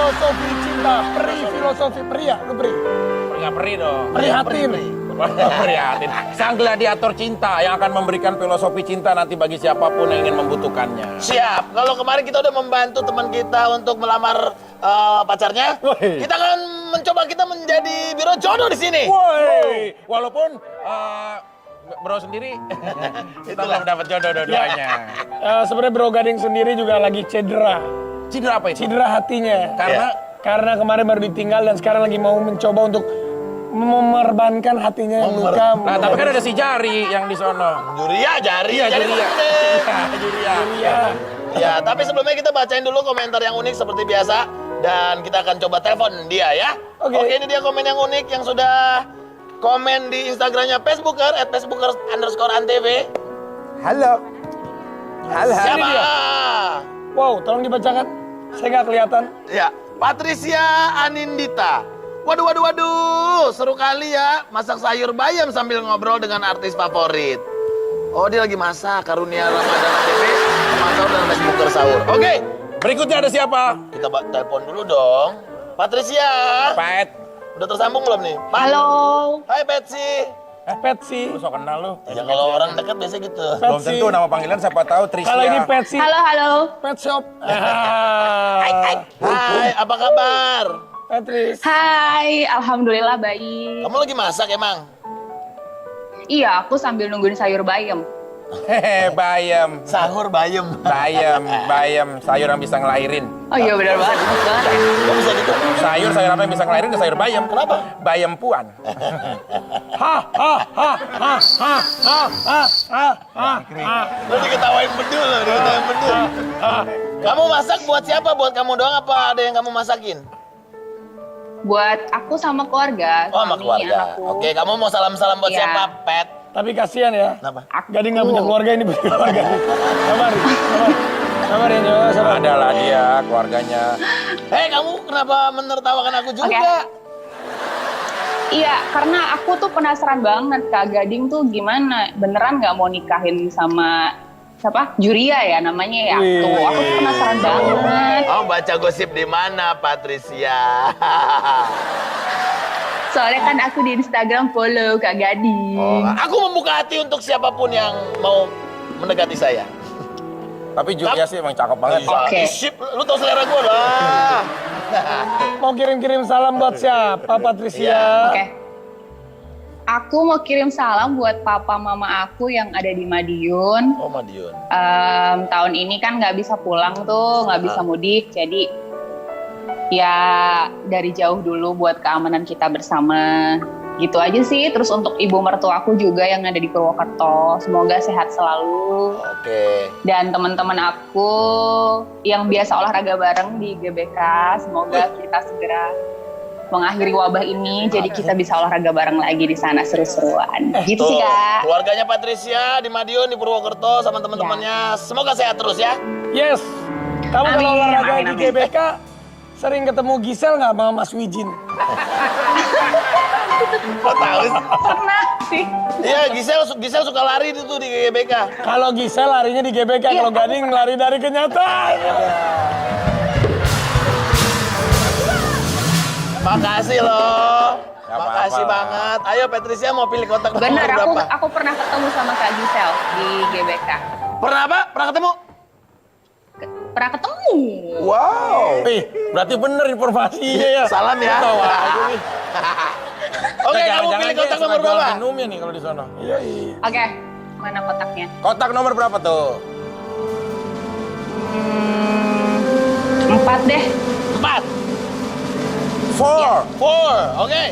filosofi cinta, peri filosofi pria, lu peri. Nggak perih dong. Prihatin. Prihatin. Sang gladiator cinta yang akan memberikan filosofi cinta nanti bagi siapapun yang ingin membutuhkannya. Siap. Kalau kemarin kita udah membantu teman kita untuk melamar pacarnya, Woi. kita akan mencoba kita menjadi biro jodoh di sini. Woi, walaupun bro sendiri kita belum dapat jodoh dua-duanya. Sebenarnya Bro Gading sendiri juga lagi cedera. Cedera apa itu? Cedera hatinya. Karena kemarin baru ditinggal dan sekarang lagi mau mencoba untuk memerbankan hatinya yang luka. Nah, tapi kan ada si Jari yang di sono. Juria, jari. Iya, Jari Juria. penting. Juria. Iya. Ya, tapi sebelumnya kita bacain dulu komentar yang unik seperti biasa. Dan kita akan coba telepon dia ya. Oke. Oke, ini dia komen yang unik yang sudah komen di Instagramnya Facebooker @facebookers_antv. Halo. Halo. Siapa? dia. Wow, tolong dibacakan. Saya nggak kelihatan. Ya, Patricia Anindita. Waduh, seru kali ya masak sayur bayam sambil ngobrol dengan artis favorit. Oh, dia lagi masak Karunia Ramadan TV, masak dan Facebooker sahur. Oke, Berikutnya ada siapa? kita telepon dulu dong. Patricia, Pet. udah tersambung belum nih? Halo. Hai Patsy. Patsy. Lu sok kenal lu. Ya kalau orang dekat biasa gitu. Belum Patsy. tentu nama panggilan siapa tahu Trisha. Kalau ini Patsy. Halo. Pet shop. Hai, apa kabar? Patris. Hai, alhamdulillah baik. Kamu lagi masak emang? Iya, aku sambil nungguin sayur bayam. Hehe, bayam. Sahur bayam. Bayam, sayur yang bisa ngelahirin. Oh iya benar banget, benar banget ya. Kok bisa gitu? Sayur apa yang bisa ngelahirin ke sayur bayam. Kenapa? Bayam puan. Lu diketawain bedul loh, diketawain bedul. Kamu masak buat siapa? Buat kamu doang apa ada yang kamu masakin? Buat aku sama keluarga, Oh, sama suami, keluarga. anakku. Oke, kamu mau salam-salam buat Iya. siapa, Pet? Tapi kasihan ya. Kenapa? Gading nggak punya keluarga, ini punya keluarga. Sabar ya, Jo. Sabar. Ada lah dia keluarganya. Hei, kamu kenapa menertawakan aku juga? Oke. Iya, karena aku tuh penasaran banget Kak Gading tuh gimana, beneran nggak mau nikahin sama siapa? Juria ya namanya ya. Wih. Tuh, aku tuh penasaran banget. Oh, baca gosip di mana, Patricia? Soalnya kan aku di Instagram follow Kak Gading. Oh, aku membuka hati untuk siapapun yang mau mendekati saya. Tapi Julia sih emang cakep banget. Oke. Sip, lu tau selera gue lah. Mau kirim-kirim salam buat siapa, Patricia? Oke. Aku mau kirim salam buat papa mama aku yang ada di Madiun. Oh, Madiun. Tahun ini kan nggak bisa pulang tuh, nggak bisa mudik. Jadi ya dari jauh dulu buat keamanan kita bersama. Gitu aja sih. Terus untuk ibu mertua aku juga yang ada di Purwokerto. Semoga sehat selalu. Oke. Dan teman-teman aku yang biasa olahraga bareng di GBK, semoga kita segera mengakhiri wabah ini, jadi kita bisa olahraga bareng lagi di sana seru-seruan. Gitu sih Kak. Keluarganya Patricia di Madiun, di Purwokerto sama teman-temannya. Semoga sehat terus ya. Yes. Kamu kalau Amin, olahraga amin, di amin. GBK, sering ketemu Gisel nggak sama Mas Wijin? Kok tahu sih? Pernah sih. Iya, Gisel suka lari itu tuh di GBK. Kalau Gisel larinya di GBK, kalau Gading lari dari kenyataan. Makasih loh. Gak Makasih apa-apa. banget. Ayo Patricia mau pilih kotak nomor Bener, berapa? aku pernah ketemu sama Kak Gisel di GBK. Pernah apa? Pernah ketemu? Pernah ketemu. Wow. Berarti bener informasinya ya. Salam ya. Tahu aja nih. Oke, kamu pilih kotak nomor berapa? Minumnya nih kalau di sono. Iya. Oke, mana kotaknya? Kotak nomor berapa tuh? 4 deh. 4. 4. 4. Oke.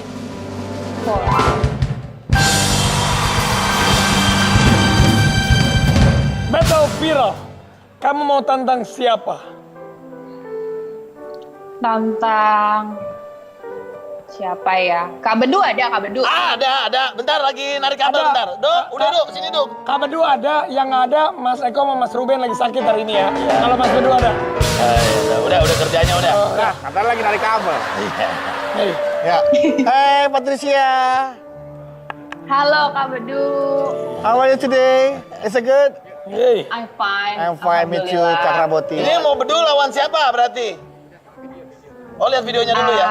Battle Viral. Kamu mau tantang siapa? Tantang siapa ya? Kak Bedu ada, Kak Bedu. Ada. Bentar lagi narik kabel Ada. bentar. Duk, udah Duk, sini Duk. Kak Bedu ada, yang ada Mas Eko sama Mas Ruben lagi sakit hari ini ya. Kalau Mas Bedu ada. Udah kerjanya udah. Nah, katanya lagi narik kabel. Hey. Ya. Hey Patricia, Halo Kak Bedu. how are you today? Is it good? Hey. I'm fine. I'm fine, meet you, Alhamdulillah. Cakraboti. Ini mau bedul lawan siapa berarti? Oh, lihat videonya dulu ya.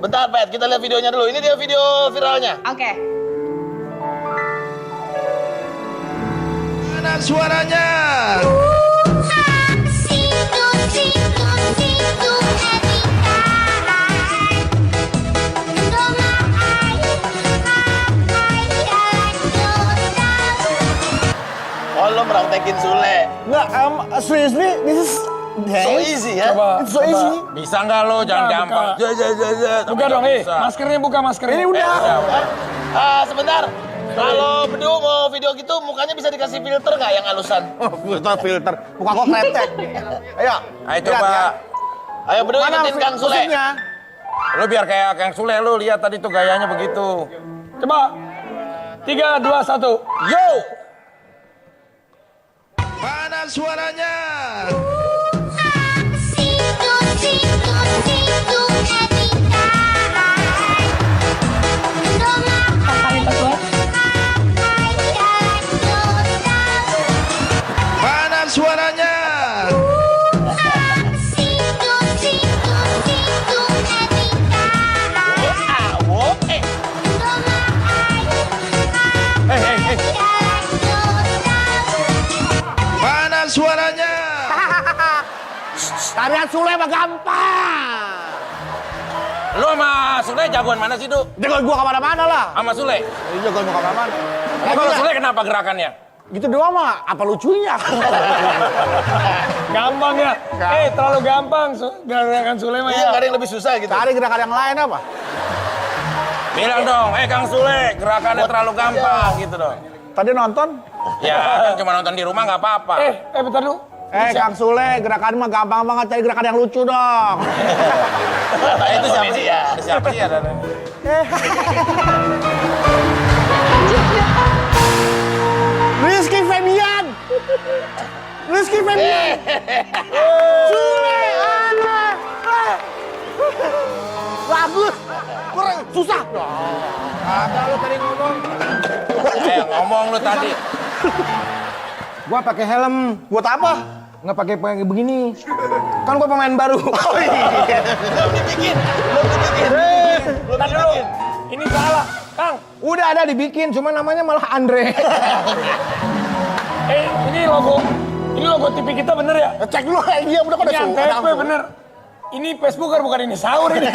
Bentar, Pet, kita lihat videonya dulu. Ini dia video viralnya. Oke. Mana suaranya? Oh, lo meraktekin Sule. Nggak, seriously, this is So easy ya. Coba. It's so easy. Bisa nggak lo? Jangan Buka, gampang. buka. Buka dong, maskernya buka maskernya. Ini udah. Sebentar. Kalau Bedu mau video gitu, mukanya bisa dikasih filter nggak yang halusan? Filter. Muka kok kretek. Ayo. Ayo lihat coba. ya. Ayo Bedu ikutin Kang Sule. musiknya? Lo biar kayak Kang Sule, lo lihat tadi tuh gayanya begitu. Coba. 3, 2, 1. Yo! Mana suaranya? Mana suaranya? Mana suaranya? Tarian Sule mah gampang. Lo sama Sule jagoan mana sih, Du? Jagoan gua kemana-mana lah. Sama Sule? Ini jagoan gua kemana-mana. Kalau Sule kenapa gerakannya? Gitu doang mah, apa lucunya? Gampang ya. Terlalu gampang. Gerakan Sule mah Iya, ya. nggak ada yang lebih susah gitu. Cari gerakan yang lain apa? Bilang dong, Kang Sule, gerakannya terlalu gampang gitu dong. Tadi nonton? Ya, kan cuma nonton di rumah nggak apa-apa. Bentar dulu. Kang Sule, gerakan mah gampang banget. Cari gerakan yang lucu dong. Itu siapa sih? Ada siapa sih? Ada. Rizky Febian. Rizky Febian. Sule, bagus. Kurang susah. Ada lo tadi ngomong. Ngomong lu tadi. Gua pakai helm. Buat apa? Nggak pakai begini. Kan gua pemain baru. Oh iya. Belum dibikin. Bentar dulu. Ini salah. Kang. Udah ada dibikin, cuma namanya malah Andre. Ini logo. Ini logo TV kita bener ya? Cek dulu, iya udah pada Ini Antv bener. Ini Facebooker bukan ini sahur ini.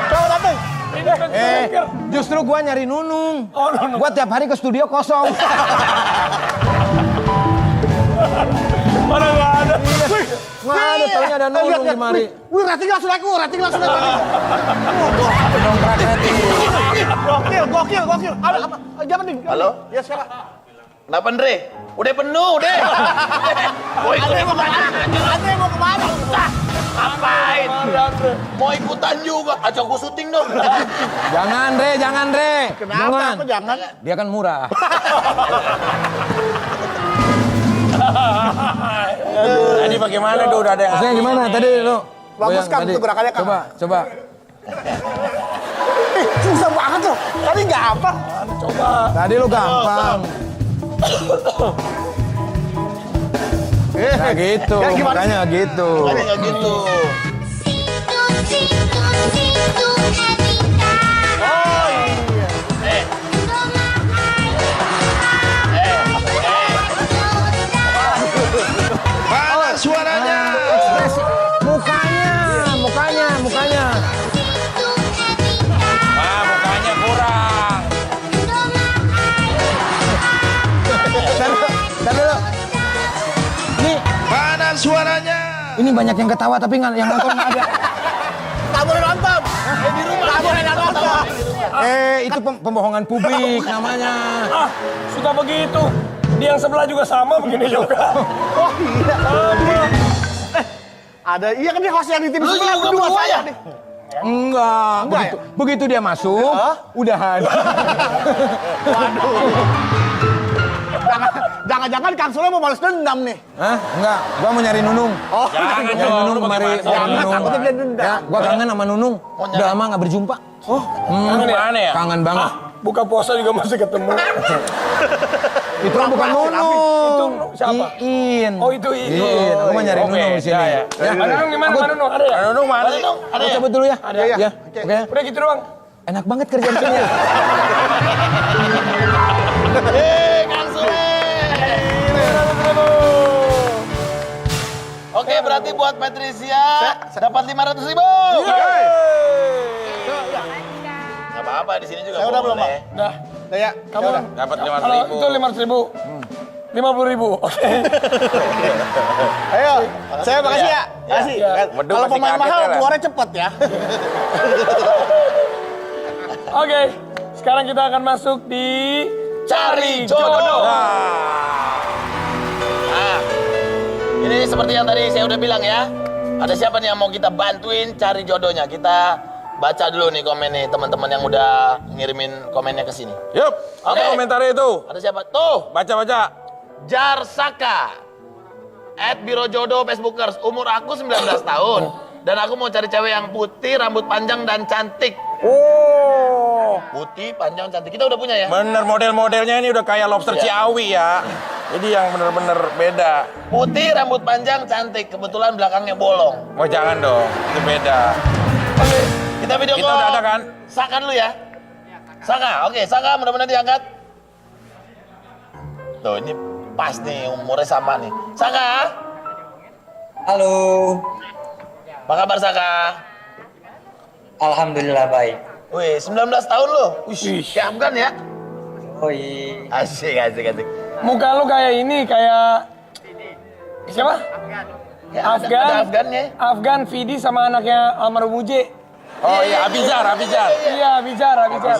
Coba dateng. Ini Facebooker. Justru gua nyari Nunung. Oh, no. Gua tiap hari ke studio kosong. Mana nggak ada? Nggak ada, taunya ada Nunung di mari. Wih, rating langsung aku. Gokil. Apa? Jangan nih. Halo? Ya siapa? Kenapa, Andre? Udah penuh, udah. Andre mau kemana? Ngapain? Mau ikutan juga. Ajak gue syuting dong. Jangan, Re. Kenapa? Aku jangan. Dia kan murah. Tadi bagaimana, Du? Udah ada yang Maksudnya gimana tadi lu? Bagus, Kang, Tadi. itu gerakannya, Kang. Coba. Susah banget loh. Tadi gampang. Tadi lu gampang. Nah gitu, Ya, gimana makanya gitu. Makanya nggak gitu. Oh iya. Mana suaranya? Ekspresi. Mukanya. Wah, mukanya kurang. Ntar dulu. Mana suaranya? Ini banyak yang ketawa tapi yang nonton nggak ada. Tak boleh nonton. Di rumah. Tak boleh nonton. Itu pembohongan publik namanya. Suka begitu. Di yang sebelah juga sama begini juga. Oh iya. Sama. Ada, iya kan dia host yang di tim Lu sebelah juga berdua berdua saya ya? nih. Enggak. Begitu dia masuk, udahan. Jangan-jangan Kang Sule mau balas dendam nih. Hah? Enggak. Gua mau nyari Nunung. Oh, Jangan Nyari dong, Nunung lu kemari. bagaimana sih? Nyari Nunung. takutnya dia dendam. Ya, gua kangen sama Nunung. Udah lama nggak berjumpa. Kangen mana ya? Kangen banget. Buka puasa juga masih ketemu. Itu bukan Nunu. Itu siapa? Iin. Oh itu ini. Iin. Aku mau nyari Oke, Nunu di sini. ya. Mana Nung gimana? Mana Nung? Ada ya? Nunu mana? Ada Aku ya? cabut dulu ya. Ada. Ya. Oke. Udah gitu doang. Enak banget kerjaan sini. Kang Sule. Oke, berarti buat Patricia dapat 500.000. Gak apa-apa, di sini juga Saya udah belum, boleh. Udah. Udah ya. Kamu Dapat kalau 500.000. itu 500.000. 50.000. Oke. Ayo, saya makasih ya. Makasih. Ya. Waduh, Kalau pasti pemain kaget mahal ya, Ren. keluarnya cepet ya. Oke. Sekarang kita akan masuk di Cari jodoh. Nah, ini seperti yang tadi saya udah bilang ya. Ada siapa nih yang mau kita bantuin cari jodohnya? Kita baca dulu nih komen nih teman-teman yang udah ngirimin komennya ke sini. Yup, apa Oke. komentarnya itu? Ada siapa? Tuh, Baca-baca. Jarsaka. @Biro Jodoh Facebookers. Umur aku 19 tahun. Dan aku mau cari cewek yang putih, rambut panjang dan cantik. Oh, Putih, panjang, cantik. Kita udah punya ya? bener model-modelnya ini udah kayak lobster Iya. Ciawi ya. Jadi yang bener-bener beda. Putih, rambut panjang, cantik. Kebetulan belakangnya bolong. Oh jangan dong, itu beda. Oke, kita video Kita call. udah ada kan? Saka dulu ya. Saka, oke, Saka mudah-mudahan diangkat. Tuh, ini pas nih, umurnya sama nih. Saka, Halo, apa kabar Saka? alhamdulillah baik. Wih, 19 tahun loh. Wih, kayak Afgan ya? Oi, Asik, asik, asik. Muka lu kayak ini, kayak siapa? Ya, Afgan. Ada Afgannya. Afgan, Vidi sama anaknya almarhum Uje. Oh iya, Abizar. Iya, Bijar. Abizar.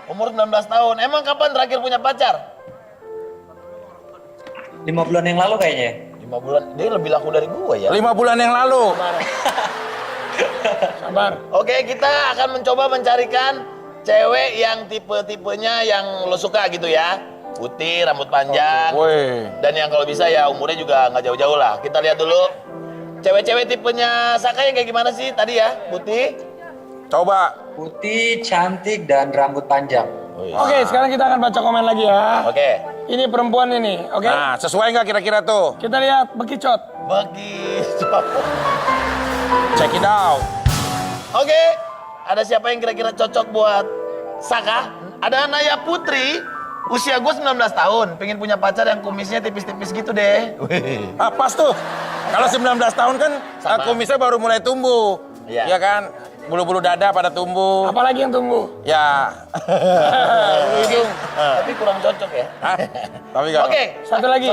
Umur 19 tahun. Emang kapan terakhir punya pacar? 5 bulan yang lalu kayaknya. 5 bulan. Dia lebih laku dari gua ya. 5 bulan yang lalu. Sabar. Oke, kita akan mencoba mencarikan cewek yang tipe-tipenya yang lo suka gitu ya. Putih, rambut panjang. Woi. Dan yang kalau bisa ya umurnya juga nggak jauh-jauh lah. Kita lihat dulu. Cewek-cewek tipenya Saka yang kayak gimana sih tadi ya? Putih. Coba. Putih, cantik, dan rambut panjang. Oke, sekarang kita akan baca komen lagi ya. Oke. Ini perempuan ini, oke? Nah, sesuai nggak kira-kira tuh? Kita lihat bekicot. Begitu. Check it out. Oke. Ada siapa yang kira-kira cocok buat Saka? Ada Naya Putri. Usia gue 19 tahun. Pengen punya pacar yang kumisnya tipis-tipis gitu deh. Ah, pas tuh. Kalau 19 tahun kan Sama. kumisnya baru mulai tumbuh. Iya. Iya kan? Bulu-bulu dada pada tumbuh. Apalagi yang tumbuh? Ya. Tapi kurang cocok ya. Hah? Tapi nggak. Oke. Satu lagi.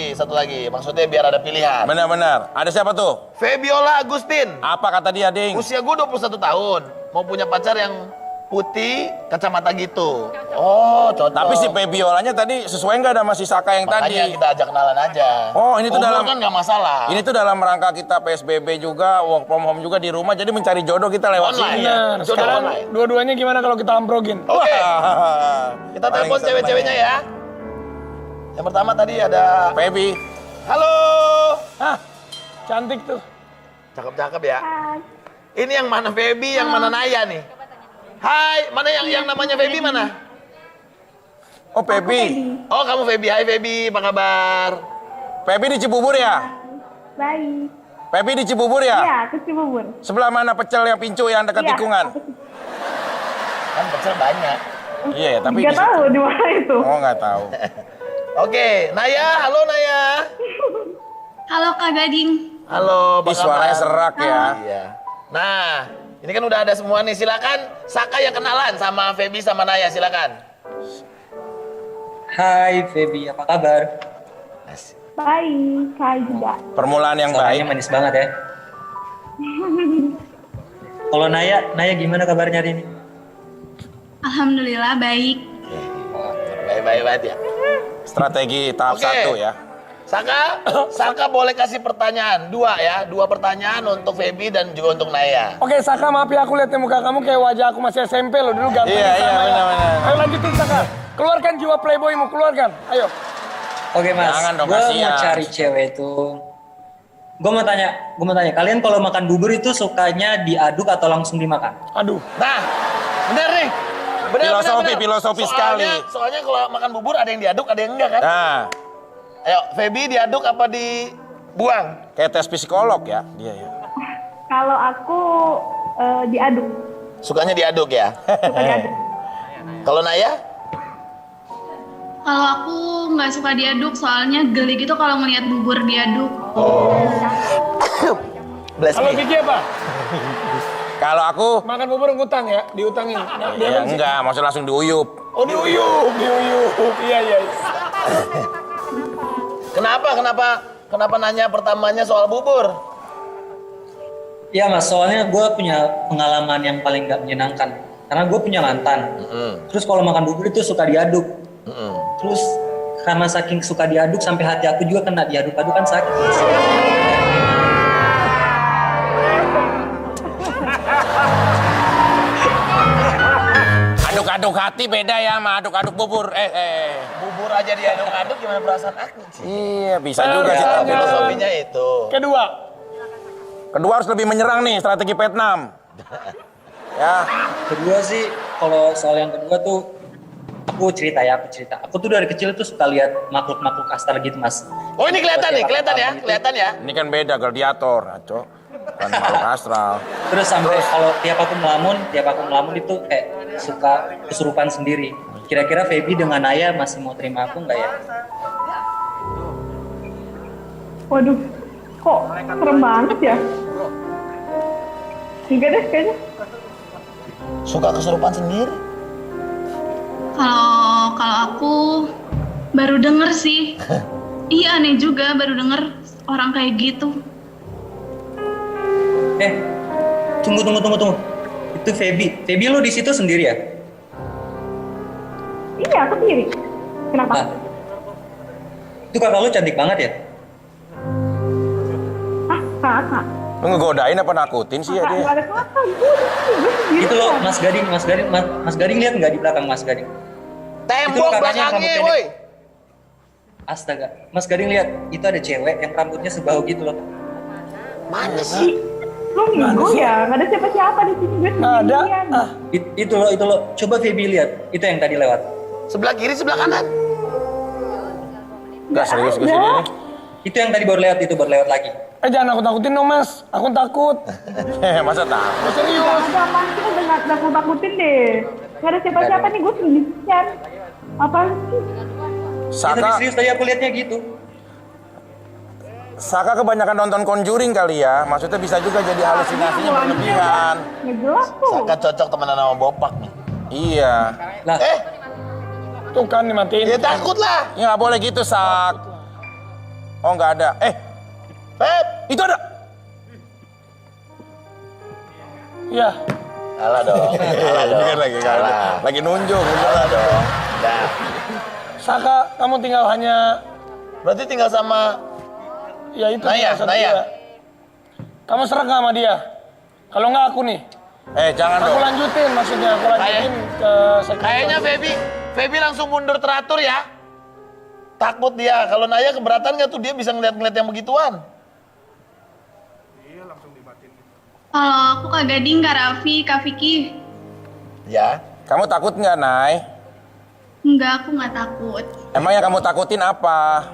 Satu lagi. Maksudnya biar ada pilihan. Benar-benar. Ada siapa tuh? Febiola Agustin. Apa kata dia, Ding? Usia gue 21 tahun. Mau punya pacar yang putih, kacamata gitu. Oh, cocok. Tapi si Febiolanya tadi sesuai nggak sama si Saka yang Makanya tadi? kita ajak kenalan aja. Oh, ini tuh Ngobrol dalam- kan nggak masalah. Ini tuh dalam rangka kita PSBB juga, work from home juga di rumah, jadi mencari jodoh kita lewat Online sini. ya? Nah, Jodoh sekarang online. dua-duanya gimana kalau kita amprogin? Oke. Wah. Kita Paling telepon seneng. cewek-ceweknya ya. Yang pertama tadi ada. Febi. Halo. Hah, cantik tuh. Cakep-cakep ya. Ini yang mana Feby, yang mana Naya nih? Hai, mana yang namanya Feby mana? Oh, Febi. Oh, kamu Feby. Hai Feby, apa kabar? Febi di Cibubur ya? Baik. Febi di Cibubur ya? Iya, ke Cibubur. Sebelah mana pecel yang pincu yang dekat Iya, tikungan? Kan pecel banyak. Iya, ya, tapi Nggak di situ. tahu di mana itu. Oh, nggak tahu. Oke, Naya, halo Naya. Halo Kak Gading. Halo, apa Ih, suaranya kabar? serak ya. Iya. Nah, ini kan udah ada semua nih. Silakan Saka yang kenalan sama Feby sama Naya, silakan. Hai Feby, apa kabar? Baik, Kak juga. Permulaan yang Suaranya baik. manis banget ya. Kalau Naya gimana kabarnya hari ini? Alhamdulillah baik. Baik-baik banget ya. Strategi tahap Oke. 1 ya. Saka boleh kasih pertanyaan. Dua pertanyaan untuk Feby dan juga untuk Naya. Oke, Saka, maaf ya aku lihat muka kamu kayak wajah aku masih SMP loh dulu ganteng. Iya, iya, benar-benar. Ayo lanjutin Saka. Keluarkan jiwa playboymu, keluarkan. Ayo. Oke mas, Jangan dong, gue kasihan. mau cari cewek itu. Gue mau tanya, kalian kalau makan bubur itu sukanya diaduk atau langsung dimakan? Aduh. Nah, bener nih. Filosofi sekali. Soalnya kalau makan bubur ada yang diaduk, ada yang enggak kan? Nah, Ayo, Feby diaduk apa dibuang? kayak tes psikolog ya dia ya. Kalau aku diaduk. Sukanya diaduk ya? Suka diaduk. Kalau Naya? Kalau aku nggak suka diaduk, soalnya geli gitu kalau ngeliat bubur diaduk. Bless Kalau me. Vicky apa? Kalau aku Makan bubur ngutang ya, diutangin. Nah, dia ya kan sih. enggak, maksudnya langsung diuyup. Oh diuyup. Iya. Kenapa nanya pertamanya soal bubur? Iya mas, soalnya gue punya pengalaman yang paling gak menyenangkan. Karena gue punya mantan. Terus kalau makan bubur itu suka diaduk. Terus karena saking suka diaduk sampai hati aku juga kena diaduk-aduk kan sakit. Aduk-aduk hati beda ya sama aduk-aduk bubur. Bubur aja diaduk-aduk gimana perasaan aku sih? Iya, bisa juga sih. Pertanyaan. Filosofinya itu. Kedua harus lebih menyerang nih, strategi Vietnam. Ya, Kedua sih, kalau soal yang kedua tuh aku cerita. Aku tuh dari kecil tuh suka lihat makhluk-makhluk astral gitu mas. Oh ini kelihatan ya? ini kan beda gladiator, aco. Kan makhluk astral. Terus sampai kalau tiap aku melamun itu kayak suka kesurupan sendiri. Kira-kira Feby dengan Naya masih mau terima aku nggak ya? Waduh, kok serem banget ya? Enggak deh kayaknya. Suka kesurupan sendiri? Kalau aku baru denger sih. Iya aneh juga baru denger orang kayak gitu. Tunggu. Itu Feby. Feby lo di situ sendiri ya? Iya, aku sendiri. Kenapa? Nah, itu kakak lo cantik banget ya? Kakak. Lu ngegodain apa nakutin sih ya Kakak, dia? nggak ada kakak. Gue sendiri. Itu lo kan. Mas Gading lihat nggak di belakang Mas Gading? Tembok kakaknya yang belakangnya, rambut woi. Astaga, Mas Gading lihat, itu ada cewek yang rambutnya sebahu gitu loh. Mana sih? Lo minggu ya? Nggak ada siapa-siapa di sini. Gue Ada. sendirian. Itu loh. Coba Feby lihat, itu yang tadi lewat. Sebelah kiri, sebelah kanan. Enggak serius ke ada. sini nih. Itu yang tadi baru lewat lagi. Jangan nakut-nakutin dong mas, aku takut. Masa takut? Serius. Nggak ada apaan sih, udah nggak takutin deh. Nggak ada siapa-siapa nih, gue sendirian. Apaan sih? Ya, tapi serius tadi aku lihatnya gitu. Saka kebanyakan nonton Conjuring kali ya. Maksudnya bisa juga jadi halusinasinya berlebihan. Nggak jelas tuh. Saka cocok temenan sama Bopak nih. Iya. Lah, Tuh kan dimatiin. Ya takut lah. Ya nggak boleh gitu, Sak. Oh nggak ada. Feb. Itu ada. Iya. Salah dong. Salah dong. Ini kan lagi nunjuk. Salah dong. Dah. Saka, kamu tinggal hanya Berarti tinggal sama ya itu. Naya, satu Naya. dia. Kamu serang nggak sama dia? Kalau nggak aku nih. Jangan Aku dong. lanjutin maksudnya, aku lanjutin ke segmen Kayaknya selanjutnya. Feby langsung mundur teratur ya. Takut dia. Kalau Naya keberatan nggak tuh dia bisa ngeliat-ngeliat yang begituan. Kalau aku Kak Gading, Kak Raffi, Kak Vicky, Ya. Kamu takut nggak, Nay? enggak, aku nggak takut. Emang yang kamu takutin apa?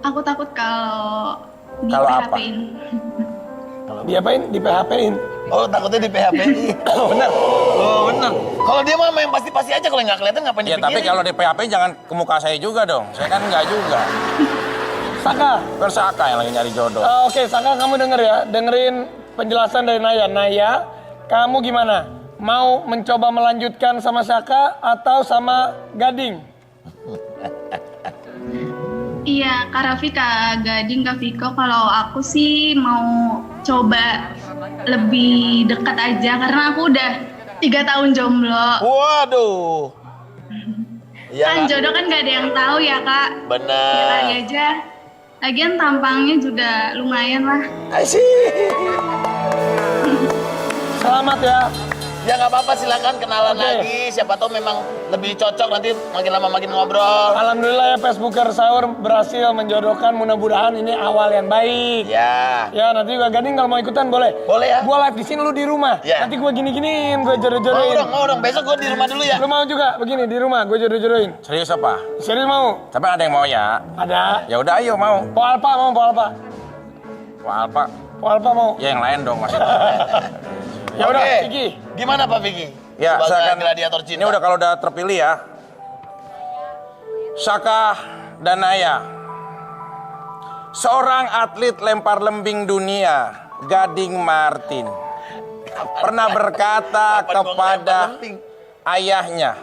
Aku takut kalau di Kalau apa? PHP-in. Diapain? Di PHP-in. Oh takutnya di PHP. Bener. Oh bener. Kalau dia mah main pasti-pasti aja, kalau nggak kelihatan ngapain Ya dipikirin. tapi kalau di PHP jangan ke muka saya juga dong. Saya kan nggak juga. Saka. Bukan Saka yang lagi nyari jodoh. Oke, Saka kamu denger ya. Dengerin penjelasan dari Naya. Naya, kamu gimana? Mau mencoba melanjutkan sama Saka atau sama Gading? Iya, Kak Raffi, Kak Gading, Kak Viko, kalau aku sih mau coba lebih dekat aja karena aku udah 3 tahun jomblo. Waduh. Iya Kan Kak? jodoh kan gak ada yang tahu ya Kak. Ya Bener. kali aja. Lagian tampangnya juga lumayan lah. Asik. Selamat ya. Ya nggak apa-apa, silakan kenalan lagi. Siapa tahu memang lebih cocok nanti makin lama makin ngobrol. Alhamdulillah ya Facebooker Sahur berhasil menjodohkan, mudah-mudahan ini awal yang baik. Ya. Ya nanti juga Gading kalau mau ikutan boleh. Boleh ya. Gua live di sini, lu di rumah. Ya. Nanti gua gini-giniin, gua jodoh-jodohin. Mau dong. Besok gue di rumah dulu ya. Lu mau juga begini di rumah, gua jodoh-jodohin. Serius apa? Serius mau? Tapi ada yang mau ya? Ada. Ya udah ayo mau. Po Alpa mau, Po Alpa. Wah, Alpa. Po Alpa mau. Ya yang lain dong maksudnya. Ya udah, Oke. Vicky. Gimana Pak Vicky? Ya, Sebagai saya akan gladiator cinta. Ini udah kalau udah terpilih ya. Saka Danaya, seorang atlet lempar lembing dunia, Gading Martin, pernah berkata kepada ayahnya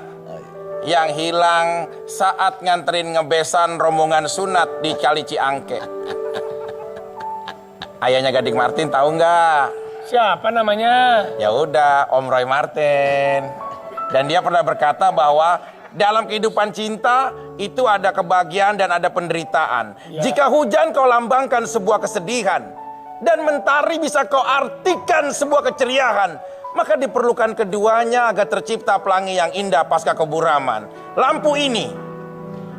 yang hilang saat nganterin ngebesan rombongan sunat di Kali Ciangke. Ayahnya Gading Martin tahu nggak? Siapa namanya? Ya udah, Om Roy Martin. Dan dia pernah berkata bahwa dalam kehidupan cinta itu ada kebahagiaan dan ada penderitaan. Jika hujan kau lambangkan sebuah kesedihan dan mentari bisa kau artikan sebuah keceriaan, maka diperlukan keduanya agar tercipta pelangi yang indah pasca keburaman. Lampu ini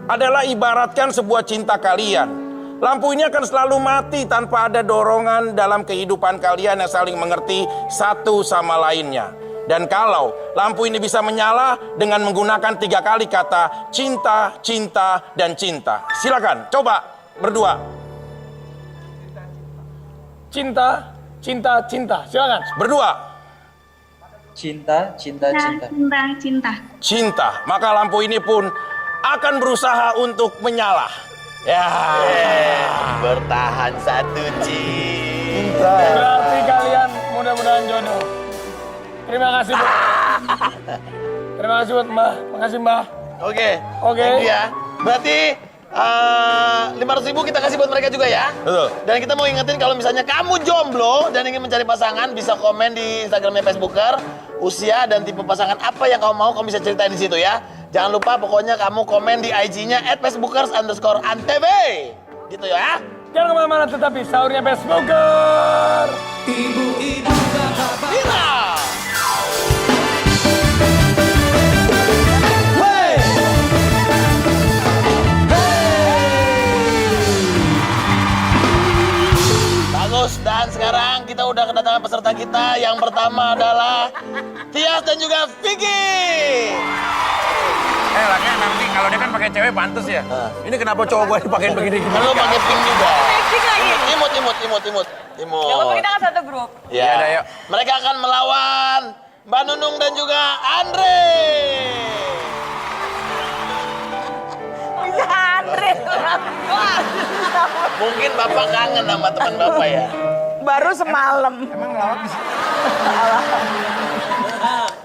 adalah ibaratkan sebuah cinta kalian. Lampu ini akan selalu mati tanpa ada dorongan dalam kehidupan kalian yang saling mengerti satu sama lainnya. Dan kalau lampu ini bisa menyala dengan menggunakan 3 kali kata cinta, cinta, dan cinta. Silakan, coba berdua. Cinta, cinta, cinta. Silakan. Berdua. Cinta, cinta, cinta. Cinta. Cinta. Maka lampu ini pun akan berusaha untuk menyala. Ya. Bertahan satu cinta. Berarti kalian mudah-mudahan jodoh. Terima kasih, Bu. Terima kasih buat Mbah. Makasih, Mbah. Oke. Oke. Thank you ya. Berarti 500.000 kita kasih buat mereka juga ya. Betul. Dan kita mau ingetin kalau misalnya kamu jomblo dan ingin mencari pasangan, bisa komen di Instagramnya Facebooker, usia dan tipe pasangan apa yang kamu mau, kamu bisa ceritain di situ ya. Jangan lupa pokoknya kamu komen di IG-nya @facebookers_antv. Gitu ya. Jangan kemana-mana, tetapi sahurnya Facebooker. Viral. Bagus, dan sekarang kita udah kedatangan peserta kita. Yang pertama adalah Tias dan juga Vicky. Lagi nanti kalau dia kan pakai cewek pantas ya. Ini kenapa cowok gue dipakein begini? Lo pakai pink juga. Matching lagi. Imut. Gak apa-apa, kita kan satu grup. Ya, udah, yuk. Mereka akan melawan Mbak Nunung dan juga Andre. Bisa Andre. Mungkin Bapak kangen sama teman Bapak ya. Baru semalam. Emang ngelawak di sini?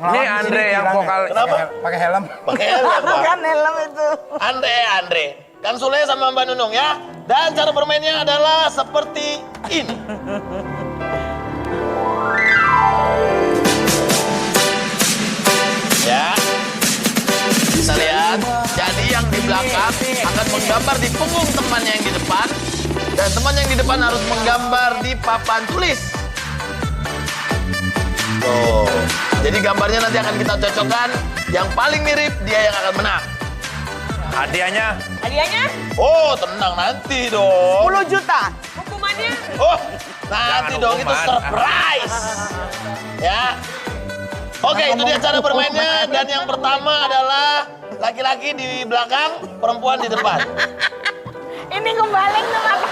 Ini Andre yang vokal. Kenapa? Pakai helm. Pakai helm, Pak. Bukan helm itu. Andre. Kang Sule sama Mbak Nunung ya. Dan cara bermainnya adalah seperti ini. Ya. Bisa lihat. Jadi yang di belakang akan menggambar di punggung temannya yang di depan. Dan teman yang di depan harus menggambar di papan tulis. Tuh. Jadi gambarnya nanti akan kita cocokkan. Yang paling mirip dia yang akan menang. Hadiahnya Hadiahnya Oh, tenang nanti dong. 10 juta. Hukumannya? Oh, nanti Jangan dong itu hukuman. surprise. Ya. Oke, itu dia cara bermainnya. Dan yang pertama adalah laki-laki di belakang, perempuan di depan. Ini kembali kenapa?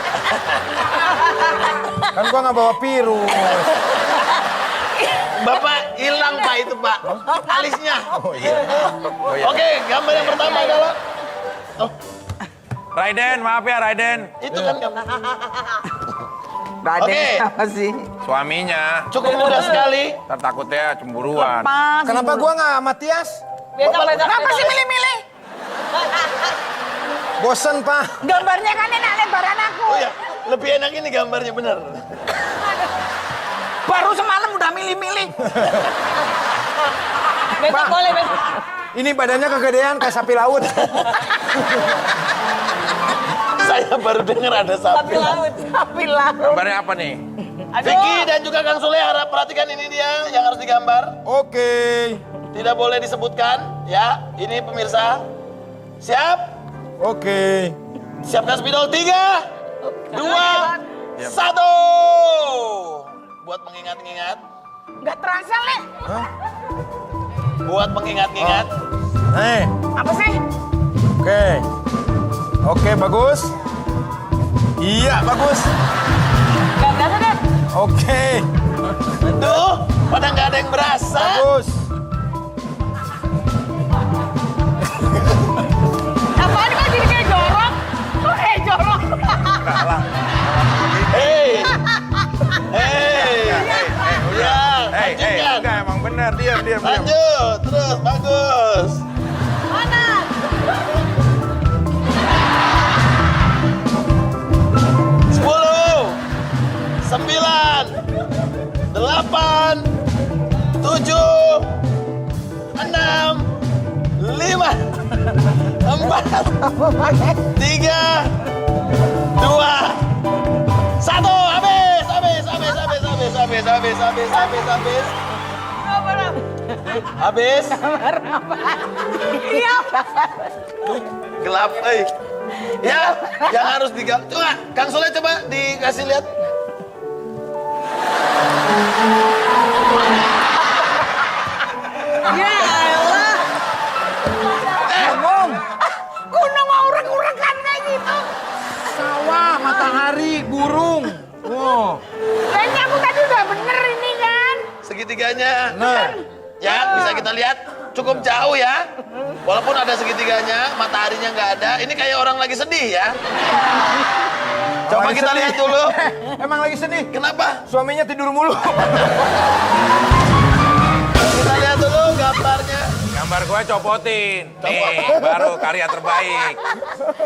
Kan gua nggak bawa virus. Bapak hilang Pak itu Pak, alisnya. Oke, gambar yang pertama adalah Raiden, maaf ya Raiden. itu kan gambar. Raden Oke. apa sih? Suaminya. Cukup mudah sekali. Ntar takutnya cemburuan. Kenapa gua nggak sama Tias? Kenapa sih milih-milih? Bosen, Pak. Gambarnya kan enak lebaran aku. Oh ya, lebih enak ini gambarnya bener. Baru semalam udah milih-milih. Besok Pak. boleh besok. Ini badannya kegedean kayak sapi laut. Saya baru dengar ada sapi. Sapi laut. Gambarnya apa nih? Vicky dan juga Kang Sule harap perhatikan ini dia yang harus digambar. Oke. Tidak boleh disebutkan, ya. Ini pemirsa. Siap? Oke. Siapkan spidol 3, 2, 1. Buat mengingat-ingat. Nggak terasa, Le. Buat mengingat-ingat. Nih. Apa sih? Oke. Oke, bagus. Iya, bagus. Nggak berasa, deh. Oke. Tuh, pada nggak ada yang berasa. Bagus. Apaan kok jadi kayak jorok? Kok jorok? Kalah. Hei. Ya, lanjutkan. Enggak, emang benar. Diam. Lanjut, terus, bagus. Mana? 10, 9, 8, 7, 6, 5, 4, 3, 2, 1. Habis. Iya. Gelap, Ya, yang harus digambar. Coba, Kang Sule coba dikasih lihat. Ya elah. Gunung mau urek-urekan kayak gitu. Sawah, matahari, burung. Wow. Kayaknya aku tadi udah bener ini kan. Segitiganya. Benar. Ya, bisa kita lihat cukup jauh ya. Walaupun ada segitiganya, mataharinya nggak ada. Ini kayak orang lagi sedih ya. Coba Lagi kita sedih. lihat dulu. Emang lagi sedih. Kenapa? Suaminya tidur mulu. Kita lihat dulu gambarnya. Gambar gua copotin. Nih, baru karya terbaik.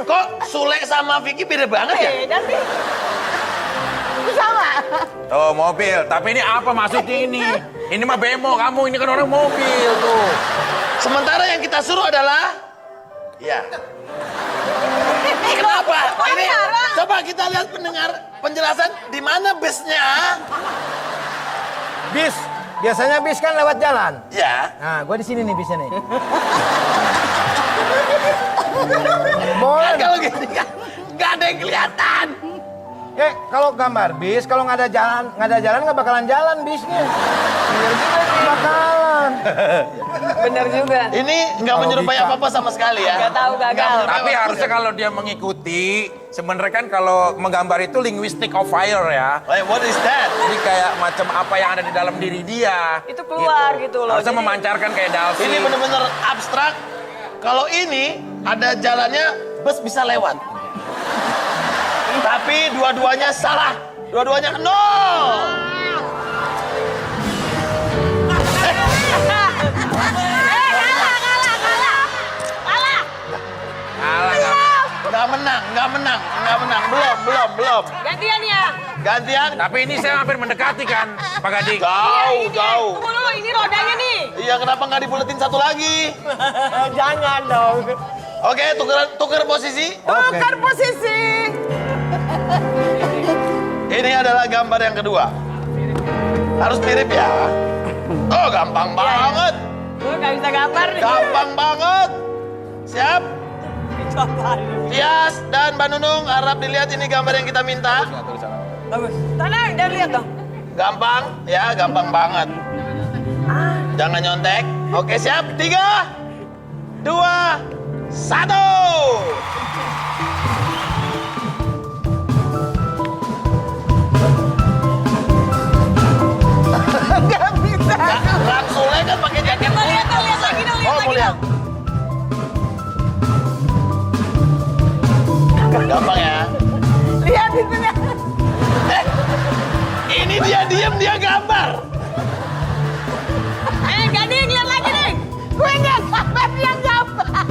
Kok Sule sama Vicky beda banget ya? Beda sih. Sama. Tuh, mobil. Tapi ini apa maksudnya ini? Ini mah bemo kamu, ini kan orang mobil tuh. Sementara yang kita suruh adalah... Ya. Kenapa? Ini coba kita lihat penjelasan di mana busnya. Bis. Biasanya bis kan lewat jalan. Ya. Nah, gue di sini nih bisnya nih. Boleh. Kan kalau gini kan nggak ada yang kelihatan. Kalau gambar bis, kalau nggak ada jalan nggak bakalan jalan bisnya. Bener juga sih. Bakalan. Bener juga. Ini nggak menyerupai apa-apa sama sekali ya. Nggak tahu, gagal. Tapi harusnya kalau dia mengikuti, sebenarnya kan kalau menggambar itu linguistic of fire ya. Wait, what is that? Jadi kayak macam apa yang ada di dalam diri dia. Itu keluar gitu loh. Harusnya Jadi- memancarkan kayak Dalsi. Ini bener-bener abstrak. Kalau ini ada jalannya, bus bisa lewat. Tapi dua-duanya salah. Dua-duanya nol. Nggak menang. Belum. Gantian ya. Gantian. Tapi ini saya hampir mendekati kan, Pak Gading. Jauh. Tunggu dulu, ini rodanya nih. Iya, kenapa nggak dibuletin satu lagi? Jangan dong. Oke, tukar posisi. Tukar posisi. Ini adalah gambar yang kedua. Harus mirip ya. Oh, gampang banget. Gue nggak bisa gambar nih. Gampang banget. Siap? Tias dan Mbak Nunung harap dilihat ini gambar yang kita minta. Bagus. Tenang, dan lihat dong. Gampang, ya gampang banget. Jangan nyontek. Oke, siap? 3, 2, 1. Nggak bisa. Kang Sule kan pakai jaket. Lihat lagi dong. Oh, mau lihat. Gampang ya. Lihat itunya. Ini dia diam, dia gambar. Gading, lihat lagi nih. Gue nggak gambar, dia gambar.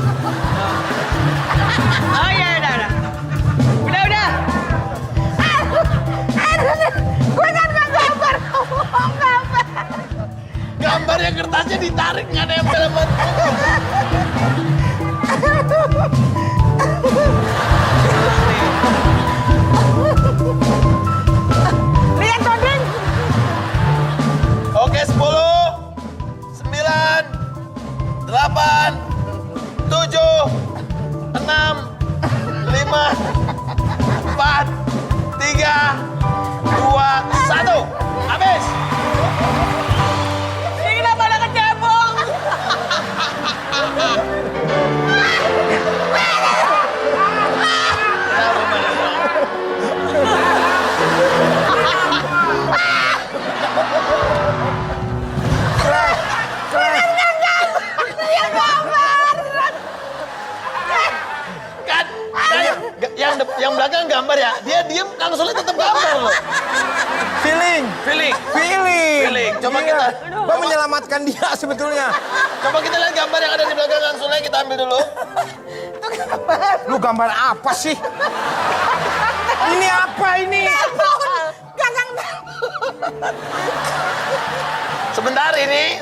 diem, Kang Sule tetap gambar loh. Feeling. Coba Iya. kita. Gua menyelamatkan dia sebetulnya. Coba kita lihat gambar yang ada di belakang Kang Sule, kita ambil dulu. Lu gambar apa sih? Ini apa ini?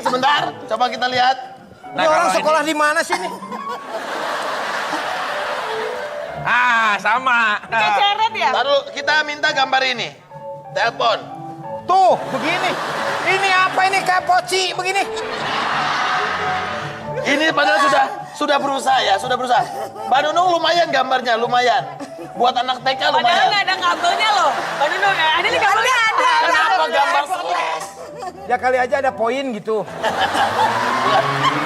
Sebentar. Coba kita lihat. Ini orang sekolah di mana sih ini? Sama. Ceret ya? Taruh, kita minta gambar ini. Telepon. Tuh, begini. Ini apa ini kayak poci begini? Ini padahal sudah berusaha ya, sudah berusaha. Mbak Nunung lumayan gambarnya, lumayan. Buat anak TK Padahal lumayan. nggak ada kabelnya loh. Mbak Nunung ya, ini kabelnya ada. Kenapa gambar flash? Ya kali aja ada poin gitu.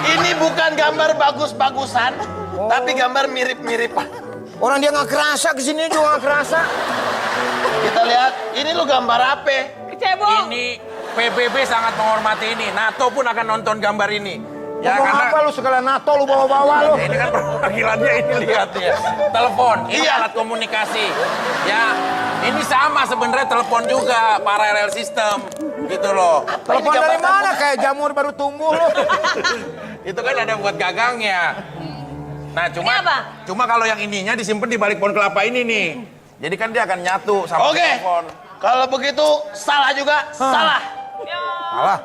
Ini bukan gambar bagus-bagusan, tapi gambar mirip-miripan. Orang dia nggak kerasa kesini juga nggak kerasa. Kita lihat, ini lo gambar apa? Kecebong. Ini PBB sangat menghormati ini. NATO pun akan nonton gambar ini. Ya Ngomong karena apa lu segala NATO lu bawa-bawa lu? ini kan perwakilannya ini lihat ya. Telepon, ini Iya. alat komunikasi. Ya, ini sama sebenarnya telepon juga, paralel system. Gitu loh. Telepon dari mana? Kayak jamur baru tumbuh lu. Itu kan ada buat gagangnya. Nah, Ini apa? cuma kalau yang ininya disimpan di balik pohon kelapa ini nih. Jadi kan dia akan nyatu sama Oke, telepon. kalau begitu salah juga, salah. Salah.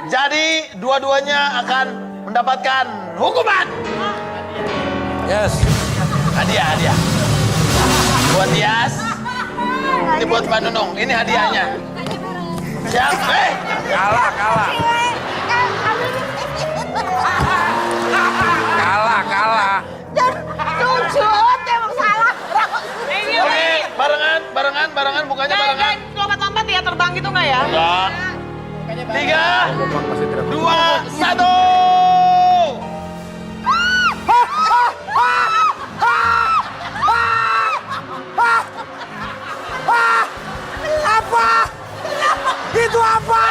Jadi dua-duanya akan mendapatkan hukuman. Yes. Hadiah. Buat Tias. Ini buat Mbak Nunung, ini hadiahnya. Siap? Kalah. Cucut, emang salah. Oke, barengan, bukannya barengan. Lompat-lompat ya, terbang gitu nggak ya? Enggak. 3, 2, 1. Apa? Itu apa?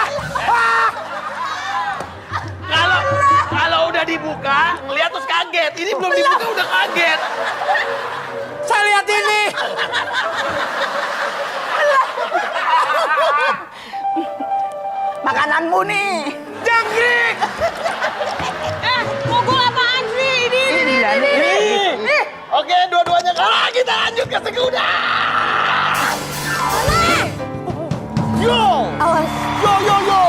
Kalau udah dibuka, ngeliat terus kaget. Ini belum dibuka udah kaget. Saya lihat ini. Makananmu nih. Jangkrik. Pukul apaan sih? Ini. Oke, dua-duanya kalah. Kita lanjut ke segunda. Yo! Awas. Yo!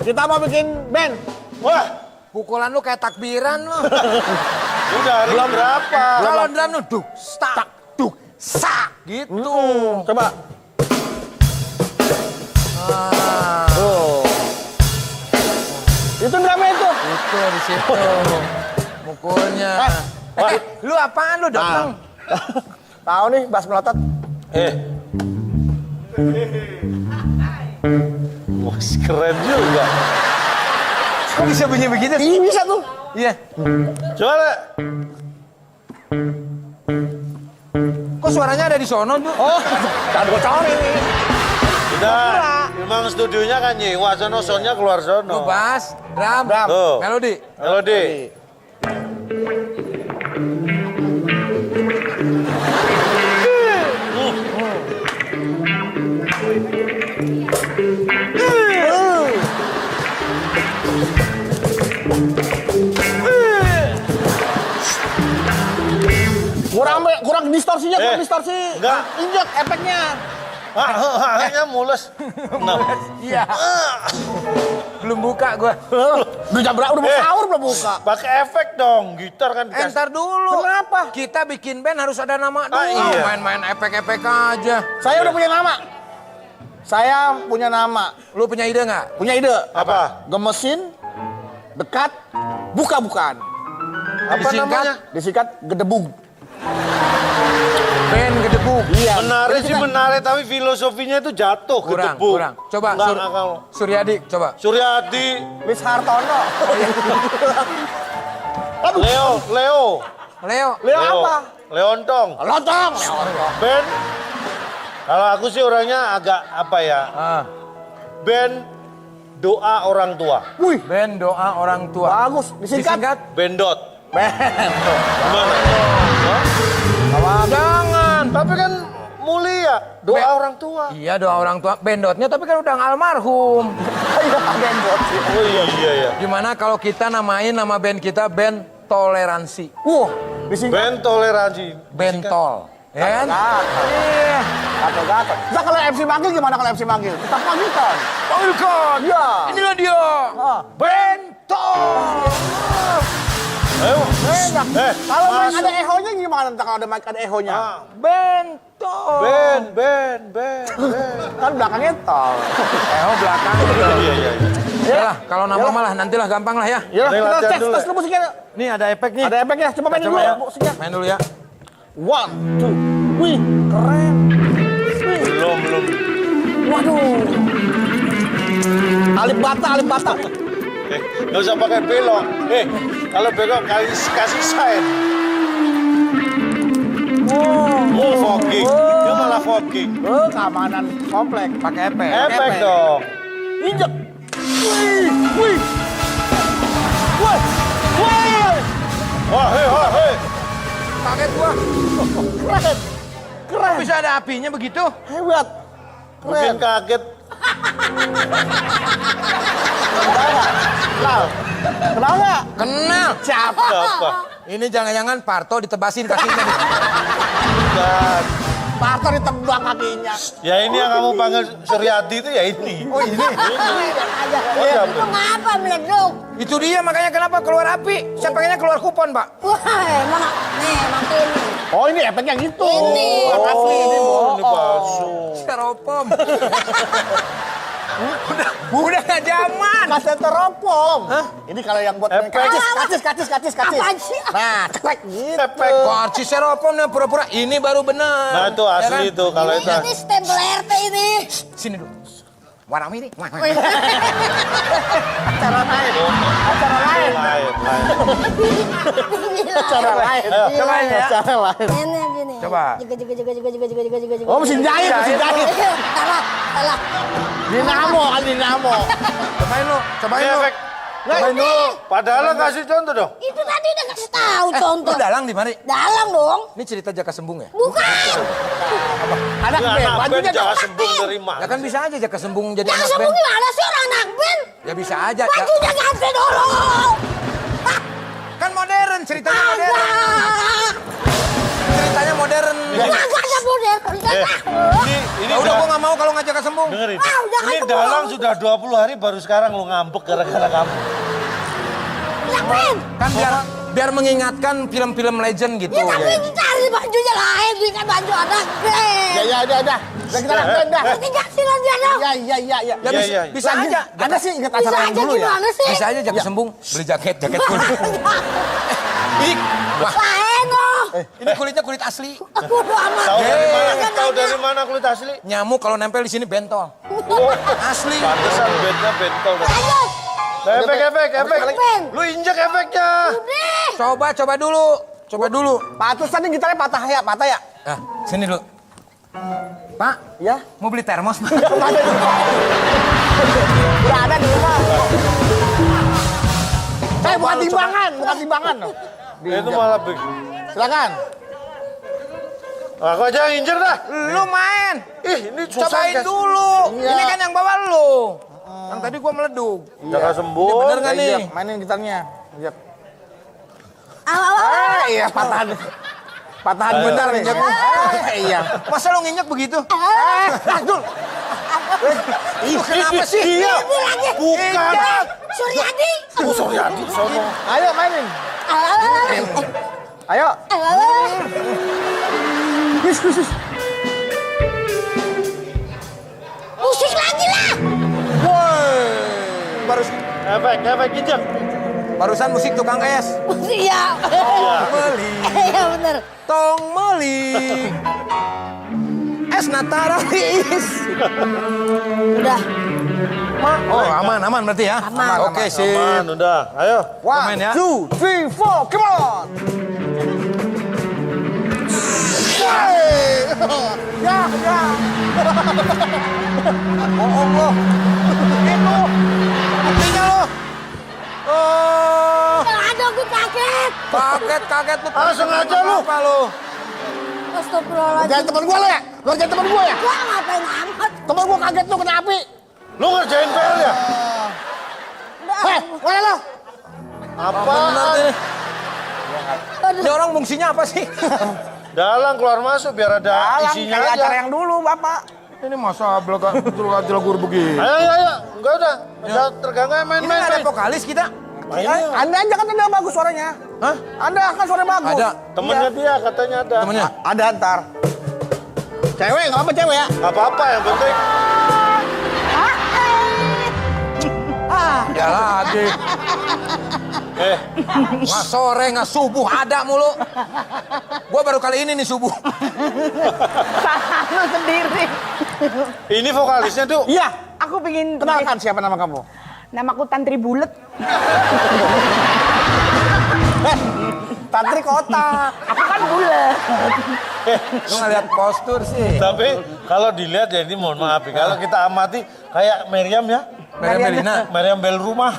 Kita mau bikin band. Wah, Pukulan lu kayak takbiran lu. udah belum berapa? Kalau drum lu duk, stak, duk, sak gitu. Coba. Ah. Itu drama itu. Itu di situ. Mukulnya. Wah. Lu apaan lu datang? Tahu nih, bass melotot. Wah, keren juga. Kok bisa bunyi begitu? Iya bisa tuh. Iya. Coba deh. Kok suaranya ada di sono tuh? Oh, jangan bocor ini. Udah, memang studionya kan nyewa sono, soundnya keluar Lu sono. bass, drum, Tuh. melodi. Melodi. Kurang distorsinya, kurang distorsi. enggak. Injek efeknya. Kayaknya mules. Iya. Belum buka gua. Udah jam berapa? Udah mau sahur belum buka. Pakai efek dong, gitar kan dikasih. Entar dulu. Kenapa? Kita bikin band harus ada nama dulu. iya. Main-main efek-efek aja. Saya udah punya nama. Saya punya nama. Lu punya ide nggak? Punya ide. Apa? Gemesin, dekat, buka-bukaan. Apa namanya? Disingkat gedebung. Band gedebuk. Iya. Menarik sih menarik, tapi filosofinya itu jatuh ke Kurang, debu. kurang. Coba Enggak, kalau Suryadi, coba. Suryadi, Miss Hartono. Leo. Leo. Leo apa? Leontong. Lontong. Band. Kalau aku sih orangnya agak apa ya? Ah. Band doa orang tua. Wih, Band doa orang tua. bagus. Disingkat. Bendot. Band. Gimana? Jangan. Tapi kan mulia, doa orang tua. Iya, doa orang tua. Bendotnya tapi kan udah almarhum. Iya, bendot. Oh iya. Gimana kalau kita namain nama band kita band Toleransi? Band toleransi. Bentol. Ya kan? Iya. Gatel-gatel. Nah kalau MC manggil gimana kalau MC manggil? Kita panggilkan. Panggilkan. Iya. Inilah dia. Bentol. Ayo. Enak. Kalau mic ada ehonya gimana? Entah kalau ada mic ada ehonya. Bentol. Ben. Kan belakangnya tol. Belakang. Iya. Ya lah, kalau nama malah nantilah gampang lah ya. Ya, Ini kita latihan tes dulu. tes dulu musiknya. Nih ada efek nih. Ada efeknya. Coba mainin dulu Coba ya. musiknya. Main dulu ya. 1, 2, wih, keren. Wih. Belum. Waduh. Alip bata. Nggak usah pakai belok. Kalau belok kasih sign. Fogging. Dia malah fogging. Keamanan komplek. Pakai efek. Efek dong. Injek. Wih. Wah, hei. Kaget gua. Keren. Bisa ada apinya begitu? Hebat. Mungkin kaget. Kenal nggak? Kenal. Siapa? Ini jangan-jangan Parto ditebasin kakinya nih. Dan Pastor ditembak kakinya. ya ini yang kamu panggil Suryadi itu ya ini. Oh ini. Iya. Mengapa meleduk? Itu dia makanya kenapa keluar api. Saya pengennya keluar kupon, Pak. Wah, emang ini. Oh ini efeknya gitu. Ini. Bukan asli ini, Bo. Ini palsu. Seropom. Udah gak zaman. Kasih teropom. Ini kalau yang buat Efek. kacis. Apaan sih? Nah, ceklek gitu. Efek. Karcis seropom nih pura-pura. Ini baru benar. Nah itu Ya asli kan? itu kalau itu. Ini stempel RT ini. Sini dulu. Warna ini. Acara lain. Acara lain. Cobain ya. Acara lain. Ini gini. Coba. Juga. Oh mesin jahit. Salah. Dinamo. Cobain lu. Ini efek. Cobain dulu. Padahal kasih contoh dong. Itu tadi udah kasih tahu contoh. Lu dalang di mana? Dalang dong. Ini cerita Jaka Sembung ya? Bukan. Anak Ini band. anak band Bajunya jangan cakep. sembung dari Ya mana? kan bisa aja Jaka Sembung jadi Jangan anak sembung band. gimana sih orang anak band? Ya bisa aja. Ya. Bajunya ganti dulu. Kan modern, ceritanya modern. Ceritanya modern. Kagak ada model. Ini Ya udah gua nggak mau kalau ngajak Jaka Sembung. dengerin. jangan Ini sembung. dalang sudah 20 hari baru sekarang lu ngambek gara-gara kamu. Anak band. Kan biar mengingatkan film-film legend gitu. Ya tapi Ya. ini cari bajunya lain. Ini kan baju anak band. Ya udah. Udah kita lakukan dah. Nanti kasih dia dong. Ya. Ya Iya, bisa, iya. bisa aja. Ada sih ingat Bisa acara yang aja dulu ya. gimana sih? Bisa aja Jaka Sembung beli jaket kulit. Wah, Lain dong. ini kulitnya kulit asli. Aku udah amat. Tahu dari mana? Kan Tahu aja. dari mana kulit asli? Nyamuk kalau nempel di sini bentol. Asli. Pantesan bednya bentol. Lanjut. Efek. Ben. Lu injek efeknya. Udah. Coba dulu. Patus tadi gitarnya patah ya. Nah, sini dulu. Pak, Ya. mau beli termos? Pak? Udah ada di rumah. Bukan timbangan. Itu malah big. Silakan. Aku aja yang injek dah. Lu main. Ini susah Cobain guys. dulu. Iya. Ini kan yang bawa lu. Yang tadi gua meleduk. Jangan sembuh. Ini bener nggak nih? Injek, mainin gitarnya. Injek. Iya, patahan benar nih. Iya. Masa lu nginjek begitu? Dul. Itu kenapa sih? Iya. Bukan. Suryadi. Oh, Suryadi. Sono. Ayo mainin. Ayo. Kus. Musik lagi lah. Efek injek. Barusan musik tukang es. Iya. Meli. Iya bener. Tong meli. Es naturalis. Udah. Oh, aman berarti ya? Aman. Oke, sip. Aman, udah. Ayo. Main ya. 1, 2, 3, 4, come on! Ya. Bohong lo. Itu. Buktinya lo. Oh. Aduh gue kaget. Kaget lu. Ah, sengaja lu. Apa lu? Astagfirullahaladzim. Jangan temen gue lo ya? Lo jangan temen gue ya? Gua ngapain amat? Temen gue kaget tuh kena api. Lu ngerjain PR ya? Hei, mana lo? Apaan? Ini orang fungsinya apa sih? Dalang keluar masuk biar ada isinya kayak aja. acara yang dulu, Bapak. Ini masa belakang begini. Ayo. Enggak udah. Udah terganggu main. Ini ada vokalis kita. Anda aja kan udah bagus suaranya. Hah? Anda kan suara bagus. Ada. Temennya dia katanya ada. Temennya? Ada ntar. Cewek, nggak apa cewek ya? Gak apa-apa yang penting. Ya lagi. Nggak sore, nggak subuh, ada mulu. Gua baru kali ini nih subuh. Lu sendiri. Ini vokalisnya tuh. Iya. Aku pengen kenalkan siapa nama kamu? Namaku Tantri Bulet. Tantri kotak. Aku kan bulet. Lu ngeliat postur sih. Tapi kalau dilihat ya ini mohon maaf ya. Kalau kita amati kayak Meriam ya. Meriam bel rumah.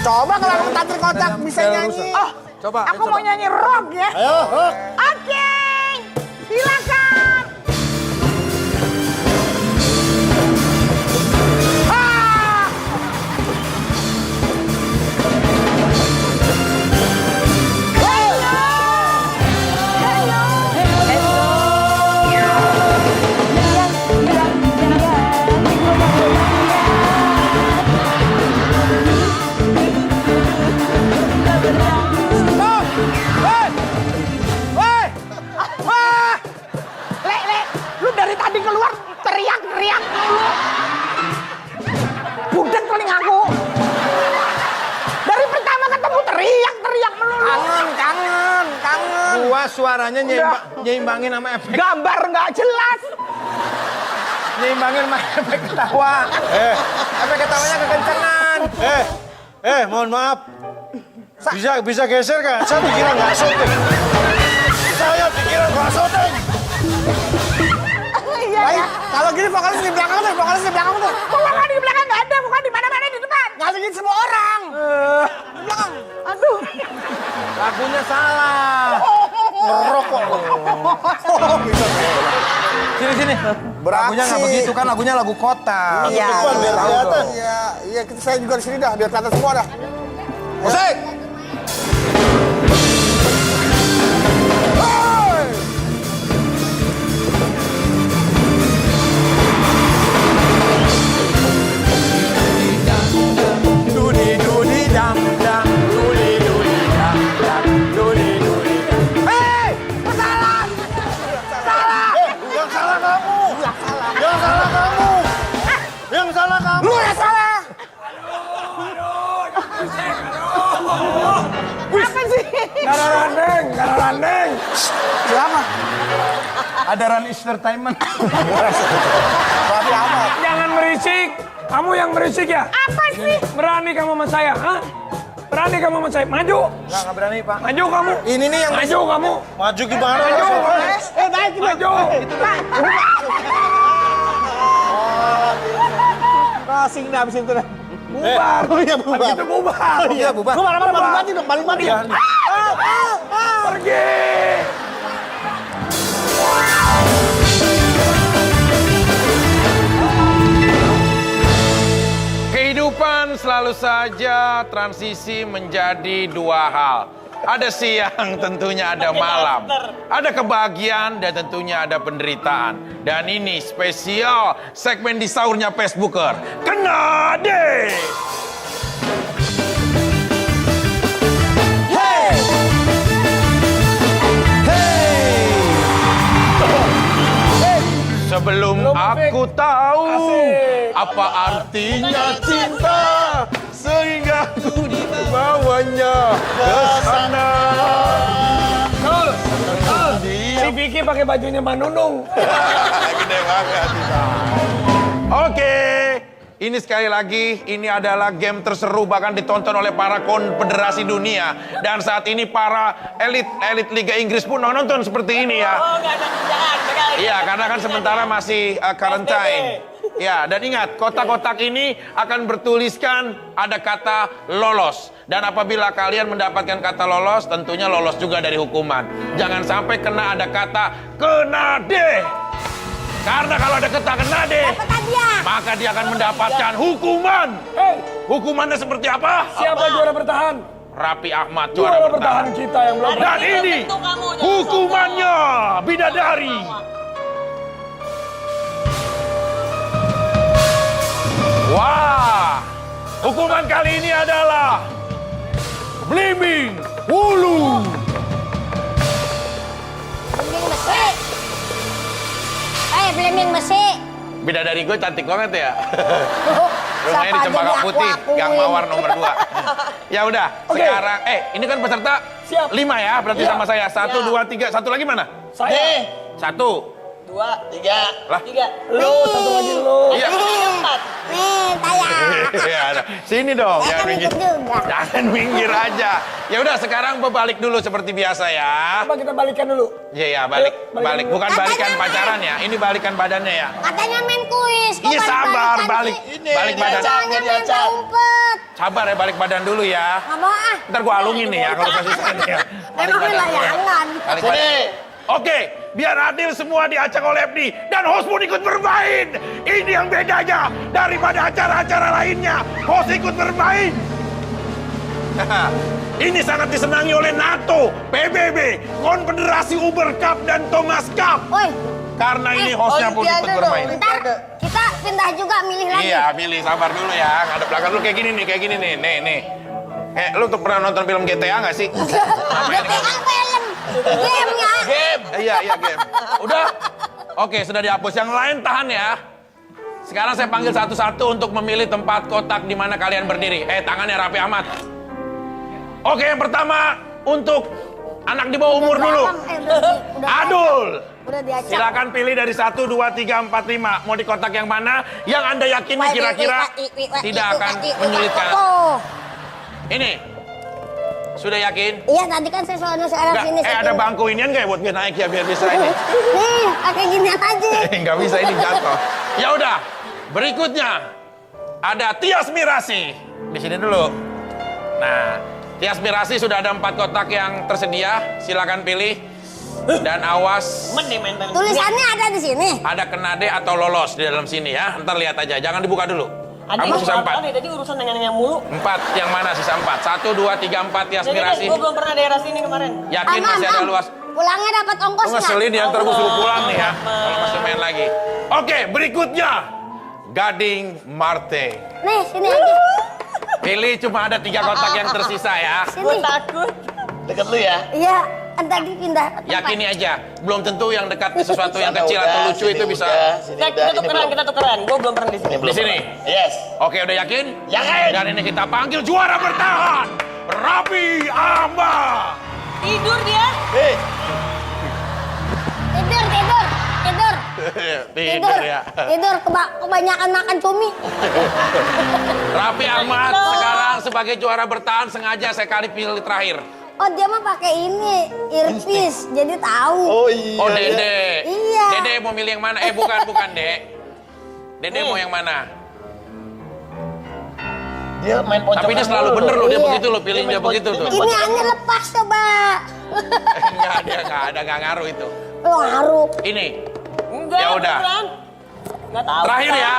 Coba kalau kamu Tantri kotak bisa nyanyi. Oh, Coba. aku mau nyanyi rock ya. Ayo, rock. Oke, silakan. Ah! Le, lu dari tadi keluar teriak-teriak mulu. Budek telingaku. Dari pertama ketemu teriak-teriak melulu. Kangen. Gua suaranya nyimbangin sama efek. Gambar nggak jelas. Nyimbangin sama efek ketawa. Efek ketawanya kekencengan. Mohon maaf. Bisa geser kan? Saya dikira nggak syuting. Saya dikira nggak syuting. Iya, Baik, kalau gini vokalis di belakang tuh, Bukan di belakang nggak ada, bukan di mana-mana di depan. Ngasihin semua orang. Di belakang. Aduh. Lagunya salah. Ngerok kok. Sini. Lagunya nggak begitu kan, lagunya lagu kota. Iya. Depan biar kelihatan. Iya, saya juga di sini dah, biar kelihatan semua dah. Musik. Yang salah kamu. Lu yang salah. Apa sih? Gak ada randeng. Siapa? Ada run entertainment. Berarti amat. Jangan berisik. Kamu yang berisik ya? Apa sih? Berani kamu sama saya, hah? Berani kamu sama saya? Maju. Nggak berani, Pak. Maju kamu. Ini nih yang Maju kamu. Maju gimana? Maju. Naik Maju. Kasing dah abis itu dah. Bubar. Oh iya bubar. Itu bubar. Iya, bubar. Lu mana-mana balik mati dong, balik mati. Pergi. Kehidupan selalu saja transisi menjadi dua hal. Ada siang, tentunya ada malam. Ada kebahagiaan dan tentunya ada penderitaan. Dan ini spesial segmen di sahurnya Facebooker. Kena deh! Sebelum aku tahu apa artinya cinta, sehingga aku dibawanya ke sana. Si Vicky pakai bajunya Mbak Nunung. Gede banget. Oke, ini sekali lagi, ini adalah game terseru bahkan ditonton oleh para konfederasi dunia. Dan saat ini para elit Liga Inggris pun nonton seperti ini ya. Oh, nggak ada kerjaan. Iya, karena kan sementara masih quarantine. Ya, dan ingat, kotak-kotak ini akan bertuliskan ada kata lolos. Dan apabila kalian mendapatkan kata lolos, tentunya lolos juga dari hukuman. Jangan sampai kena ada kata kena D. Karena kalau ada kata kena D, maka dia akan mendapatkan hukuman. Hukumannya seperti apa? Siapa juara bertahan? Raffi Ahmad juara bertahan kita yang belum. dan ini hukumannya bidadari. Wah, hukuman kali ini adalah Blimbing Wulu. Blimbing besi. Blimbing besi. Bidadari gue cantik banget ya. Rumahnya di Cempaka Putih, Gang Mawar nomor 2. Ya udah, sekarang ini kan peserta 5 ya, berarti sama saya. 1, 2, 3, satu lagi mana? Saya. 1, 2, 3. lah. Lu satu lagi lu. Iya. Ya, sini dong, jangan minggir. Jangan minggir aja. Ya udah, sekarang balik dulu seperti biasa ya. Coba kita balikan dulu. Iya, balik. Bukan balikan pacaran ya. Ini balikan badannya ya. Katanya main kuis. Iya, sabar, balik badan. Katanya main umpet. Sabar ya, balik badan dulu ya. Nggak mau ah. Ntar gua alungin nih ya kalau kasih ya. Emang layangan. Balik badan. Oke, biar adil semua diacak oleh FD dan host pun ikut bermain. Ini yang bedanya daripada acara-acara lainnya. Host ikut bermain. Ini sangat disenangi oleh NATO, PBB, Konfederasi Uber Cup dan Thomas Cup. Woi. Karena ini hostnya pun ikut bermain. Ntar kita pindah juga milih lagi. Iya, milih, sabar dulu ya. Ngadep belakang dulu kayak gini nih. Nih. Lu tuh pernah nonton film GTA nggak sih? GTA film. Game-nya. Iya, game. Udah? Oke, sudah dihapus. Yang lain tahan ya. Sekarang saya panggil satu-satu untuk memilih tempat kotak di mana kalian berdiri. Tangannya Raffi Ahmad. Oke, yang pertama untuk anak di bawah umur dulu. Adul. Udah diacak. Silakan pilih dari 1, 2, 3, 4, 5. Mau di kotak yang mana? Yang Anda yakini kira-kira tidak akan menyulitkan. Ini. Sudah yakin? Iya, tadi kan saya soalnya sekarang sini. Ada bangku inian nggak buat biar naik ya, biar bisa ini? Nih, pakai ginian aja. Nggak bisa, ini jatuh. Ya udah, berikutnya ada Tias Mirasi. Di sini dulu. Nah, Tias Mirasi sudah ada 4 kotak yang tersedia. Silakan pilih. Dan awas. Tulisannya ada di sini. Ada kena D atau lolos di dalam sini ya. Ntar lihat aja, jangan dibuka dulu. Kamu sisa 4. Tadi urusan yang mulu. 4, yang mana sisa 4? 1, 2, 3, 4 Tias Mirasi. Gue belum pernah daerah sini kemarin. Yakin masih ada luas? Pulangnya dapat ongkos nggak? Ngeselin ya, ntar gue suruh pulang nih ya. Kalau masih main lagi. Oke, berikutnya Gading Marte. Nih, sini aja. Pilih, cuma ada 3 kotak yang tersisa ya. Gue takut. Dekat lu ya. Iya, tadi pindah tempat. Yakini aja, belum tentu yang dekat sesuatu yang kecil atau lucu itu bisa. Kita tukeran. Gue belum pernah di sini. Di sini. Yes. Oke, udah yakin? Yakin. Dan ini kita panggil juara bertahan, Raffi Ahmad. Tidur dia. Tidur ya. Tidur, kebanyakan makan cumi. Raffi Ahmad sekarang sebagai juara bertahan sengaja saya kali pilih terakhir. Oh, dia mah pakai ini, earpiece, jadi tahu. Oh iya. Oh, Dede. Iya. Dede mau milih yang mana? Bukan, Dek. Dede mau yang mana? Dia main pojokan. Tapi dia selalu bener loh, dia Iya. begitu loh, pilih dia begitu tuh. Ini hanya lepas coba. Enggak, dia nggak ngaruh itu. Lo ngaruh. Ini. Enggak. Ya udah. Enggak tahu. Terakhir ya.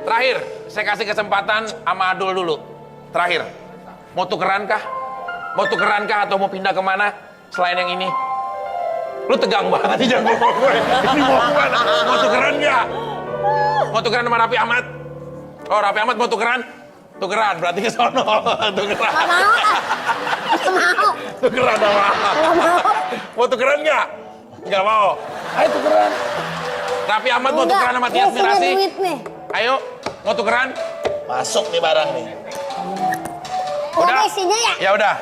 Terakhir, saya kasih kesempatan sama Adul dulu. Terakhir. Mau tukeran kah? Atau mau pindah kemana selain yang ini? Lu tegang banget sih jangan ngomong gue. Ini mau kemana? Mau tukeran nggak? Mau tukeran sama Raffi Ahmad? Oh, Raffi Ahmad mau tukeran? Tukeran, berarti ke sono. Tukeran. Gak mau. Mau. Tukeran sama. Mau tukeran nggak? Nggak mau. Ayo tukeran. Raffi Ahmad mau tukeran sama Tias Mirasi? Duit nih. Ayo, mau tukeran? Masuk nih barang nih. Udah? Isinya ya? Ya udah.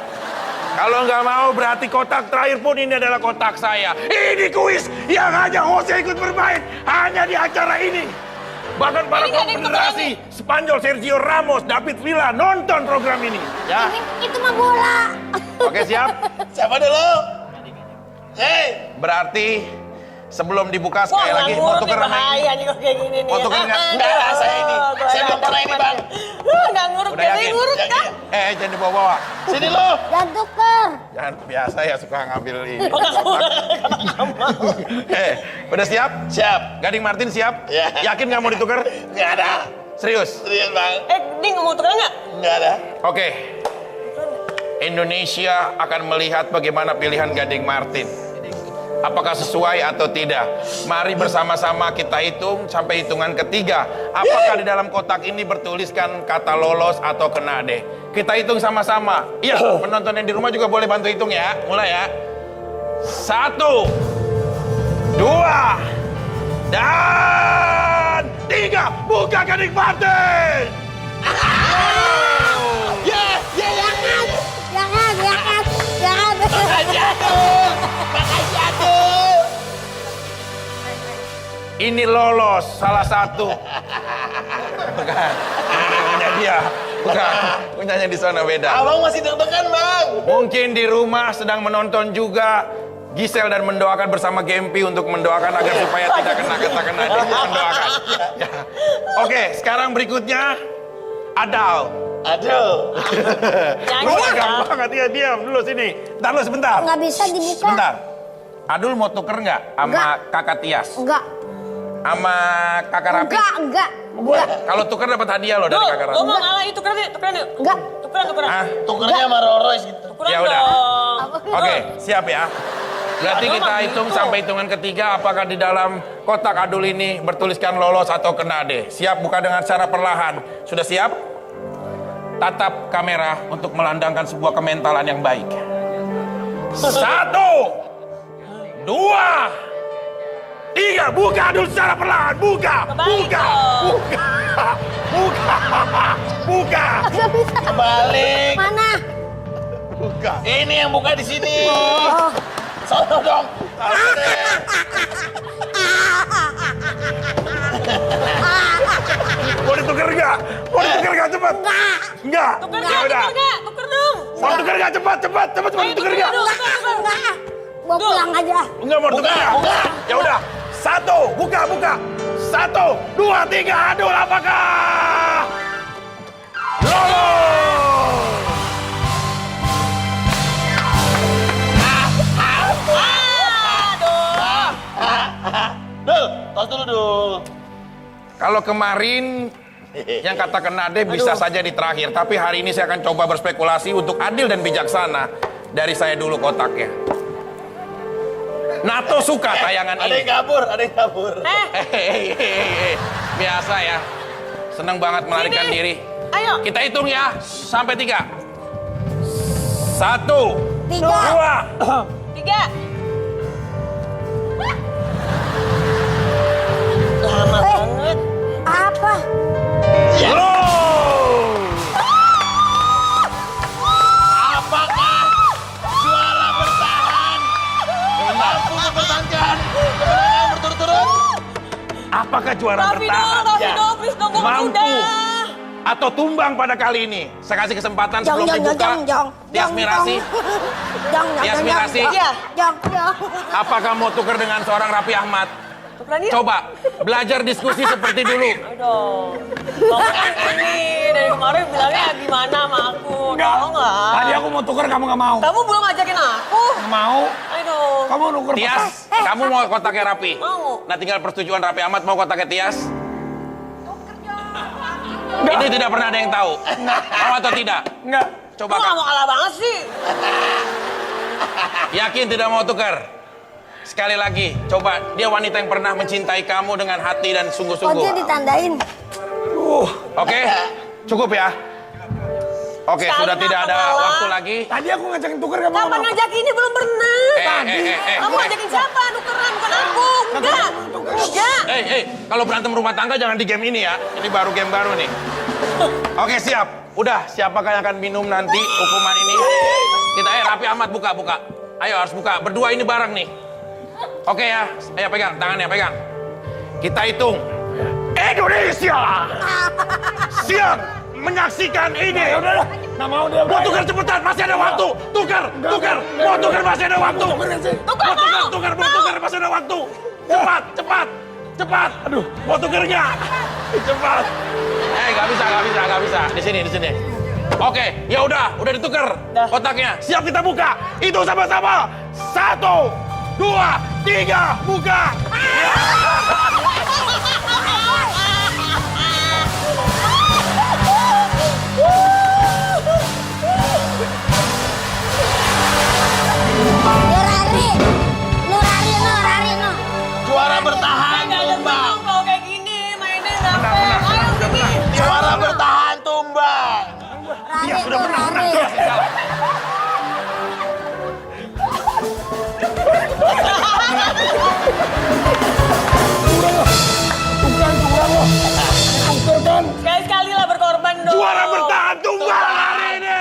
Kalau nggak mau berarti kotak terakhir pun ini adalah kotak saya. Ini kuis yang hanya Jose ikut bermain hanya di acara ini. Bahkan para konfederasi Spanyol, Sergio Ramos, David Villa nonton program ini. Ya. Itu mah bola. Oke, siap? Siapa dulu? Hei. Berarti Sebelum dibuka sekali lagi mau tuker sama ini. Bahaya nih kok kayak gini nih. Mau tuker nggak? Enggak, saya ini. Saya belum pernah ini, Bang. Nggak ngurut, Udah yakin? ngurut kan? Jangan dibawa-bawa. Sini lo. Jangan tuker. Jangan biasa ya suka ngambil ini. Udah siap? Siap. Gading Martin siap? Ya. Yakin nggak mau ditukar? Nggak ada. Serius? Serius, Bang. Ding mau tuker nggak? Nggak ada. Oke. Indonesia akan melihat bagaimana pilihan Gading Martin. Apakah sesuai atau tidak? Mari bersama-sama kita hitung sampai hitungan ketiga. Apakah di dalam kotak ini bertuliskan kata lolos atau kena deh? Kita hitung sama-sama. Iya, penonton yang di rumah juga boleh bantu hitung ya. Mulai ya. 1, 2, dan 3. Buka Gading Martin. Ini lolos salah satu. Bukan. Ini punya dia. Bukan. Punyanya di sana beda. Abang masih deg-degan, Bang. Mungkin di rumah sedang menonton juga Gisel dan mendoakan bersama Gempi untuk mendoakan agar supaya tidak kena dia mendoakan. Ya. Oke, sekarang berikutnya Adal. Aduh. Lu pegang banget ya, diam dulu sini. Ntar lu sebentar. Nggak bisa dibuka. Sebentar. Adul mau tuker nggak sama kakak Tias? Enggak. Sama kakak Rapi? Enggak. Kalau tuker dapat hadiah loh dari kakak Rapi. Gue mau ngalah itu, tukeran yuk. Enggak. Tukeran. Ah, Tukernya sama Rorois gitu. Tukeran ya udah. dong. Oke, siap ya. Berarti kita hitung sampai hitungan ketiga apakah di dalam kotak Adul ini bertuliskan lolos atau kena deh. Siap buka dengan cara perlahan. Sudah siap? Tatap kamera untuk melandangkan sebuah kementalan yang baik. 1, 2, 3. Buka Adul secara perlahan. Buka. Nggak bisa. Balik. Mana? Buka. Ini yang buka di sini. Sono dong. Mau ditukar nggak? Cepat. Enggak. Tuker Ya udah. nggak? Tuker dong. Mau tuker nggak? Cepat ditukar nggak? Enggak. Mau pulang aja. Enggak mau tuker nggak? Ya udah. 1, buka. 1, 2, 3. Adul apakah lolos? Dul, tos dulu, Dul. Kalau kemarin yang kata kena deh bisa saja di terakhir, tapi hari ini saya akan coba berspekulasi untuk adil dan bijaksana. Dari saya dulu kotaknya. NATO suka tayangan Ada ini. yang kabur. Biasa ya. Senang banget melarikan diri. Ayo. Kita hitung ya sampai 3. 1, 2, 3. Lama banget. Apa? Apakah juara bertahan mampu mempertahankan kemenangan berturut-turut? Apakah juara Raffi bertahan dong, please dong, gue mampu udah. atau tumbang pada kali ini? Saya kasih kesempatan sebelum dibuka. Tias Mirasi. Tias Mirasi. Jong. Apakah mau tuker dengan seorang Raffi Ahmad? Tukeran yuk. Coba belajar diskusi seperti dulu. Aduh. Kamu kan ini dari kemarin bilangnya gimana sama aku. Tolong lah. Tadi aku mau tuker, kamu nggak mau. Kamu belum ngajakin aku. Nggak mau. Aduh. Kamu nuker. Tias, kamu mau kotaknya Raffi? Mau. Nah tinggal persetujuan Raffi Ahmad mau kotaknya Tias. Ini tidak pernah ada yang tahu. Mau atau tidak? Enggak. Coba Lu nggak mau kalah banget sih. Yakin tidak mau tukar? Sekali lagi, coba dia wanita yang pernah mencintai kamu dengan hati dan Oh, dia sungguh-sungguh. ditandain. Oke, cukup ya. Oke, Sekali sudah tidak ada ngalah. waktu lagi. Tadi aku ngajakin tuker kamu Kapan ngajakin ini belum pernah. Kamu ngajakin siapa? Nukeran bukan aku. Enggak. Kalau berantem rumah tangga jangan di game ini ya. Ini baru game baru nih. Oke, siap. Udah, siapakah yang akan minum nanti hukuman ini? Kita Raffi Ahmad buka. Ayo harus buka. Berdua ini bareng nih. Oke ya. Ayo pegang tangannya, pegang. Kita hitung. Indonesia siap menyaksikan ini. Udah, nggak mau dia. Mau tukar cepetan, masih ada waktu. Tukar. Mau tukar masih ada waktu. Mau tukar masih ada waktu. Cepat. Aduh, mau tukarnya. Cepat. Nggak bisa. Di sini. Oke, ya udah ditukar kotaknya. Siap kita buka. Itu sama-sama. 1, 2, 3, buka. Juara bertahan tumbang. Kalau kayak gini mainnya nggak Juara bertahan tumbang. Iya, sudah menang. Sekali-sekali lah berkorban dong. Juara bertahan tumbang hari ini.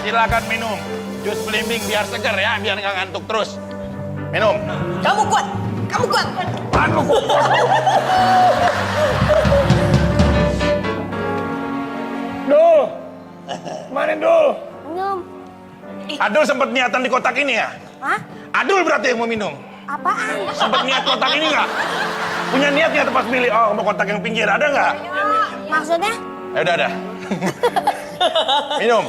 Silakan minum jus belimbing biar segar ya, biar nggak ngantuk terus. Minum. Kamu kuat. Dul. Mana Dul? Minum. Adul sempat niatan di kotak ini ya? Hah? Adul berarti yang mau minum. Apaan? Sempat niat kotak ini nggak? Punya niat nggak pas milih? Oh, mau kotak yang pinggir ada nggak? Maksudnya? Ya udah. Minum.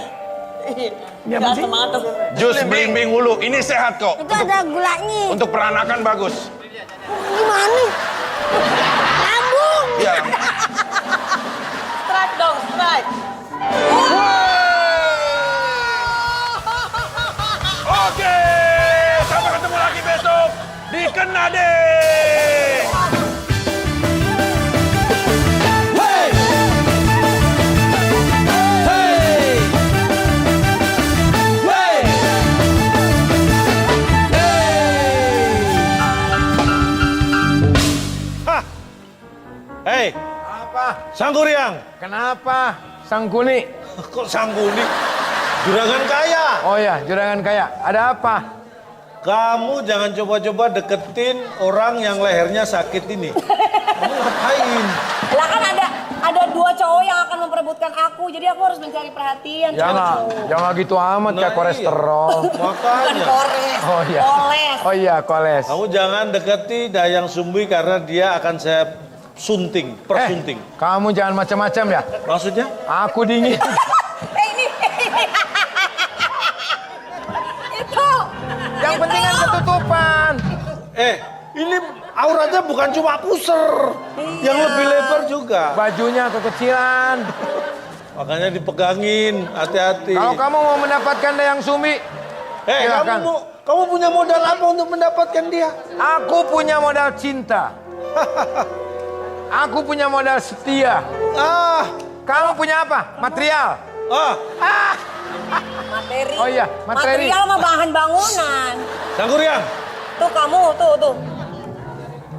Gak semangat tuh. Jus belimbing hulu. Ini sehat kok. Itu ada gulanya. Untuk peranakan bagus. Gimana? Lambung. Ya. Strike dong, strike. Oke. Sampai ketemu lagi besok di Kenade. Hei, Apa? Sangguriang. Kenapa? Sang Kuni? Kok Sangguni? Juragan kaya. Oh ya, juragan kaya. Ada apa? Kamu jangan coba-coba deketin orang yang lehernya sakit ini. Kamu ngapain? Lah kan ada dua cowok yang akan memperebutkan aku, jadi aku harus mencari perhatian. Jangan gitu amat kayak kolesterol. Makanya. Oh iya. Koles. Oh iya, koles. Kamu jangan deketi Dayang Sumbi karena dia akan saya sunting, persunting. Kamu jangan macam-macam ya. Maksudnya? Aku dingin. Ini. Itu. Yang penting kan ketutupan. Ini auratnya bukan cuma puser, yang lebih lebar juga. Bajunya kekecilan. Makanya dipegangin, hati-hati. Kalau kamu mau mendapatkan Dayang Sumbi, silakan. kamu punya modal apa untuk mendapatkan dia? Aku punya modal cinta. Aku punya modal setia. Kamu punya apa? Material. Materi. Oh iya, materi. Material mah bahan bangunan. Sangguriang, Tuh kamu, tuh.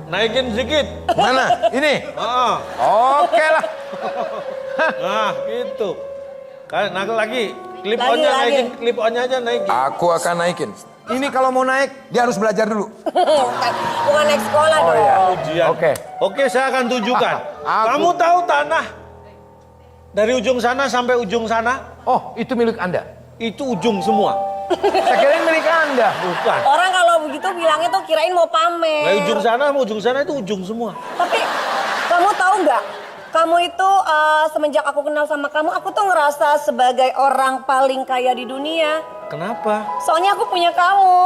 naikin sedikit. Mana? Ini? Oke lah. Nah, gitu. Naik lagi. Clip Lagi, on-nya lagi. naikin, clip on-nya aja naikin. Aku akan naikin. Ini kalau mau naik, dia harus belajar dulu. Bukan naik sekolah Oh dong. iya. Ujian. Oke. Oke, saya akan tunjukkan. Aku- Kamu tahu tanah dari ujung sana sampai ujung sana? Oh, itu milik Anda. Itu ujung semua. Saya kirain milik Anda. Bukan. Orang kalau begitu bilangnya tuh kirain mau pamer. Dari ujung sana sama ujung sana itu ujung semua. Tapi kamu tahu nggak? Kamu itu semenjak aku kenal sama kamu, aku tuh ngerasa sebagai orang paling kaya di dunia. Kenapa? Soalnya aku punya kamu.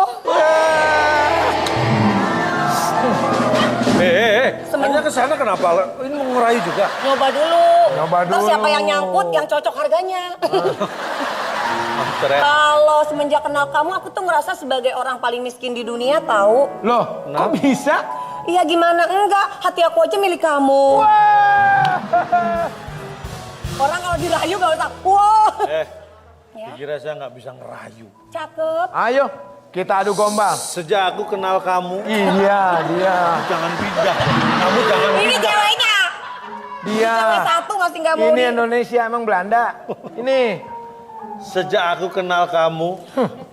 Hanya ke sana kenapa? Ini mau ngerayu juga. Nyoba dulu. Nyoba Terus dulu. siapa yang nyangkut, yang cocok harganya. Keren. Kalau semenjak kenal kamu, aku tuh ngerasa sebagai orang paling miskin di dunia, tahu? Loh, kok bisa? Iya gimana enggak, hati aku aja milik kamu. Orang kalau dirayu gak usah, wow. Dikira saya nggak bisa ngerayu. Cakep. Ayo, kita adu gombal. Sejak aku kenal kamu. Iya, dia. Jangan pindah. Kamu jangan Ini pindah. ceweknya. Dia. Cewek satu masih nggak mau Ini Indonesia, emang Belanda. Ini. Sejak aku kenal kamu,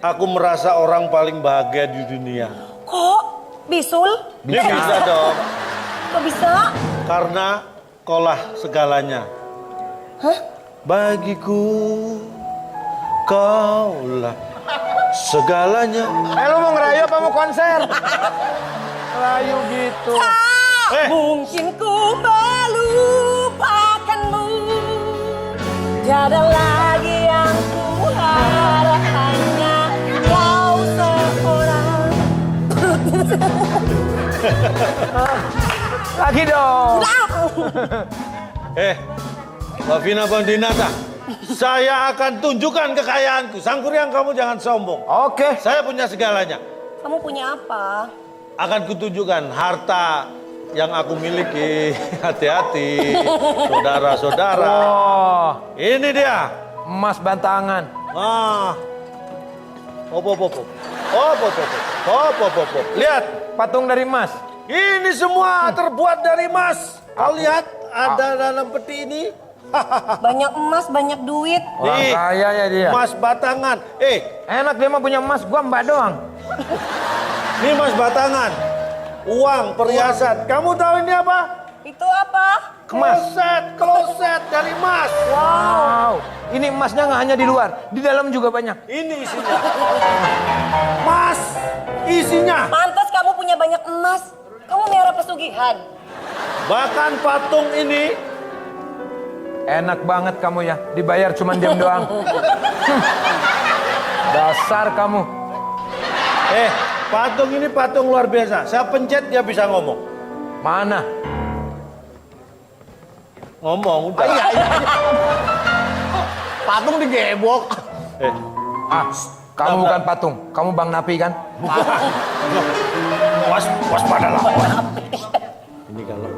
aku merasa orang paling bahagia di dunia. Kok? Bisul? Bisa dong. Kok bisa? Karena kaulah segalanya. Hah? Bagiku kaulah segalanya. Lu mau ngerayu apa mau konser? Ngerayu gitu. Mungkin ku melupakanmu. Tiada lagi yang ku harap, hanya kau seorang. Lagi dong. Mbak Vina Bandinata, saya akan tunjukkan kekayaanku. Sangkuriang, kamu jangan sombong. Oke. Saya punya segalanya. Kamu punya apa? Akan kutunjukkan harta yang aku miliki. Hati-hati, saudara-saudara. Oh, Ini dia. emas bantangan. Lihat, Patung dari emas. ini semua terbuat dari emas. Kau lihat, ada dalam peti ini. Banyak emas, banyak duit. Orang Nih, kaya ya dia. emas batangan. Enak dia mah punya emas, gua mbak doang. Ini emas batangan. Uang, perhiasan. Kamu tahu ini apa? Itu apa? Kloset dari emas. Wow. Ini emasnya nggak hanya di luar, di dalam juga banyak. Ini isinya. Emas isinya. Pantas kamu punya banyak emas. Kamu merah pesugihan. Bahkan patung ini Enak banget kamu ya, dibayar cuma diam doang. Dasar kamu. Patung ini patung luar biasa. Saya pencet dia bisa ngomong. Mana? Ngomong udah. Patung digebok. Kamu bukan patung, kamu Bang Napi kan? Waspadalah. Ini kalau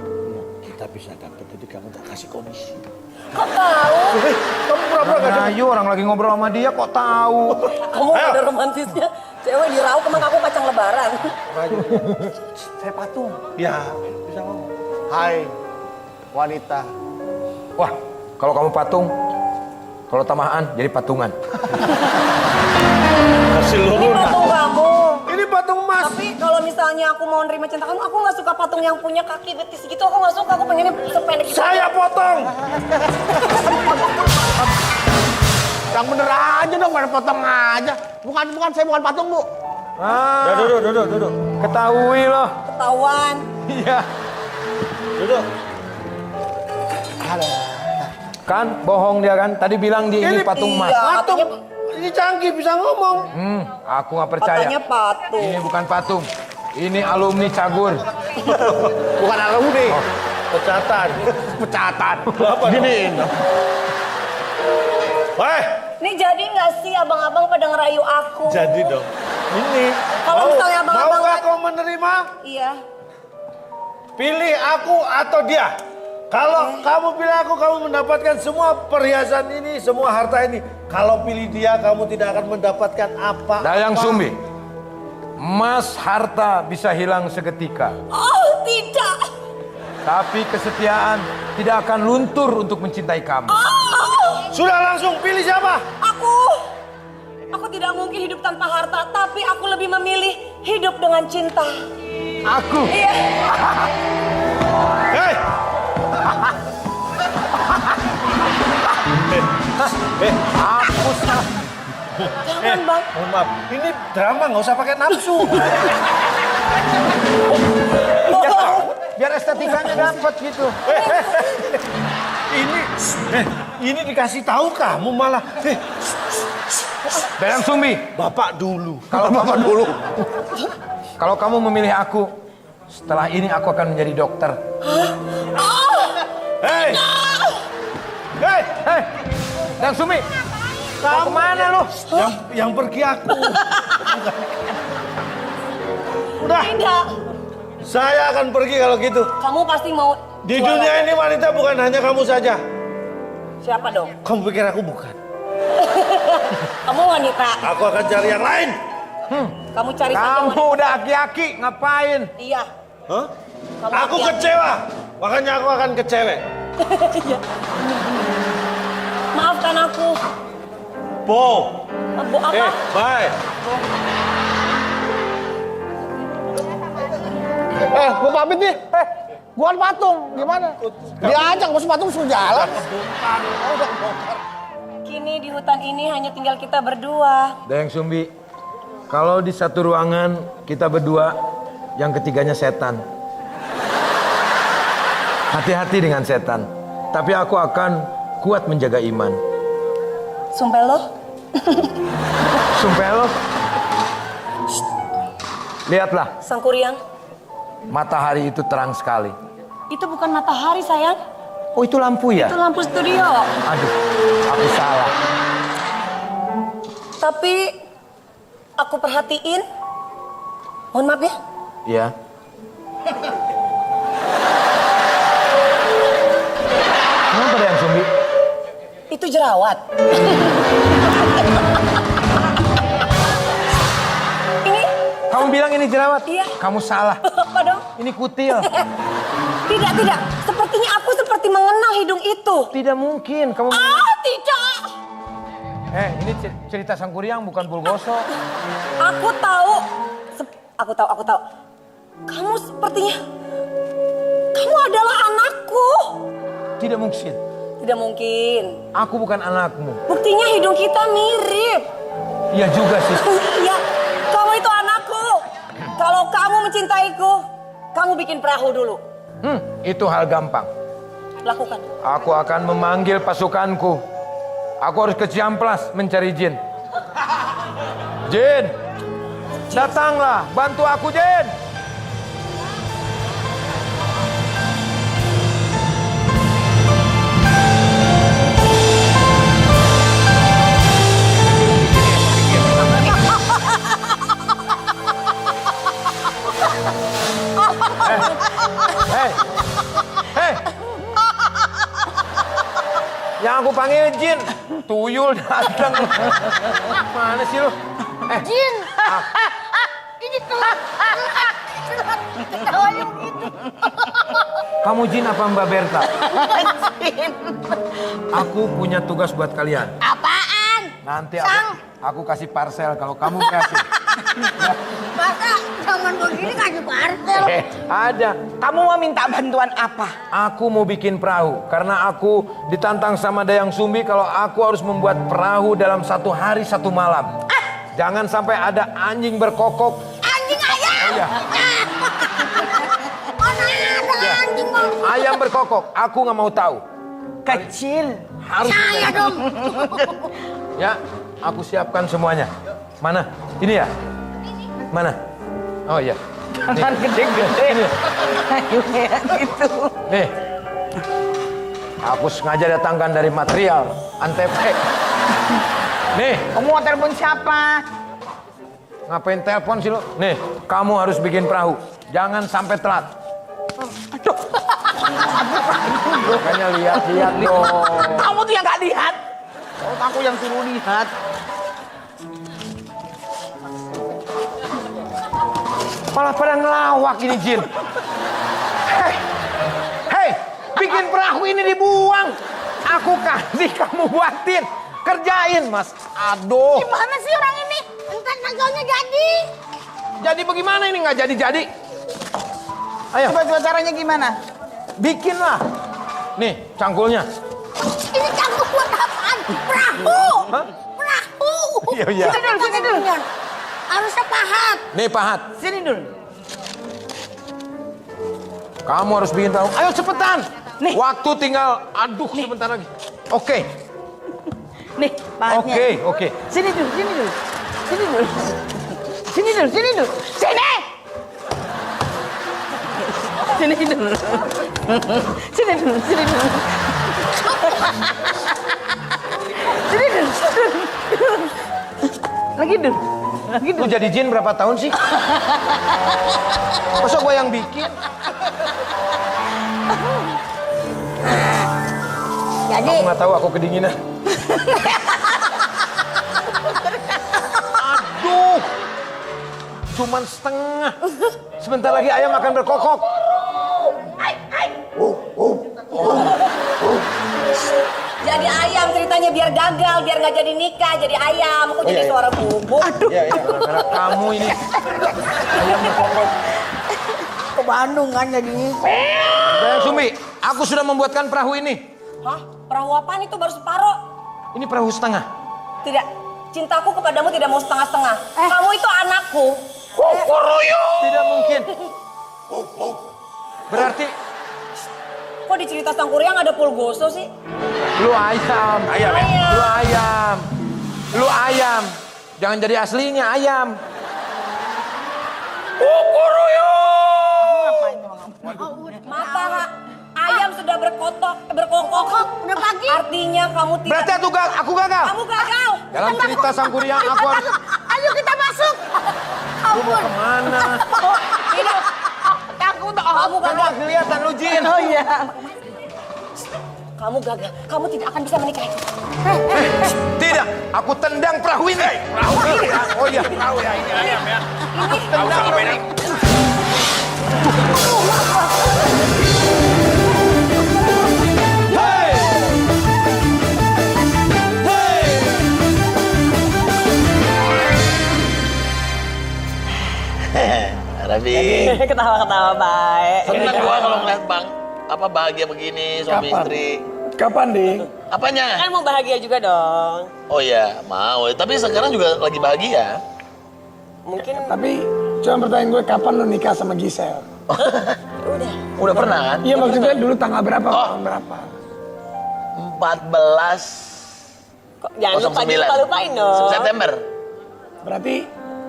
kita bisa dapat, jadi kamu tak kasih komisi. Kok tahu? Kamu pura-pura gak dengar? Ayo orang lagi ngobrol sama dia kok tahu. Kamu ada romantisnya. Cewek diraup emang aku kacang lebaran. Saya patung. Ya, bisa ngomong. Hai, wanita. Wah, kalau kamu patung, kalau tamahan jadi patungan. Ini patung kamu. Ini patung emas. Tapi kalau misalnya aku mau nerima cinta kamu, aku nggak suka patung yang punya kaki betis gitu. Aku nggak suka. Aku pengennya sependek gitu. Saya potong. Yang bener aja dong, mana potong aja. Bukan, saya bukan patung, Bu. Duduk. Ketahui loh. Ketahuan. Iya. Duduk. Kan bohong dia kan? Tadi bilang dia ini patung emas. Iya, Patung. Ini canggih, bisa ngomong. Aku nggak percaya. Katanya patung. Ini bukan patung. Ini alumni Cagur. Bukan alumni. Pecatan. Apa Giniin. Ini jadi nggak sih abang-abang pada ngerayu aku? Jadi dong. Ini. Kalau misalnya abang-abang Maukah kau menerima? Iya. Pilih aku atau dia. Kalau kamu pilih aku, kamu mendapatkan semua perhiasan ini, semua harta ini. Kalau pilih dia, kamu tidak akan mendapatkan apa-apa. Dayang Sumbi, emas harta bisa hilang seketika. Oh tidak. Tapi kesetiaan tidak akan luntur untuk mencintai kamu. Sudah langsung pilih siapa? Aku tidak mungkin hidup tanpa harta, tapi aku lebih memilih hidup dengan cinta. Aku. Iya. Hei! Aku sah. Jangan bang. Mohon maaf, ini drama nggak usah pakai nafsu. Biar estetikanya dapat gitu. Ini dikasih tahu kamu malah. Dayang Sumbi, Bapak dulu. Kalau kamu memilih aku, setelah ini aku akan menjadi dokter. Hei! Dayang Sumbi, mau kemana lu? Yang pergi aku. Udah. Tidak. Saya akan pergi kalau gitu. Kamu pasti mau. Di dunia ini wanita bukan hanya kamu saja. Siapa dong? Kamu pikir aku bukan? Kamu wanita. Aku akan cari yang lain. Kamu cari saja Kamu wanita. udah aki-aki, ngapain? Iya. Hah? Kamu Aku hati-hati. kecewa. Makanya aku akan ke cewek. Maafkan aku. Bo. Bu apa? Bye. Gue pamit nih. Bukan patung, gimana? Diajak masuk patung suruh jalan. Kini di hutan ini hanya tinggal kita berdua. Dayang Sumbi, kalau di satu ruangan kita berdua, yang ketiganya setan. Hati-hati dengan setan. Tapi aku akan kuat menjaga iman. Sumpah lo? Sumpah lo? Lihatlah, Sang Kuryang. matahari itu terang sekali. Itu bukan matahari sayang. Oh, itu lampu ya? Itu lampu studio. Aduh, aku salah. Tapi aku perhatiin. Mohon maaf ya. Iya. Kenapa Dayang Sumbi? Itu jerawat. Ini? Kamu bilang ini jerawat? Iya. Kamu salah. Apa dong? Ini kutil. Tidak, tidak. Sepertinya aku seperti mengenal hidung itu. Tidak mungkin. Kamu. Tidak. Ini cerita Sang Kuryang bukan Bulgoso. Aku tahu. Aku tahu. Kamu sepertinya. Kamu adalah anakku. Tidak mungkin. Tidak mungkin. Aku bukan anakmu. Buktinya hidung kita mirip. Iya juga sih. Iya, kamu itu anakku. Kalau kamu mencintaiku, kamu bikin perahu dulu. Itu hal gampang. Lakukan. Aku akan memanggil pasukanku. Aku harus ke Ciamplas mencari Jin. Jin, datanglah, bantu aku Jin. Hei, yang aku panggil Jin, tuyul datang. Mana sih lu? Jin, ini telat. Ketawanya begitu. Kamu Jin apa Mbak Berta? Jin. Aku punya tugas buat kalian. Apaan? Nanti aku kasih parcel kalau kamu kasih. Masa zaman begini kasih parcel? Ada. Kamu mau minta bantuan apa? Aku mau bikin perahu karena aku ditantang sama Dayang Sumbi kalau aku harus membuat perahu dalam 1 hari 1 malam. Jangan sampai ada anjing berkokok. Anjing ayam? Oh, iya. Mana ada anjing bang? Ayam berkokok, aku nggak mau tahu. Kecil. Harus Saya dong. Ya, aku siapkan semuanya. Mana? Ini ya? Mana? Oh iya. Jangan gede-gede. Gitu. Nih. Aku sengaja datangkan dari material Antep. Nih. Kamu mau telepon siapa? Ngapain telepon sih lo? Nih, kamu harus bikin perahu. Jangan sampai telat. Aduh. Makanya lihat-lihat dong. Kamu tuh yang gak lihat. Oh, aku yang suruh lihat. Malah pada ngelawak ini Jin. Hei, bikin perahu ini dibuang. Aku kasih kamu buatin. Kerjain Mas. Aduh. Gimana sih orang ini? Entar nagalnya jadi. Jadi bagaimana ini nggak jadi-jadi? Ayo. Coba caranya gimana? Bikinlah. Nih, cangkulnya. Ini cangkul buat apaan? Perahu. Hah? Perahu. Iya, iya. Sini dulu. Harusnya pahat. Nih, pahat. Sini dulu. Kamu harus bikin perahu. Ayo cepetan. Nih. Waktu tinggal, sebentar lagi. Oke. Nih, pahatnya. Oke. Sini dulu. Sini dulu. Sini dulu. Sini. Sini dulu. Lagi dulu. Lu jadi Jin berapa tahun sih? Masa gua yang bikin? Jadi. Aku nggak tahu, aku kedinginan. Aduh, cuman setengah. Sebentar lagi ayam akan berkokok. Jadi ayam ceritanya biar gagal, biar nggak jadi nikah, jadi ayam. Kok jadi suara bubuk? Aduh. Gara-gara kamu ini ayam berkokok. Ke Bandung kan jadinya. Dayang Sumbi, aku sudah membuatkan perahu ini. Hah? Perahu apaan itu baru separuh? Ini perahu setengah. Tidak, cintaku kepadamu tidak mau setengah-setengah. Kamu itu anakku. Tidak mungkin. Berarti Kok di cerita Sang Kuryang ada Pulgoso sih? lu ayam. Ayam ya? Lu ayam. Lu ayam. Jangan jadi aslinya ayam. Mata ayam sudah berkokok. Udah pagi. Artinya kamu tidak. Berarti aku gagal. Kamu gagal. Dalam cerita Sang Kuryang aku harus. Ayo kita masuk. Lu mau kemana? Tidak. Kamu gagal. Kelihatan lu Jin. Oh iya. Kamu gagal. Kamu tidak akan bisa menikahi. Tidak, aku tendang perahu ini. Perahu ya? Oh iya. Perahu ya, ini ayam ya. Aku tendang perahu ini. Raffi. Ketawa-ketawa baik. Seneng gua kalau ngeliat Bang bahagia begini suami istri. Kapan, Di? Apanya? Kan mau bahagia juga dong. Oh iya, mau. Tapi sekarang juga lagi bahagia. Mungkin Tapi cuma pertanyaan gue, kapan lu nikah sama Gisel? Udah pernah kan? Iya, maksudnya dulu tanggal berapa? Tahun berapa? 14 kok jangan lupa 09. lupa-lupain dong. September Berarti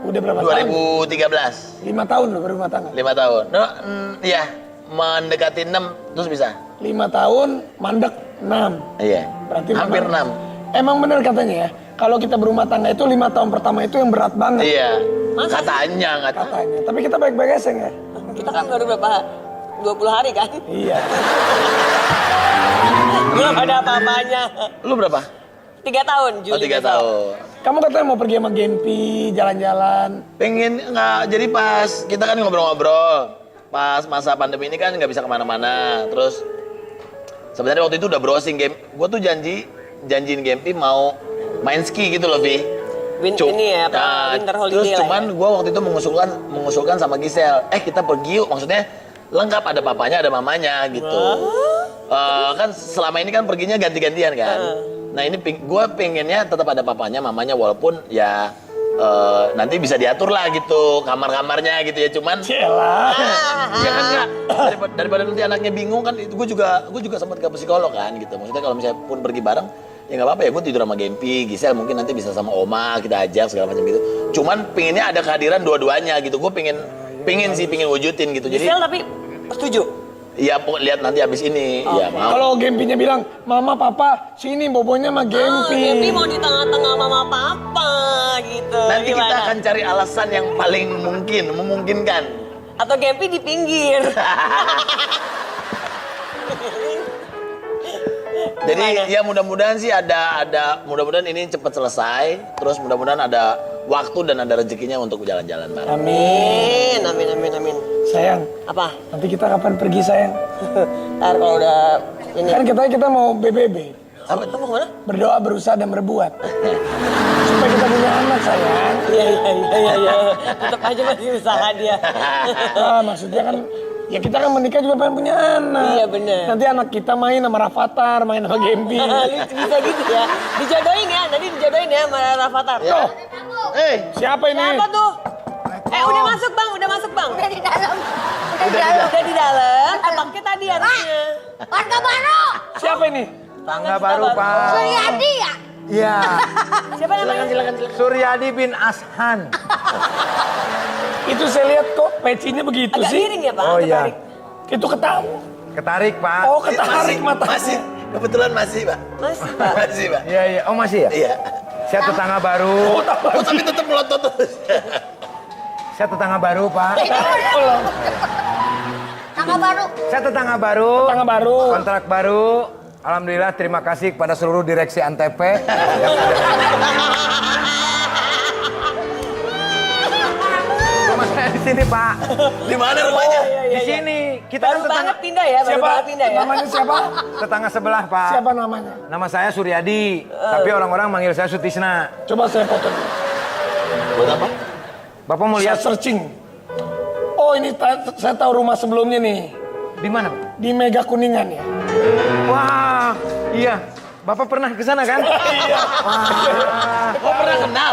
udah berapa tahun? 2013. 5 tahun lo berumah tangga? 5 tahun. No, iya, mendekati 6 terus bisa. 5 tahun, mandek 6. Iya. Berarti hampir 6. Emang bener katanya ya, kalau kita berumah tangga itu 5 tahun pertama itu yang berat banget. Iya. Katanya. Tapi kita baik-baik aja ya. Kita kan baru berapa? 20 hari kan? Iya. Belum ada apa-apanya. Lu berapa? 3 tahun, Juli. Oh, 3 tahun. Kamu katanya mau pergi sama Gempi, jalan-jalan. Pengen nggak? Jadi pas kita kan ngobrol-ngobrol, pas masa pandemi ini kan nggak bisa kemana-mana. Terus sebenarnya waktu itu udah browsing game. Gue tuh janjiin Gempi mau main ski gitu loh, Vi. Ini ya, winter holiday terus lah cuman ya. gue waktu itu mengusulkan sama Gisel, kita pergi yuk. Maksudnya lengkap, ada papanya, ada mamanya gitu. Kan selama ini kan perginya ganti-gantian kan. Nah ini gue pengennya tetap ada papanya, mamanya, walaupun ya nanti bisa diatur lah gitu kamar-kamarnya gitu ya. Cuman ya kan nggak, daripada nanti anaknya bingung kan. Itu gue juga sempat ke psikolog kan gitu. Maksudnya kalau misalnya pun pergi bareng ya nggak apa-apa ya, gue tidur sama Gempi, Gisel mungkin nanti bisa sama Oma, kita ajak segala macam gitu. Cuman pengennya ada kehadiran dua-duanya gitu. Gue pengen wujudin gitu. Jadi Gisel tapi setuju? Iya, lihat nanti abis ini. Ya mau. Kalau Gempinya bilang, Mama, Papa, sini bobonya sama Gempi. Gempi mau di tengah-tengah mama papa gitu. Nanti Gimana? kita akan cari alasan yang paling memungkinkan. Atau Gempi di pinggir. Jadi ya mudah-mudahan sih mudah-mudahan ini cepat selesai. Terus mudah-mudahan ada waktu dan ada rezekinya untuk jalan-jalan bareng. Amin. Sayang. Apa? Nanti kita kapan pergi, sayang? Ntar kalau udah ini. Kan kita mau BBB. Apa? Kamu kemana? Berdoa, berusaha, dan berbuat. Supaya kita punya anak, sayang. Iya. Tetap aja masih usaha dia. Maksudnya kan, ya kita kan menikah juga pengen punya anak. Iya, bener. Nanti anak kita main sama Rafathar, main sama Gempi. Bisa gitu ya. Dijodohin ya, nanti dijodohin ya sama Rafathar. Tuh. Siapa ini? Siapa tuh? Udah masuk bang. Udah di dalam. Udah di dalam. Tembaknya tadi harusnya. Warga baru. Siapa ini? Tangga baru, Pak. Suryadi ya? Iya. Siapa namanya? Silakan. Suryadi bin Ashan. Itu saya lihat kok pecinya begitu Agak sih. miring ya Pak? Oh iya. Itu ketamu. Ketarik, Pak. Oh, ketarik matanya. Masih. Kebetulan masih, Pak. Masih Pak. Masih, Pak. Iya. Oh, masih ya? Iya. Saya tetangga baru. Oh, tapi tetap melotot terus. Saya tetangga baru, Pak. Tangga baru. Saya tetangga baru. Tetangga baru. Kontrak baru. Alhamdulillah, terima kasih kepada seluruh direksi Antv. Rumah saya di sini, Pak. Di mana rumahnya? Di sini. Kita Baru banget pindah ya, baru banget pindah ya. Namanya siapa? tetangga sebelah, Pak. Siapa namanya? Nama saya Suryadi, tapi orang-orang manggil saya Sutisna. Coba saya foto dulu. Buat apa? Bapak mau Saya lihat? searching. Oh, ini saya tahu rumah sebelumnya nih. Di mana, Pak? Di Mega Kuningan ya. Wah, iya. Bapak pernah ke sana kan? Iya. Oh, pernah kenal.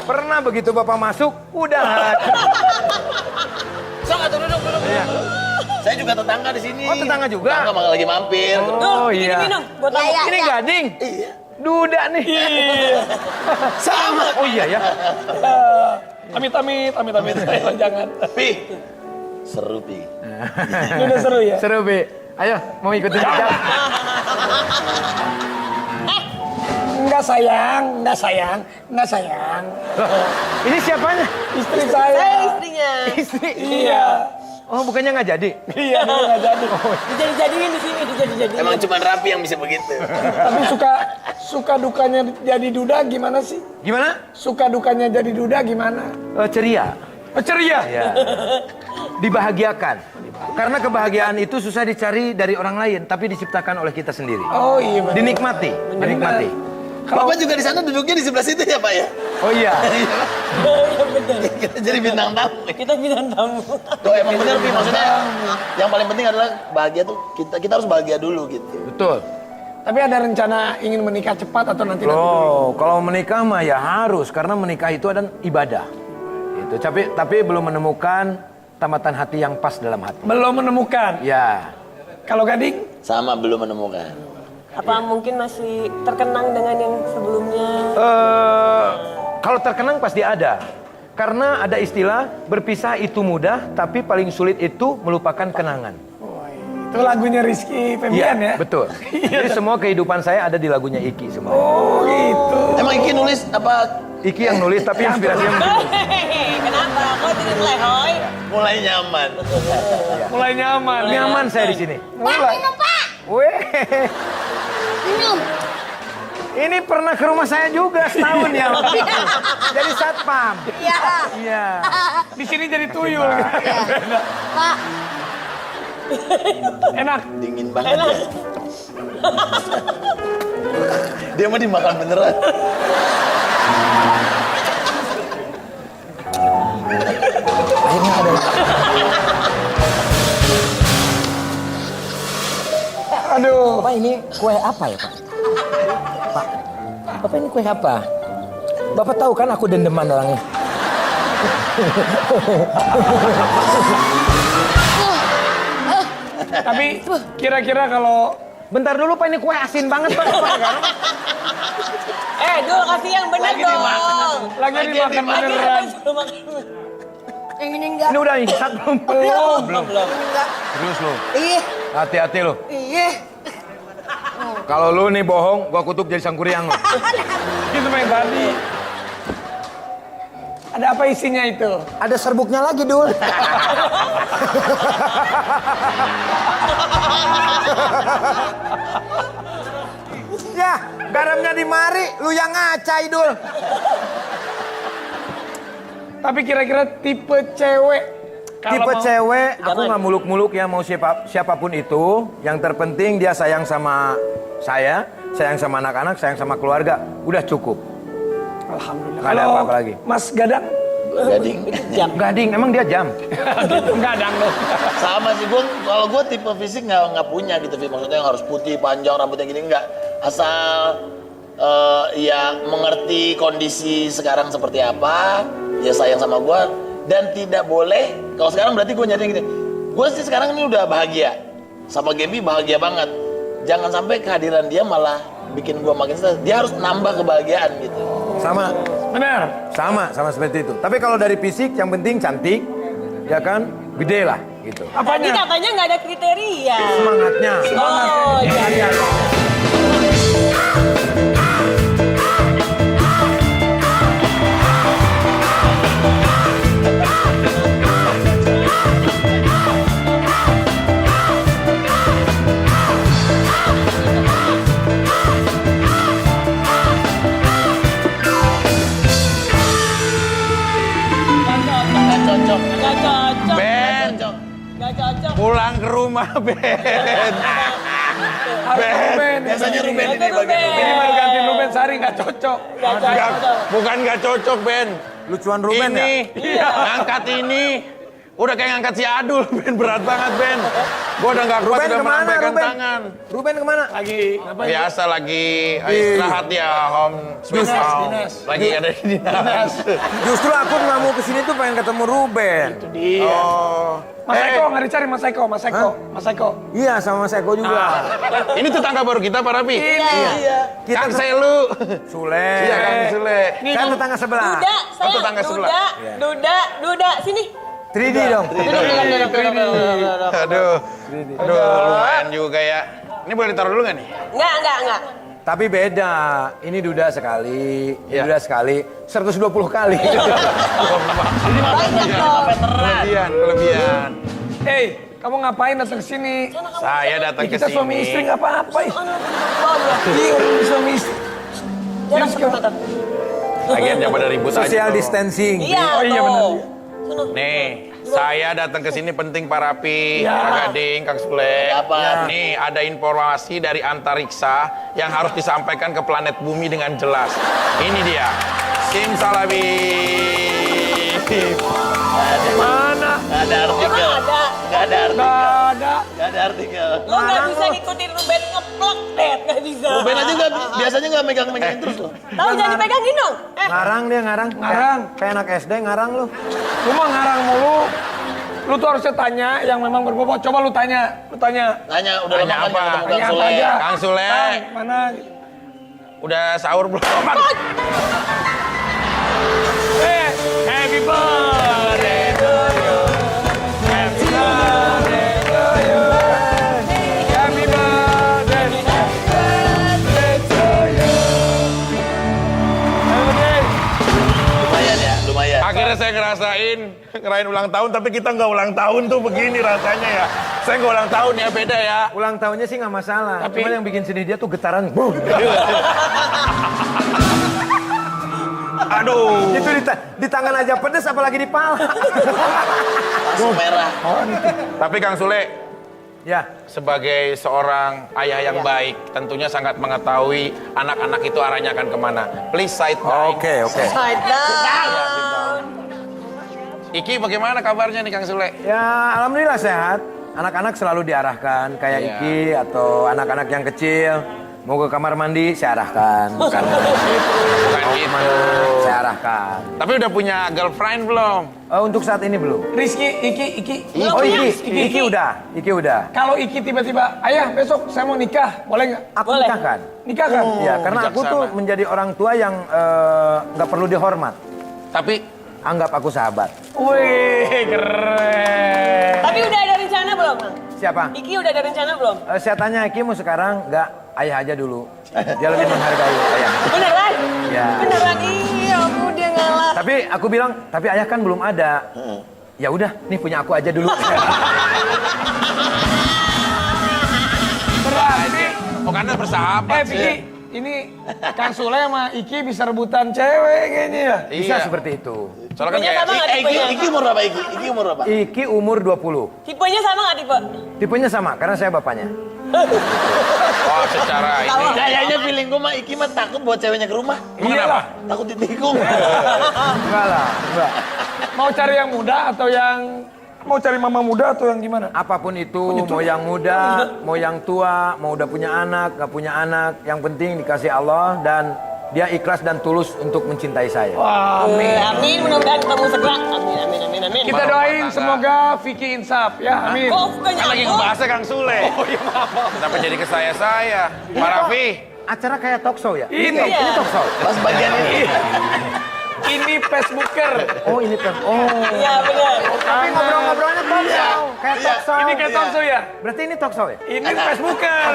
Pernah begitu Bapak masuk, udah. Sok atuh duduk. Iya. Saya juga tetangga di sini. Oh, tetangga juga? Tetangga malah lagi mampir. Oh, iya. Minum, buat aku. Ini Gading. Iya. Duda nih. Iya. Sama. Oh iya ya. Amit. Jangan. Pi. Seru, Pi. Ini udah seru ya? Seru, Bi. Ayo, mau ikutin jejak? Enggak sayang. Ini siapanya? Istri saya. Saya istrinya. Istri. Iya. Oh, bukannya nggak jadi? Iya, dulu nggak jadi. Dijadi-jadiin di sini, dijadi-jadiin. Emang cuma Rapi yang bisa begitu. Tapi suka dukanya jadi duda gimana sih? Gimana? Suka dukanya jadi duda gimana? Ceria. Ceria. Ya. Dibahagiakan. Karena kebahagiaan itu susah dicari dari orang lain, tapi diciptakan oleh kita sendiri. Oh iya. Bener. Dinikmati. Bapak juga di sana duduknya di sebelah situ ya, Pak ya? Oh iya. Kita jadi bintang tamu. Kita bintang tamu. Tuh emang bener, Pi. Maksudnya yang paling penting adalah bahagia tuh kita harus bahagia dulu gitu. Betul. Tapi ada rencana ingin menikah cepat atau nanti? Loh, kalau menikah mah ya harus, karena menikah itu adalah ibadah. Itu. Tapi belum menemukan tamatan hati yang pas dalam hati. Belum menemukan. Ya. Kalau Gading? Sama belum menemukan. Apa mungkin masih terkenang dengan yang sebelumnya? Kalau terkenang pasti ada. Karena ada istilah berpisah itu mudah, tapi paling sulit itu melupakan kenangan. Itu lagunya Rizky Febian ya? Betul. Jadi semua kehidupan saya ada di lagunya Iki semua. Oh gitu. Emang Iki nulis apa? Iki yang nulis tapi inspirasinya mungkin. Kenapa? Kok jadi melehoi? Mulai nyaman. Mulai nyaman. Nyaman saya di sini. Pak, minum Pak. Weh. Minum. Ini pernah ke rumah saya juga setahun ya. Jadi satpam. Iya. Iya. Di sini jadi tuyul. Pak. Enak. Dingin banget ya. Dia mau dimakan beneran. Akhirnya ada. Aduh. Pak, ini kue apa ya, Pak? Pak, Bapak ini kue apa? Bapak tahu kan aku dendeman orangnya. Tapi kira-kira kalau Bentar dulu Pak, ini kue asin banget Pak. Dul kasih yang bener dong. Lagi dimakan beneran. Yang ini enggak. Ini udah insat belum? Belum. Terus lo. Ih. Hati-hati lo. Iya. Kalau lu nih bohong, gua kutuk jadi sangkuriang lo. Itu main tadi. Ada apa isinya itu? Ada serbuknya lagi, Dul. Ya, garamnya di mari, lu yang ngacai, Dul. Tapi kira-kira tipe cewek. Tipe cewek, aku nggak muluk-muluk ya, mau siapapun itu. Yang terpenting dia sayang sama saya, sayang sama anak-anak, sayang sama keluarga. Udah cukup. Alhamdulillah. Nggak ada apa-apa lagi. Mas Gadang? Gading. Gading, emang dia jam? Gadang loh. Sama sih, kalau gue tipe fisik nggak punya gitu, maksudnya yang harus putih, panjang, rambutnya gini nggak. Asal ya mengerti kondisi sekarang seperti apa, ya sayang sama gue, dan tidak boleh. Kalau sekarang berarti gue nyari gini, gue sih sekarang ini udah bahagia, sama Gaby bahagia banget. Jangan sampai kehadiran dia malah bikin gue makin stres. Dia harus nambah kebahagiaan gitu. Sama. Benar. Sama seperti itu. Tapi kalau dari fisik yang penting cantik, ya kan, gede lah gitu. Tadi katanya nggak ada kriteria. Semangatnya. Oh iya. Ben, pulang ke rumah Ben. Ben, biasanya Ruben ini bagian Ini baru ganti Ruben Sari nggak cocok. bukan nggak cocok Ben. Lucuan Ruben ini, ya? ngangkat ini, Udah kayak ngangkat si Adul, Ben. Berat banget, Ben. Gue udah gak kuat, Ruben udah kemana, melambaikan Ruben? tangan. Ruben kemana? Lagi ngapain? Biasa lagi istirahat ya, home sweet home. dinas. Lagi ada di dinas. Justru aku nggak mau kesini tuh pengen ketemu Ruben. Itu dia. Oh. Mas Eko nggak dicari Mas Eko, Mas Eko, Mas Eko. Iya, sama Mas Eko juga. Ini tetangga baru kita, Pak Rapi. Iya. Kang Selu. Sule. Iya, Kang Sule. Saya tetangga sebelah. Duda, sayang. tetangga sebelah. Duda, sini. 3D dong. Aduh, lumayan juga ya. Ini boleh ditaruh dulu nggak nih? Enggak. Tapi beda. Ini Duda sekali, ini Duda sekali, 120 kali. Banyak dong. Kelebihan. Kamu ngapain datang ke sini? Saya datang ke Kita sini. suami istri nggak apa-apa. Iya, suami istri. Jangan kesempatan. Lagian jangan pada ribut aja. Social tuh. distancing. Iya, Oh iya benar. Nih, saya datang ke sini penting Pak Rapi, Kak Gading, Kang Sule. Nih, ada informasi dari antariksa yang harus disampaikan ke planet bumi dengan jelas. Ini dia. Simsalabim. Mana? Gak ada artikel. Emang ada. Gak ada artikel. Nggak ada. Gak ada artikel. Lo nggak bisa ngikutin Ruben ngeplak, Bet. Nggak bisa. Ruben aja biasanya nggak megang-megangin terus loh. Tahu jangan dipegangin dong. Ngarang dia, ngarang. Ngarang. Kayak anak SD ngarang lu. Lu mah ngarang mulu. Lu tuh harusnya tanya yang memang berbobot. Coba lu tanya. Tanya, udah lama Tanya kan apa? nggak ketemu Kang Tanya apa Sule. aja. Kang Sule, Kang, mana? udah sahur belum? Happy birthday to you. Happy birthday to you. Happy birthday. Happy birthday to you. Lumayan ya, lumayan. Akhirnya saya ngerayain ulang tahun, tapi kita nggak ulang tahun tuh begini rasanya ya. Saya nggak ulang tahun ya, beda ya. Ulang tahunnya sih nggak masalah. Tapi- Cuman yang bikin sedih dia tuh getaran. Boom. Aduh. Itu di tangan aja pedes, apalagi di pala. Langsung merah. Tapi Kang Sule, Ya, sebagai seorang ayah yang baik, tentunya sangat mengetahui anak-anak itu arahnya akan kemana. Please side down. oke. Side down. Iki bagaimana kabarnya nih Kang Sule? Ya, alhamdulillah sehat. Anak-anak selalu diarahkan kayak Iya. Iki atau anak-anak yang kecil mau ke kamar mandi saya arahkan. Bukan gitu. Saya arahkan. Tapi udah punya girlfriend belum? Untuk saat ini belum. Rizky, Iki. Oh, Iki udah. Kalau Iki tiba-tiba, ayah besok saya mau nikah, boleh nggak? Aku nikahkan. Nikah kan? Ya, karena aku tuh bijaksana. menjadi orang tua yang nggak perlu dihormat. Tapi Anggap aku sahabat. Wih, keren. Tapi udah ada rencana belum, Kang? Siapa? Iki udah ada rencana belum? Saya tanya Iki mau sekarang, nggak, ayah aja dulu. Dia lebih menghargai ayah. Beneran? Ya. Beneran, iya aku dia ngalah. Tapi aku bilang, tapi ayah kan belum ada. Ya udah, nih punya aku aja dulu. Berarti, oh karena bersahabat Piki, ini Kang Sule sama Iki bisa rebutan cewek kayaknya ya? Bisa Iya. seperti itu. Soalnya kan Tipenya kayak sama nggak tipenya? Iki umur berapa Iki? Iki umur berapa? Iki umur 20. Tipenya sama nggak tipe? Tipenya sama, karena saya bapaknya. oh secara ini. Kayaknya feeling gue mah Iki mah takut bawa ceweknya ke rumah. Kenapa? Takut ditikung. Enggak lah, enggak. Mau cari yang muda atau yang... Mau cari mama muda atau yang gimana? Apapun itu, mau yang muda, mau yang tua, mau udah punya anak, nggak punya anak, yang penting dikasih Allah dan dia ikhlas dan tulus untuk mencintai saya. Wah, amin. Amin, mudah-mudahan ketemu segera. Amin. Kita doain semoga Vicky insaf ya, amin. Kok bukannya Kan lagi aku? ngebahasnya Kang Sule. Oh iya maaf. Kenapa jadi ke saya? Pak Raffi. Acara kayak talk show ya? Ini. Ini talk show. Pas bagian ini. Ini Facebooker. Oh ini talk. Oh. Iya benar. Tapi ngobrol-ngobrolnya talk show, kayak talk show. Ini kayak talk show ya? Berarti ini talk show ya? Ini Facebooker.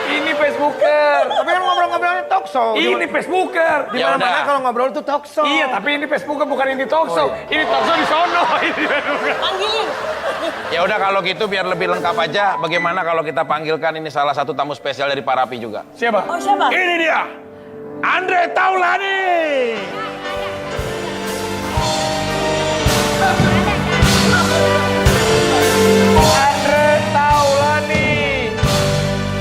Ini Facebooker. Tapi kan ngobrol-ngobrolnya talk show. Ini Facebooker. Di Ya mana-mana udah. kalau ngobrol tuh talk show. Iya, tapi ini Facebooker bukan ini talk show. Ini talk show di sono. Ini Facebooker. Panggilin. Ya udah kalau gitu biar lebih lengkap aja. Bagaimana kalau kita panggilkan ini salah satu tamu spesial dari Pak Raffi juga? Siapa? Oh siapa? Ini dia. Andre Taulani. Andre Taulani.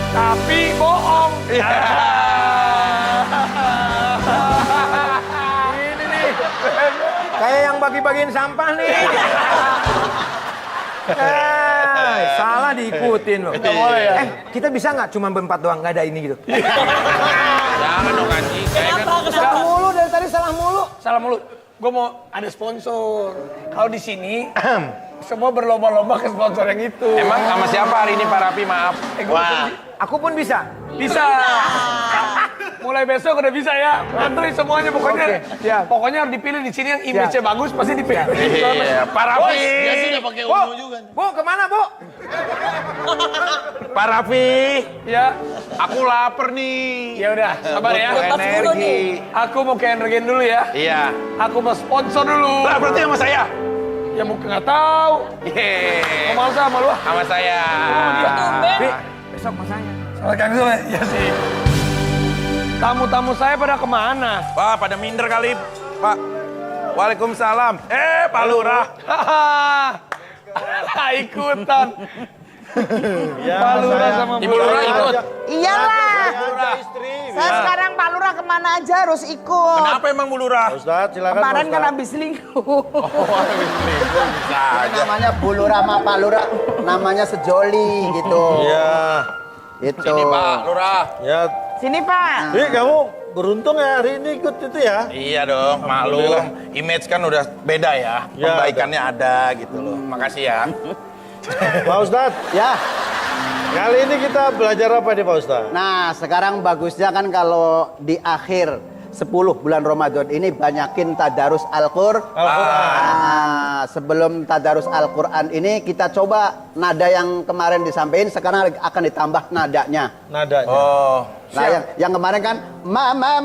Tapi bohong. Ini nih. Kayak yang bagi-bagiin sampah nih. Salah diikutin loh. Nggak boleh ya? Kita bisa nggak cuma berempat doang, nggak ada ini gitu? Jangan dong Kanji. Salah mulu dari tadi, salah mulu. Salah mulu. Gue mau ada sponsor. Kalau di sini semua berlomba-lomba ke sponsor yang itu. Emang sama siapa hari ini Pak Raffi? Maaf. Wah, Aku pun bisa. bisa. Mulai besok udah bisa ya. Antri semuanya pokoknya. Pokoknya harus dipilih di sini yang image-nya bagus pasti dipilih. Iya, Pak Raffi. Dia sudah pakai ungu juga. Bu, kemana Bu? Pak Raffi. Ya, Aku lapar nih. ya udah, sabar ya. Energi. Aku mau ke energen dulu ya. Iya. Aku mau sponsor dulu. Lah berarti sama saya. Ya mungkin nggak tahu. Yeay. Mau sama lu ah. Sama saya. Bi, besok sama saya. Salah kan gue, ya sih. Tamu-tamu saya pada kemana? Wah, pada minder kali, Pak. Waalaikumsalam. Pak Lurah. Ikutan. Pak Lurah sama Ibu Lurah ikut. Iyalah. Istri. Saya sekarang Pak Lurah kemana aja harus ikut. Kenapa emang Bu Lurah? Ustaz, silakan. Kemarin Pak kan Ustaz. habis selingkuh. Bisa aja. Namanya Bu Lurah sama Pak Lurah, namanya sejoli gitu. Iya. Itu. Ini Pak Lurah. Ya. Sini Pak. Kamu beruntung ya hari ini ikut itu ya. Iya dong, maklum. Image kan udah beda ya. Ya, Pembaikannya ada gitu loh. Makasih ya. Pak Ustadz. Ya. Kali ini kita belajar apa nih Pak Ustadz? Nah, sekarang bagusnya kan kalau di akhir 10 bulan Ramadan ini banyakin tadarus Al-Qur'an. Nah, sebelum tadarus Al-Qur'an ini kita coba nada yang kemarin disampaikan sekarang akan ditambah nadanya. Nadanya. Oh. Nah, yang kemarin kan mama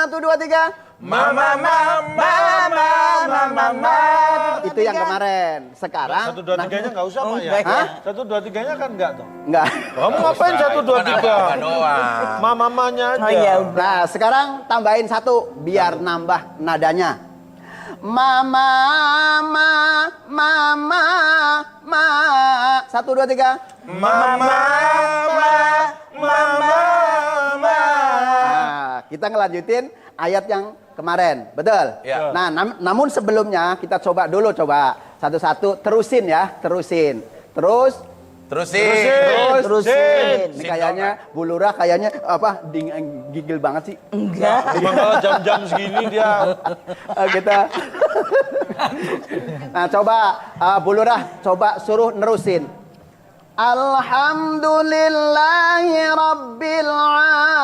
tuh 2 3. Mama. Itu yang kemarin. Sekarang 1 2 3-nya nggak usah Pak ya? Hah? 1 2 3-nya kan nggak tuh? Enggak. Kamu ngapain 1 2 3? doang. Mamanya aja. Oh iya. Nah, sekarang tambahin 1 biar nambah nadanya. Mama. 1 2 3. Mama. Nah, kita ngelanjutin ayat yang kemarin, betul? Ya. Nah, namun sebelumnya kita coba satu-satu terusin ya, terusin. Terusin. Ini kayaknya Bu Lurah kayaknya gigil banget sih. Enggak. Emang kalau jam-jam segini dia. Kita. Nah, coba Bu Lurah coba suruh nerusin. Alhamdulillahi Rabbil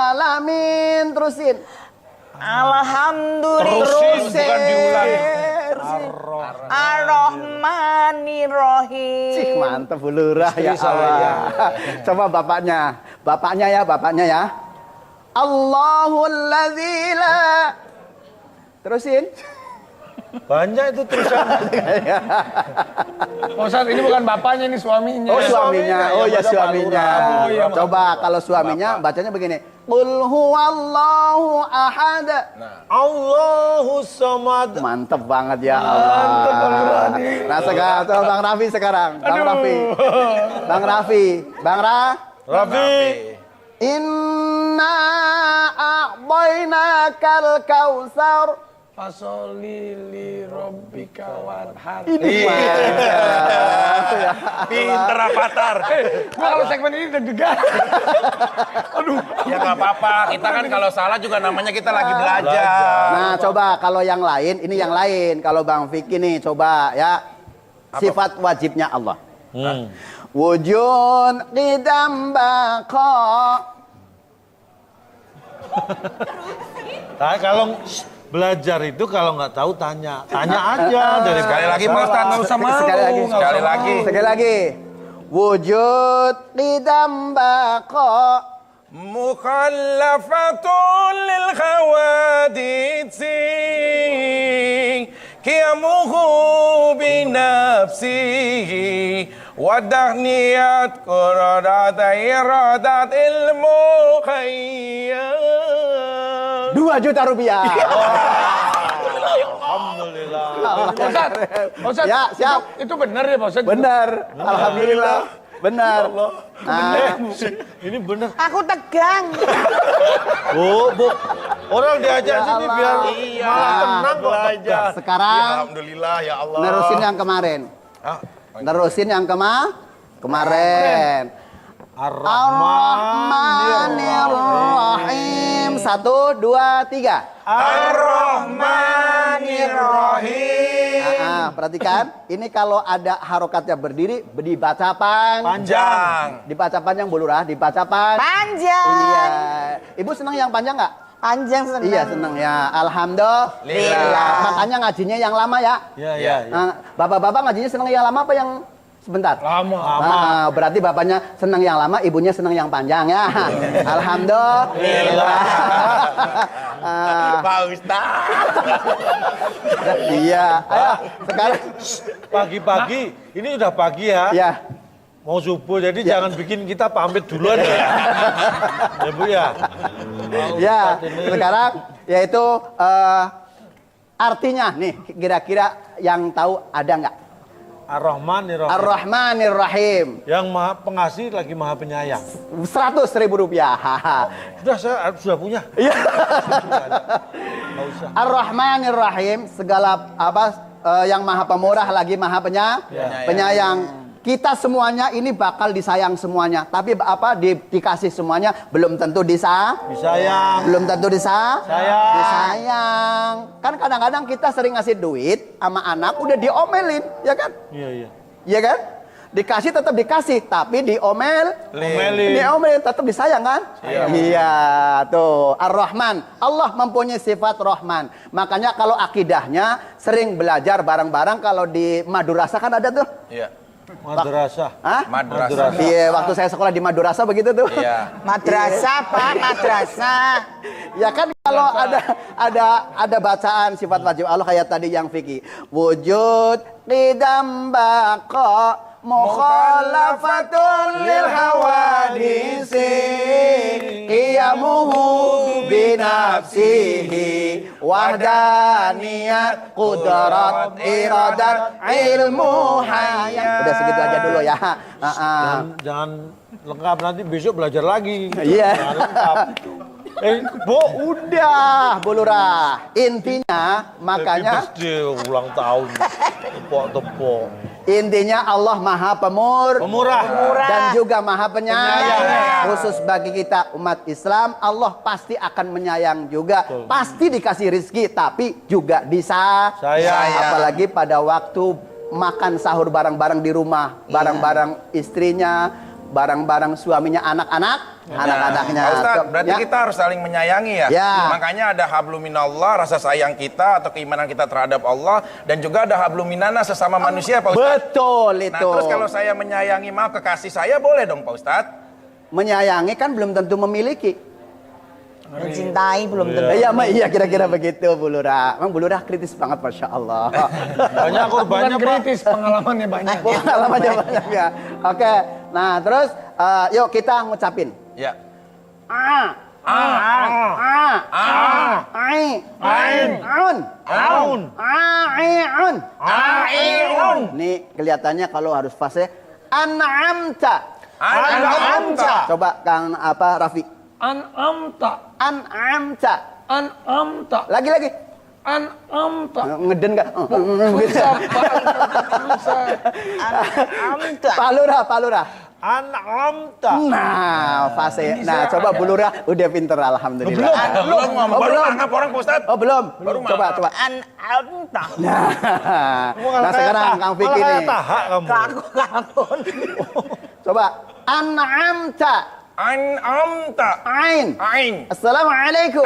Alamin. Terusin. Alhamdulillah. Bukan diulang. Ar-Rahmanir-Rahim. Cih, mantap Bu Lurah ya Allah. Coba bapaknya ya. Allahul ladzi la. Terusin. Banyak itu terusan. Oh, Ustaz, ini bukan bapaknya, ini suaminya. Oh, suaminya. Oh ya, suaminya. Oh, iya, Coba kalau suaminya bacanya begini. Qul huwallahu ahad. Allahu samad. Mantep banget ya Allah. Nah, sekarang Bang Raffi sekarang. Bang Raffi. Inna a'tainakal kautsar. Fasoli li rabbika wanhar. Pinter Avatar. Gua kalau segmen ini deg-degan. Aduh. Ya nggak apa-apa. Kita kan kalau salah juga namanya kita lagi belajar. Nah, coba kalau yang lain, ini yang lain. Kalau Bang Vicky nih, coba ya. Sifat wajibnya Allah. Wujud qidam baqa. Nah, kalau belajar itu kalau nggak tahu tanya aja dari Sekali lagi Pak Ustaz, nggak usah malu. Sekali lagi. Wujud qidam baqa. Mukhallafatun lil khawaditsi Qiyamuhu binafsihi Wadahniyat quradat iradat ilmu khayyam 2 juta rupiah. Alhamdulillah. Ustaz, Ya, siap. Itu benar ya, Pak Ustaz? Benar. Alhamdulillah. Benar. Ini benar. Aku tegang. Bu, orang diajak Ya sini Allah. biar Iya. malah tenang kok tegang. Sekarang Alhamdulillah ya Allah. nerusin yang kemarin. Nerusin yang kemarin. Ar-Rahmanir-Rahim. 1, 2, 3. Ar-Rahmanir-Rahim. Perhatikan, ini kalau ada harokatnya berdiri, dibaca Panjang. Dibaca panjang, Bu Lurah, dibaca Panjang. Iya. Ibu senang yang panjang nggak? Panjang senang. Iya senang ya. Alhamdulillah. Makanya ngajinya yang lama ya. Iya. Bapak-bapak ngajinya senang yang lama apa yang sebentar? Lama. Berarti bapaknya senang yang lama, ibunya senang yang panjang ya. Alhamdulillah. Pak Ustaz. Iya. Ayo sekarang. Pagi-pagi, ini udah pagi ya. Ya. Mau subuh, jadi jangan bikin kita pamit duluan ya. Ya Bu ya. Ya, sekarang yaitu artinya nih kira-kira yang tahu ada nggak? Ar-Rahmanir-Rahim. Ar-Rahmanir-Rahim. Yang maha pengasih lagi maha penyayang. 100.000 rupiah. Saya sudah punya. Iya. Nggak usah. Ar-Rahmanir-Rahim, segala yang maha pemurah lagi maha penyayang. Kita semuanya ini bakal disayang semuanya, tapi dikasih semuanya belum tentu disayang. Belum tentu disayang. Kan kadang-kadang kita sering ngasih duit sama anak udah diomelin, ya kan? Iya. Iya kan? Dikasih tetap dikasih, tapi diomelin tetap disayang kan? Iya, tuh. Ar-Rahman, Allah mempunyai sifat Rahman. Makanya kalau akidahnya sering belajar bareng-bareng, kalau di Madrasah kan ada tuh. Iya. Madrasah. Hah? Madrasah. Iya, waktu saya sekolah di Madrasah begitu tuh. Iya. Madrasah, Pak, madrasah. Ya kan kalau ada bacaan sifat wajib Allah kayak tadi yang Vicky. Wujud qidam baqa mukhalafatun lil hawadisi qiyamuhu binafsihi wahdaniyat qudrat iradat ilmu hayat. Udah segitu aja dulu ya. Jangan lengkap, nanti besok belajar lagi. Iya. Jangan lengkap. Bu, udah, Bu Lurah. Intinya makanya ulang tahun. Tepok-tepok. Intinya Allah Maha Pemurah dan juga Maha Penyayang. Khusus bagi kita umat Islam, Allah pasti akan menyayang juga. Pasti dikasih rizki, tapi juga disayang. Apalagi pada waktu makan sahur bareng-bareng di rumah, bareng-bareng istrinya, bareng-bareng suaminya, anak-anaknya. Pak Ustadz, berarti kita harus saling menyayangi ya. Makanya ada habluminallah, rasa sayang kita atau keimanan kita terhadap Allah, dan juga ada habluminana sesama manusia, Pak Ustadz. Betul itu. Nah, terus kalau saya menyayangi, maaf, kekasih saya boleh dong, Pak Ustadz? Menyayangi kan belum tentu memiliki. Mencintai belum tentu. Iya, kira-kira begitu, Bu Lurah. Emang Bu Lurah kritis banget, Masya Allah. Banyak korbannya, Pak. Kritis, pengalamannya banyak. Pengalamannya banyak ya. Oke, nah terus yuk kita ngucapin. Ya. Nih kelihatannya kalau harus fase an'amta. Coba Kang Raffi. An'amta. Lagi. An'amta. Ngeden nggak? An'amta. Pak Lurah. An'amta. Nah, fase. Nah, coba Bu Lurah udah pinter, alhamdulillah. Belum. Baru mangap orang, Pak Ustadz. Oh, belum. Coba. An'amta. Nah, sekarang Kang Vicky nih. Kaku. Coba. An'amta. Ain. Assalamualaikum.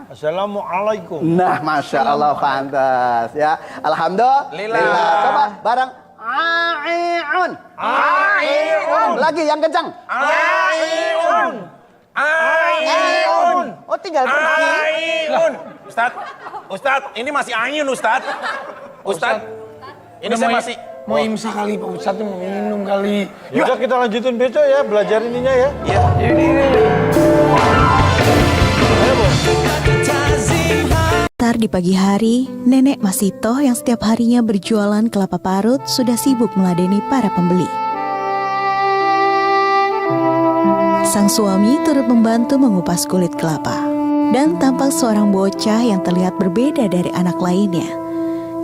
Assalamualaikum. Nah, Masya Allah, pantas ya. Alhamdulillah. Coba bareng. Aiun. Lagi yang kencang. Aiun. Oh, tinggal pergi. Aiun. Ustadz, ini masih ayun, Ustadz. Ini saya masih mau imsak kali, Pak Ustadz mau minum kali. Yaudah kita lanjutin besok ya, belajar ininya ya. Iya. Ini. Ayo, Bu. Pasar di pagi hari, Nenek Masito yang setiap harinya berjualan kelapa parut sudah sibuk meladeni para pembeli. Sang suami turut membantu mengupas kulit kelapa. Dan tampak seorang bocah yang terlihat berbeda dari anak lainnya.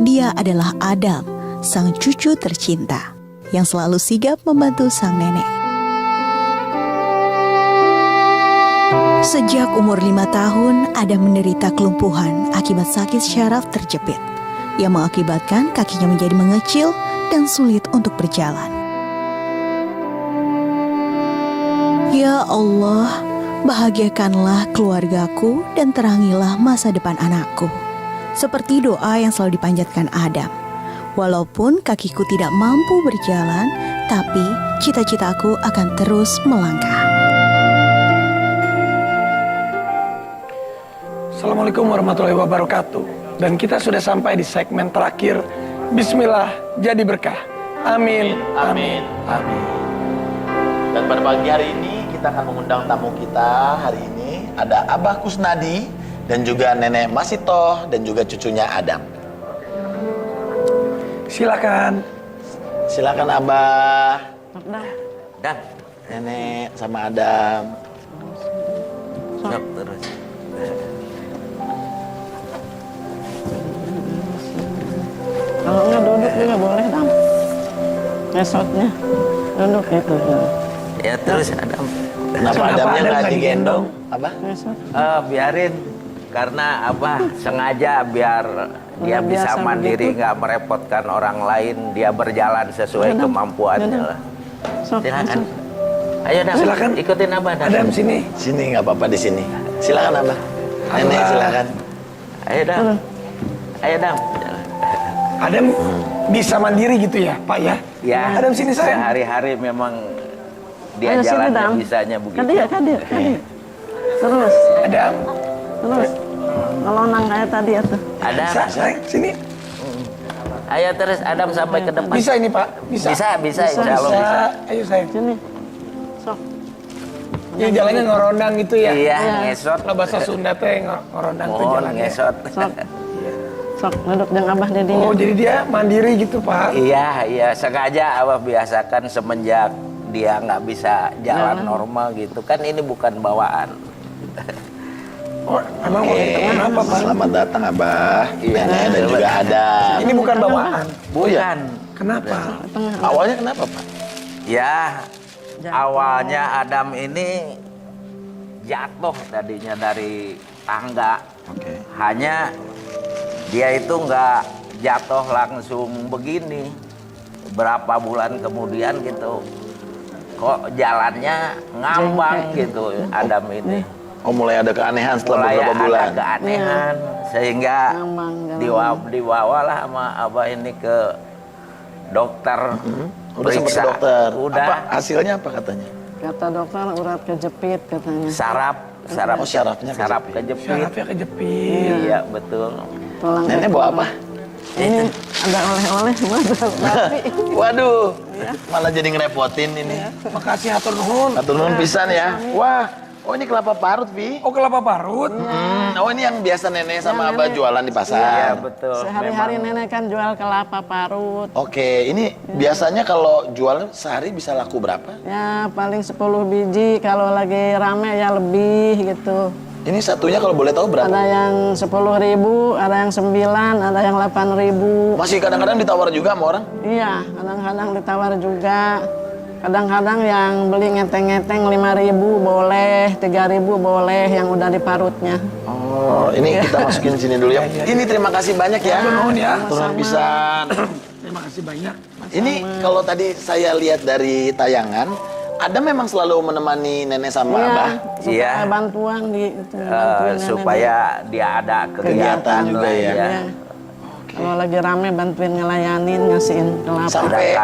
Dia adalah Adam, sang cucu tercinta, yang selalu sigap membantu sang nenek. Sejak umur 5 tahun, Adam menderita kelumpuhan akibat sakit syaraf terjepit, yang mengakibatkan kakinya menjadi mengecil dan sulit untuk berjalan. Ya Allah, bahagiakanlah keluargaku dan terangilah masa depan anakku. Seperti doa yang selalu dipanjatkan Adam. Walaupun kakiku tidak mampu berjalan, tapi cita-citaku akan terus melangkah. Assalamualaikum warahmatullahi wabarakatuh. Dan kita sudah sampai di segmen terakhir. Bismillah, jadi berkah. Amin, amin, amin. Dan pada pagi hari ini kita akan mengundang tamu kita hari ini. Ada Abah Kusnadi dan juga Nenek Masito dan juga cucunya Adam. Silakan. Silakan Abah. Dan Nenek sama Adam. Sok terus. Kalau nggak duduk juga boleh, Dam. Ngesotnya duduk itu. Ya terus Adam. Kenapa Adamnya nggak digendong? Abah? Biarin. Karena apa? Sengaja biar dia bisa mandiri, nggak merepotkan orang lain. Dia berjalan sesuai kemampuannya lah. Silakan. Ayo Dam, silakan ikutin Abah. Adam sini. Sini nggak apa-apa di sini. Silakan Abah. Nenek silakan. Ayo Dam. Ayo Dam. Adam bisa mandiri gitu ya, Pak ya? Ya. Adam sini saya. Sehari-hari memang dia jalannya bisanya begitu. Kadir. Terus. Adam. Terus. Ngelonang kayak tadi itu. Adam. Sayang, sini. Ayo terus Adam sampai ke depan. Bisa ini Pak? Bisa Insya Allah bisa. Ayo sayang. Sini. Sok. Ya jalannya ngorondang gitu ya? Iya, ngesot. Kalau bahasa Sunda teh ngorondang tuh Mohon jalannya. ngesot. Sok duduk dengan Abah Dedi. Oh, jadi dia mandiri gitu, Pak? Iya, sengaja Abah biasakan semenjak dia nggak bisa jalan normal gitu. Kan ini bukan bawaan. Oh, emang kenapa, Pak? Selamat datang Abah. Nenek dan juga Adam. Ini bukan bawaan? Bukan. Kenapa? Awalnya kenapa, Pak? Ya, awalnya Adam ini jatuh tadinya dari tangga. Hanya dia itu nggak jatuh langsung begini. Berapa bulan kemudian gitu, kok jalannya ngambang gitu Adam ini. Oh, mulai ada keanehan setelah Mulai beberapa bulan. ada keanehan, sehingga dibawalah sama Abah ini ke dokter. Udah sempat ke periksa. dokter. Udah. Apa hasilnya apa katanya? Kata dokter urat kejepit katanya. Saraf. Oh, sarafnya kejepit. Sarafnya kejepit. Iya, betul. Nenek bawa apa? Ini ada oleh-oleh Waduh, malah jadi ngerepotin ini. Makasih hatur nuhun. Hatur nuhun pisan ya. Wah, oh ini kelapa parut, Vi. Oh, kelapa parut? Oh, ini yang biasa nenek sama Abah jualan di pasar. Iya, betul. Sehari-hari nenek kan jual kelapa parut. Oke, ini biasanya kalau jual sehari bisa laku berapa? Ya paling 10 biji, kalau lagi rame ya lebih gitu. Ini satunya kalau boleh tahu berapa? Ada yang 10.000, ada yang 9, ada yang 8.000. Masih kadang-kadang ditawar juga sama orang? Iya, kadang-kadang ditawar juga. Kadang-kadang yang beli ngeteng-ngeteng 5.000 boleh, 3.000 boleh yang udah diparutnya. Oh, ini kita masukin sini dulu ya. Ini terima kasih banyak ya. Nuhun ya. Turun pisan. Terima kasih banyak. Ini kalau tadi saya lihat dari tayangan, Adam memang selalu menemani nenek sama Abah. Supaya bantuan gitu. Supaya dia ada kegiatan juga ya. Kalau lagi rame bantuin ngelayanin, ngasihin kelapa.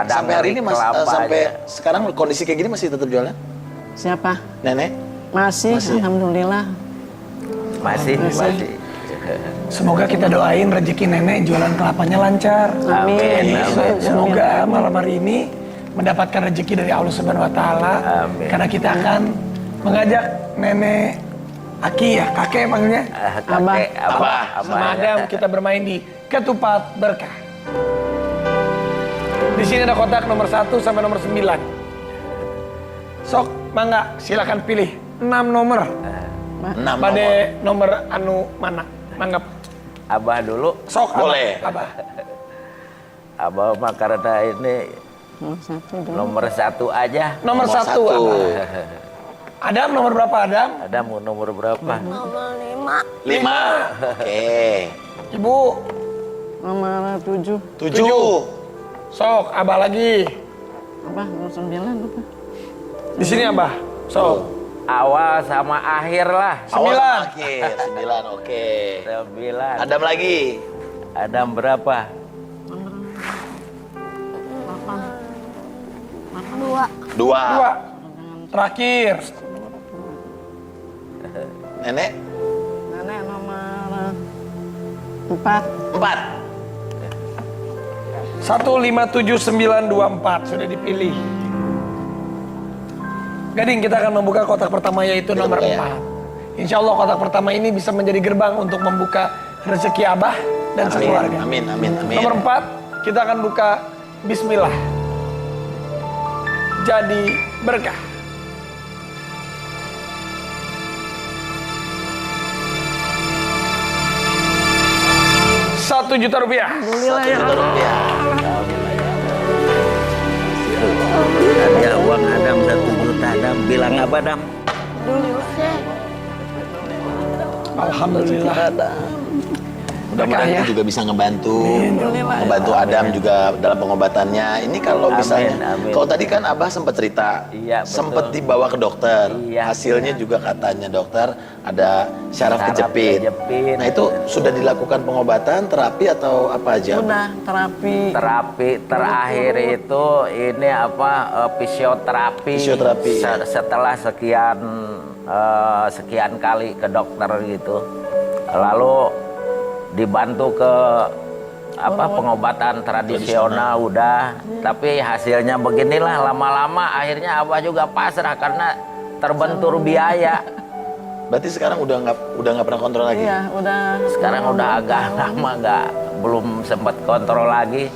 Sampai hari ini sampai sekarang kondisi kayak gini masih tetap jualan? Siapa? Nenek? Masih. Alhamdulillah. Masih. Semoga kita doain rezeki nenek jualan kelapanya lancar. Amin. Semoga malam hari ini mendapatkan rezeki dari Allah Subhanahu wa taala. Karena kita akan mengajak nenek Aki ya, kakek panggilnya. Kakek, abah. Sama Adam kita bermain di ketupat berkah. Di sini ada kotak nomor 1 sampai nomor 9. Sok, mangga, silakan pilih 6 nomor. 6 Pada nomor anu mana? Mangga. Abah dulu. Sok, boleh. Abah. Abah mah karena ini nomor 1 aja. Nomor 1 Abah. Adam nomor berapa Adam? Adam nomor berapa? Nomor 5. 5. Oke. Ibu? Nomor 7. 7. Sok, Abah lagi. Abah, nomor 9 lupa. Di sini Abah. Sok. Awal sama akhir lah. 9. Oke, 9. Oke. 9. Adam lagi. Adam berapa? 2. 2. Terakhir. Nenek? Nenek nomor 4. 4. 157924 sudah dipilih. Gading, kita akan membuka kotak pertama yaitu nomor 4. Insya Allah kotak pertama ini bisa menjadi gerbang untuk membuka rezeki Abah dan sekeluarga. Amin. Nomor 4 kita akan buka Bismillah. Jadi berkah. Rp1.000.000. Ada uang Adam 1 juta. Adam bilang apa Adam? Alhamdulillah. Mudah-mudahan itu juga bisa ngebantu Adam juga dalam pengobatannya. Ini kalau misalnya, kalau tadi kan Abah sempat cerita, sempat dibawa ke dokter, hasilnya juga katanya dokter ada syaraf kejepit. Nah itu sudah dilakukan pengobatan, terapi atau apa aja? Udah, terapi. Terapi terakhir itu ini apa fisioterapi. Setelah sekian kali ke dokter gitu, lalu dibantu ke pengobatan tradisional udah, tapi hasilnya beginilah. Lama-lama akhirnya Abah juga pasrah karena terbentur biaya. Berarti sekarang udah nggak pernah kontrol lagi? Iya, udah. Sekarang udah agak lama belum sempat kontrol lagi.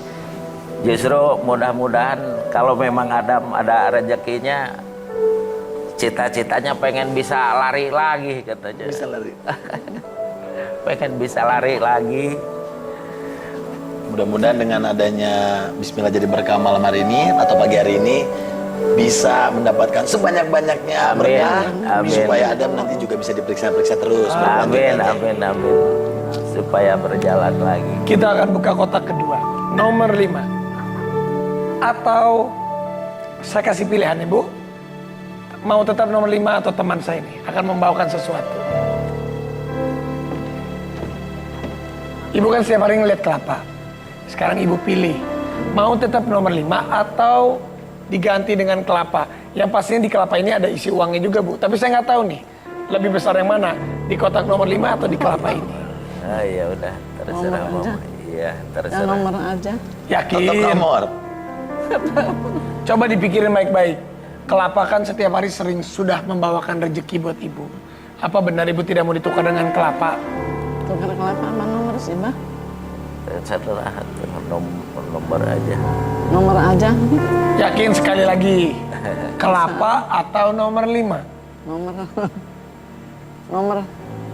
Justru mudah-mudahan kalau memang ada rezekinya, cita-citanya pengen bisa lari lagi katanya. Bisa lari. Pengen bisa lari lagi. Mudah-mudahan dengan adanya Bismillah jadi berkah malam hari ini atau pagi hari ini bisa mendapatkan sebanyak-banyaknya berkah supaya Adam nanti juga bisa diperiksa-periksa terus. Amin. Supaya berjalan lagi. Kita akan buka kotak kedua, nomor 5. Atau saya kasih pilihan Ibu, mau tetap nomor 5 atau teman saya ini akan membawakan sesuatu. Ibu kan setiap hari ngeliat kelapa. Sekarang Ibu pilih, mau tetap nomor 5 atau diganti dengan kelapa. Yang pastinya di kelapa ini ada isi uangnya juga Bu. Tapi saya nggak tahu nih, lebih besar yang mana, di kotak nomor 5 atau di kelapa ini. Ya udah, terserah Mama. Iya, terserah. Nomor aja. Yakin? Tetap nomor. Coba dipikirin baik-baik. Kelapa kan setiap hari sering sudah membawakan rezeki buat Ibu. Apa benar Ibu tidak mau ditukar dengan kelapa? Tukar kelapa sama nomor sih, Mbak? Setelah nomor aja. Nomor aja. Yakin sekali lagi. Kelapa atau nomor 5?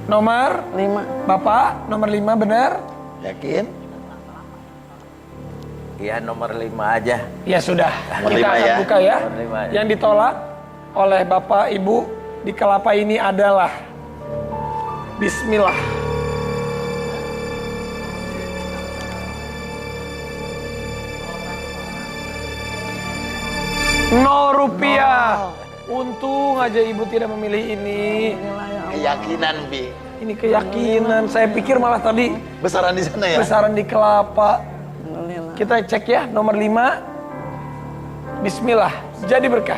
Nomor 5. Bapak, nomor 5 benar? Yakin? Iya, nomor 5 aja. Ya sudah. Nomor Kita 5 akan ya. buka ya. Nomor 5 ya. Yang ditolak oleh Bapak Ibu di kelapa ini adalah Bismillah. Rp0. Untung aja Ibu tidak memilih ini. Keyakinan, Bi. Ini keyakinan. Saya pikir malah tadi besaran di sana ya. Besaran di kelapa. Kita cek ya, nomor 5. Bismillah, jadi berkah.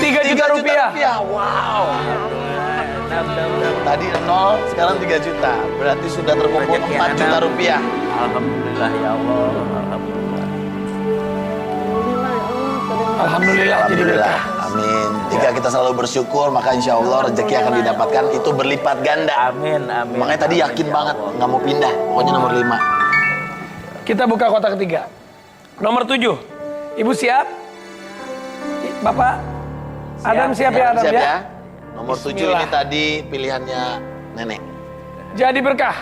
Rp3.000.000. Wow. Tadi 0, sekarang 3 juta. Berarti sudah terkumpul 4 juta rupiah. Alhamdulillah ya Allah. Alhamdulillah. Alhamdulillah jadi berkah. Amin. Jika kita selalu bersyukur, maka insya Allah rezeki akan didapatkan itu berlipat ganda. Amin, amin. Makanya tadi yakin banget nggak mau pindah. Pokoknya nomor 5. Kita buka kotak ketiga. Nomor 7. Ibu siap? Bapak? Adam siap ya Adam Siap ya? ya. Nomor 7 ini tadi pilihannya nenek. Jadi berkah.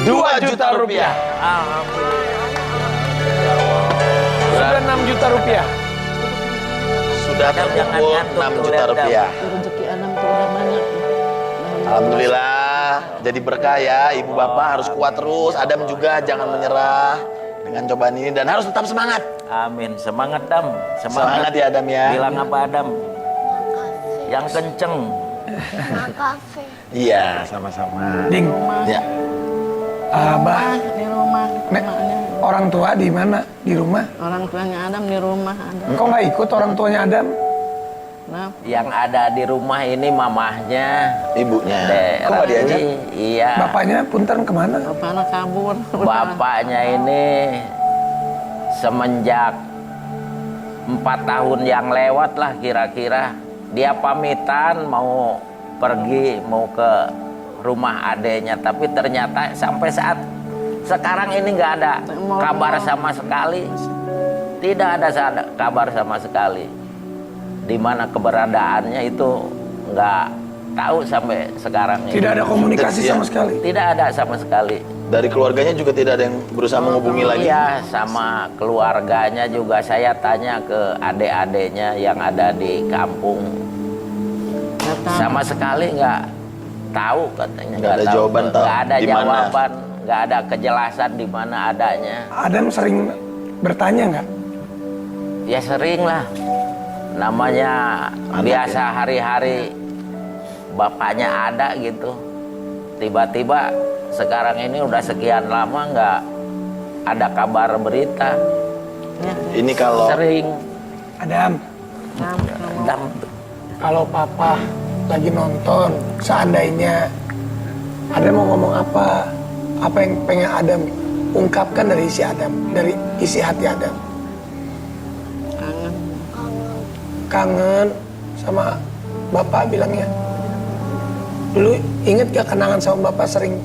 Rp2 juta. Sudah 6 juta rupiah. Sudah terkumpul 6 juta rupiah. Rezeki Adam tuh udah banyak. Alhamdulillah, jadi berkah ya. Ibu bapak harus kuat terus. Adam juga jangan menyerah dengan cobaan ini dan harus tetap semangat. Amin, semangat Dam. Semangat ya Adam ya. Bilang apa Adam? Yang kenceng. Makasih. Iya, sama-sama. Ding. Ya. Abah di rumah. Orang tua di mana? Di rumah? Orang tuanya Adam di rumah ada. Kok nggak ikut orang tuanya Adam? Yang ada di rumah ini mamahnya, ibunya. Kok nggak diajak? Iya. Bapaknya punten kemana? Bapaknya kabur. Bapaknya ini semenjak 4 tahun yang lewat lah kira-kira. Dia pamitan mau pergi, mau ke rumah adeknya. Tapi ternyata sampai saat sekarang ini nggak ada kabar sama sekali. Tidak ada kabar sama sekali. Di mana keberadaannya itu nggak tahu sampai sekarang ini. Tidak ada komunikasi sama sekali. Tidak ada sama sekali. Dari keluarganya juga tidak ada yang berusaha menghubungi lagi. Iya, sama keluarganya juga saya tanya ke adik-adiknya yang ada di kampung. Sama sekali nggak tahu katanya. Nggak ada jawaban, nggak ada di mana? jawaban, nggak ada kejelasan di mana adanya. Adam sering bertanya nggak? Ya sering lah. Namanya biasa hari-hari bapaknya ada gitu. Tiba-tiba sekarang ini udah sekian lama nggak ada kabar berita. Ini kalau sering. Adam. Adam. Kalau papa lagi nonton, seandainya Adam mau ngomong apa? Apa yang pengen Adam ungkapkan dari isi Adam, dari isi hati Adam? Kangen sama bapak bilangnya. Lu inget gak kenangan sama bapak sering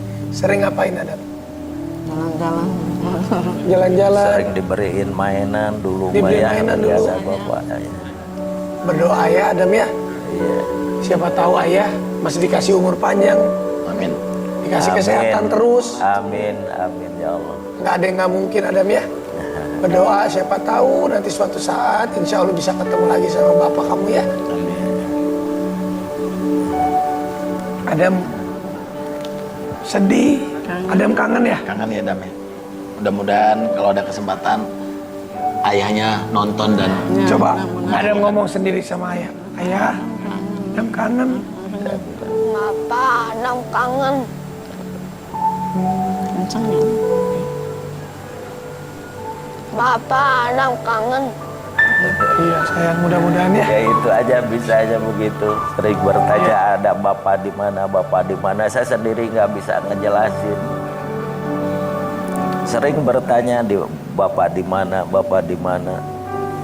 ngapain Adam? Jalan-jalan. Jalan-jalan. Sering diberiin mainan dulu. Dibeliin mainan dulu. Bapak. Berdoa ya Adam ya. Iya. Siapa tahu ayah masih dikasih umur panjang. Amin. Dikasih Amin. kesehatan terus. Amin, amin ya Allah. Nggak ada yang nggak mungkin Adam ya. Berdoa siapa tahu nanti suatu saat insya Allah bisa ketemu lagi sama bapak kamu ya. Adam sedih. Adam kangen ya. Kangen ya Adam ya. Mudah-mudahan kalau ada kesempatan ayahnya nonton dan Coba Adam ngomong sendiri sama ayah. Ayah, Adam kangen. Kenapa Adam kangen? Kenceng ya. Bapak Adam kangen. Iya sayang, mudah-mudahan ya. Ya itu aja, bisa aja begitu. Sering bertanya ada bapak di mana, bapak di mana. Saya sendiri nggak bisa ngejelasin. Sering bertanya di bapak di mana, bapak di mana.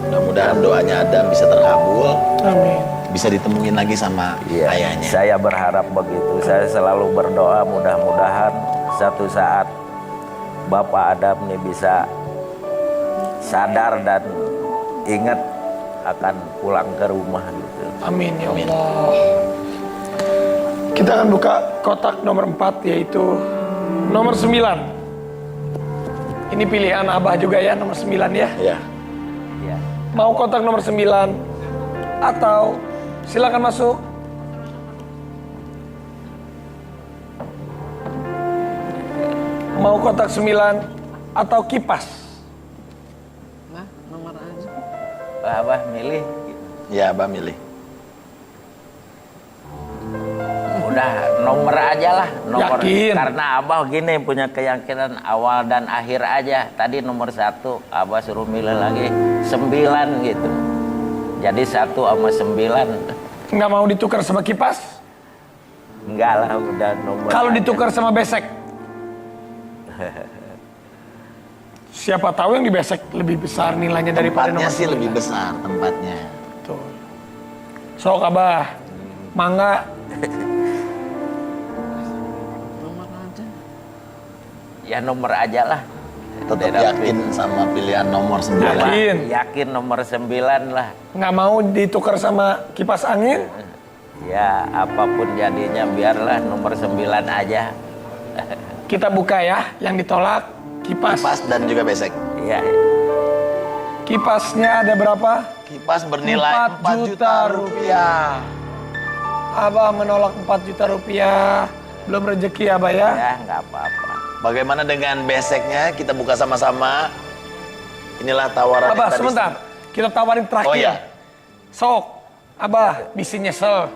mudah-mudahan doanya Adam bisa terkabul. Amin. Bisa ditemuin lagi sama ayahnya. Saya berharap begitu. Saya selalu berdoa mudah-mudahan satu saat Bapak Adam nih bisa sadar dan ingat akan pulang ke rumah gitu. Amin ya Allah. Kita akan buka kotak nomor 4 yaitu nomor 9. Ini pilihan Abah juga ya, nomor 9 ya. Iya. Mau kotak nomor 9 atau silakan masuk. Mau kotak 9 atau kipas? Nah, nomor aja. Abah milih. Ya, Abah milih. Udah nomor aja lah, nomor. Yakin? Karena Abah gini punya keyakinan awal dan akhir aja. Tadi nomor 1, Abah suruh milih lagi 9 gitu. Jadi 1 sama 9. Nggak mau ditukar sama kipas? Enggak lah, udah nomor. Kalau ditukar sama besek? Siapa tahu yang di besek lebih besar nilainya daripada Tempatnya nomor sih 9. lebih besar tempatnya. Betul. Sok Abah, mangga. Ya nomor aja lah. Tetap yakin sama pilihan nomor 9. Yakin nomor 9 lah. Nggak mau ditukar sama kipas angin? Ya apapun jadinya biarlah nomor 9 aja. Kita buka ya, yang ditolak kipas. Kipas dan juga besek. Iya. Kipasnya ada berapa? Kipas bernilai 4 juta rupiah. Abah menolak 4 juta rupiah. Belum rezeki Abah ya? Ya nggak apa-apa. Bagaimana dengan beseknya? Kita buka sama-sama. Inilah tawaran. Abah sebentar, kita tawarin terakhir. Oh iya. Sok, Abah bisa nyesel.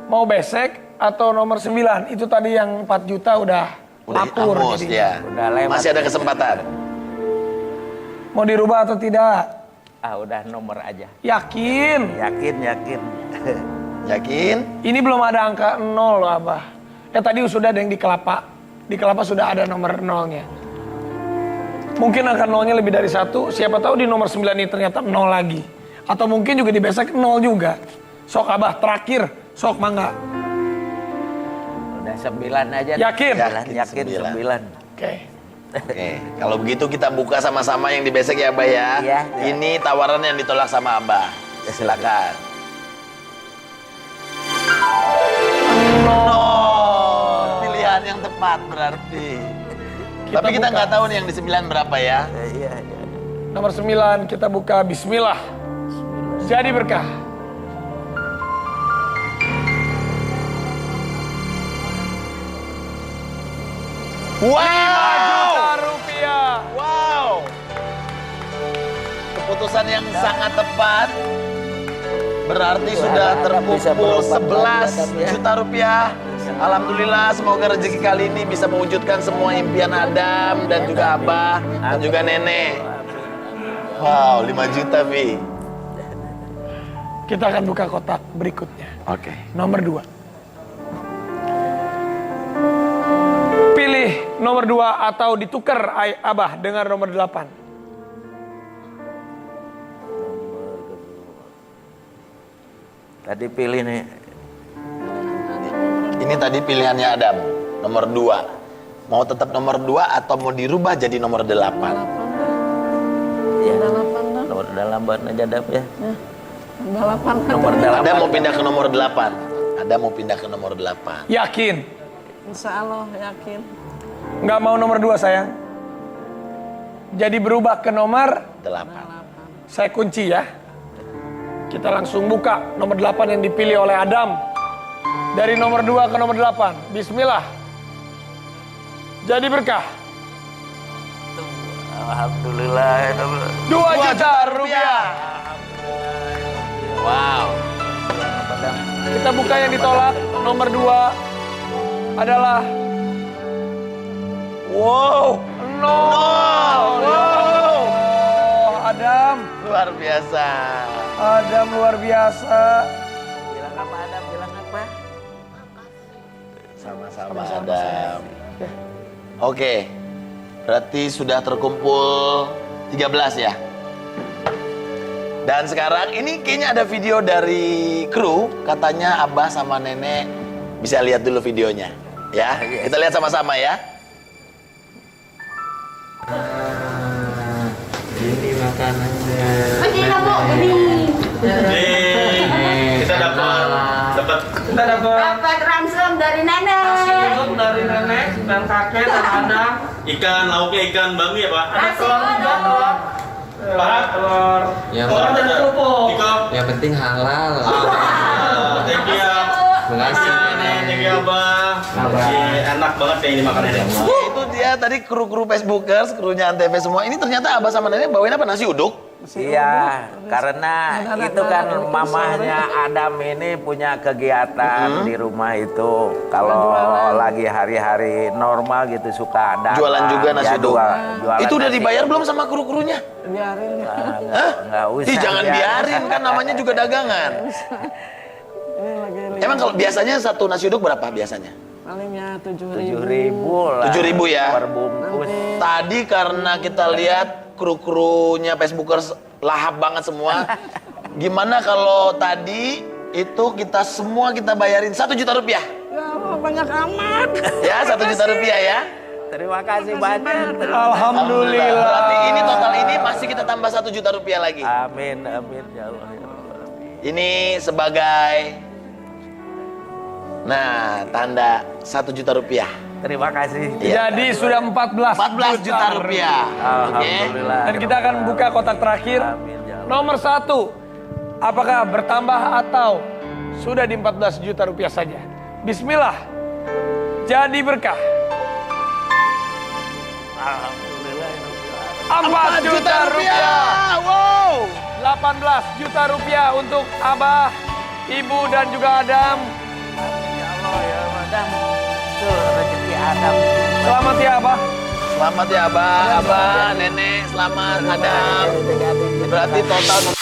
Mau besek atau nomor 9? Itu tadi yang 4 juta udah lapur. Angus, ya. Udah lewat. Masih ada kesempatan. Mau dirubah atau tidak? Ah udah nomor aja. Yakin? Yakin. Yakin? Ini belum ada angka 0 loh Abah. Ya tadi sudah ada yang di kelapa. Di kelapa sudah ada nomor 0-nya. Mungkin angka 0-nya lebih dari 1. Siapa tahu di nomor 9 ini ternyata 0 lagi. Atau mungkin juga di besek 0 juga. Sok Abah terakhir. Sok mangga. Udah 9 aja. Yakin? Yakin 9. Oke. Oke, kalau begitu kita buka sama-sama yang di besek ya Abah ya. Iya. Ini tawaran yang ditolak sama Abah. Silakan. Pilihan yang tepat berarti. Tapi kita nggak tahu nih yang di 9 berapa ya. Iya. Nomor 9 kita buka bismillah. Jadi berkah. Wow! 5 juta rupiah. Wow! Keputusan yang sangat tepat. Berarti sudah terkumpul 11 juta rupiah. Alhamdulillah, semoga rezeki kali ini bisa mewujudkan semua impian Adam dan juga Abah dan juga Nenek. Wow, 5 juta, Vi. Kita akan buka kotak berikutnya. Oke. Nomor 2. Pilih nomor 2 atau ditukar Abah dengan nomor 8. Tadi pilih nih. Ini tadi pilihannya Adam, nomor 2. Mau tetap nomor 2 atau mau dirubah jadi nomor 8? Ya, nomor 8 aja Dap ya. Nomor 8. Ada mau pindah ke nomor 8. Ada mau pindah ke nomor 8. Yakin? Insya Allah yakin. Nggak mau nomor 2 sayang? Jadi berubah ke nomor 8. Saya kunci ya. Kita langsung buka nomor 8 yang dipilih oleh Adam. Dari nomor 2 ke nomor 8. Bismillah. Jadi berkah. Alhamdulillah. 2 juta rupiah. Wow. Kita buka yang ditolak. Nomor 2 adalah wow, 0. Wow. Adam. Luar biasa. Adam luar biasa. Bilang apa Adam? Bilang apa? Sama-sama Adam. Oke. Berarti sudah terkumpul 13 ya. Dan sekarang ini kayaknya ada video dari kru. Katanya Abah sama Nenek bisa lihat dulu videonya. Ya, kita lihat sama-sama ya. Ini makanannya. Kita dapat ransom dari nenek. dari nenek dan kakek dan ada ikan, lauknya ikan bambu ya Pak? ada telur juga, telur. Pak, telur. Telur dan kerupuk. Yang penting halal. Thank you ya. Terima kasih nenek. Thank you Abah. Enak banget kayak ini makanannya. Itu dia tadi kru-kru Facebookers, krunya Antv semua. Ini ternyata Abah sama Nenek bawain apa? Nasi uduk? Iya, karena itu kan mamahnya Adam ini punya kegiatan di rumah itu. Kalau lagi hari-hari normal gitu suka ada Jualan juga nasi uduk. jualan Itu udah nasi dibayar uduk. belum sama kru-krunya? Biarin. Hah? Nggak usah. Ih, jangan biarin kan namanya juga dagangan. Ini lagi Emang kalau biasanya satu nasi uduk berapa biasanya? palingnya 7.000 7.000. lah. 7.000 ya. Per bungkus. Tadi karena kita lihat kru-krunya Facebookers lahap banget semua. Gimana kalau tadi itu kita semua kita bayarin 1 juta rupiah? Ya Allah, banyak amat. Ya, 1 juta rupiah ya. Terima kasih banyak. Alhamdulillah. Berarti ini total ini masih kita tambah 1 juta rupiah lagi. Amin, amin ya Allah. Ya Allah. Ini sebagai tanda 1 juta rupiah. Terima kasih. Jadi sudah 14 juta rupiah. Alhamdulillah. Dan kita akan buka kotak terakhir. Nomor 1, apakah bertambah atau sudah di 14 juta rupiah saja? Bismillah. Jadi berkah. Alhamdulillah. 4 juta rupiah. Wow. 18 juta rupiah untuk Abah, Ibu dan juga Adam. Ya Allah ya Madam. Tuh rezeki Adam. Selamat ya Abah. Selamat ya Abah, Nenek, selamat Adam. Berarti total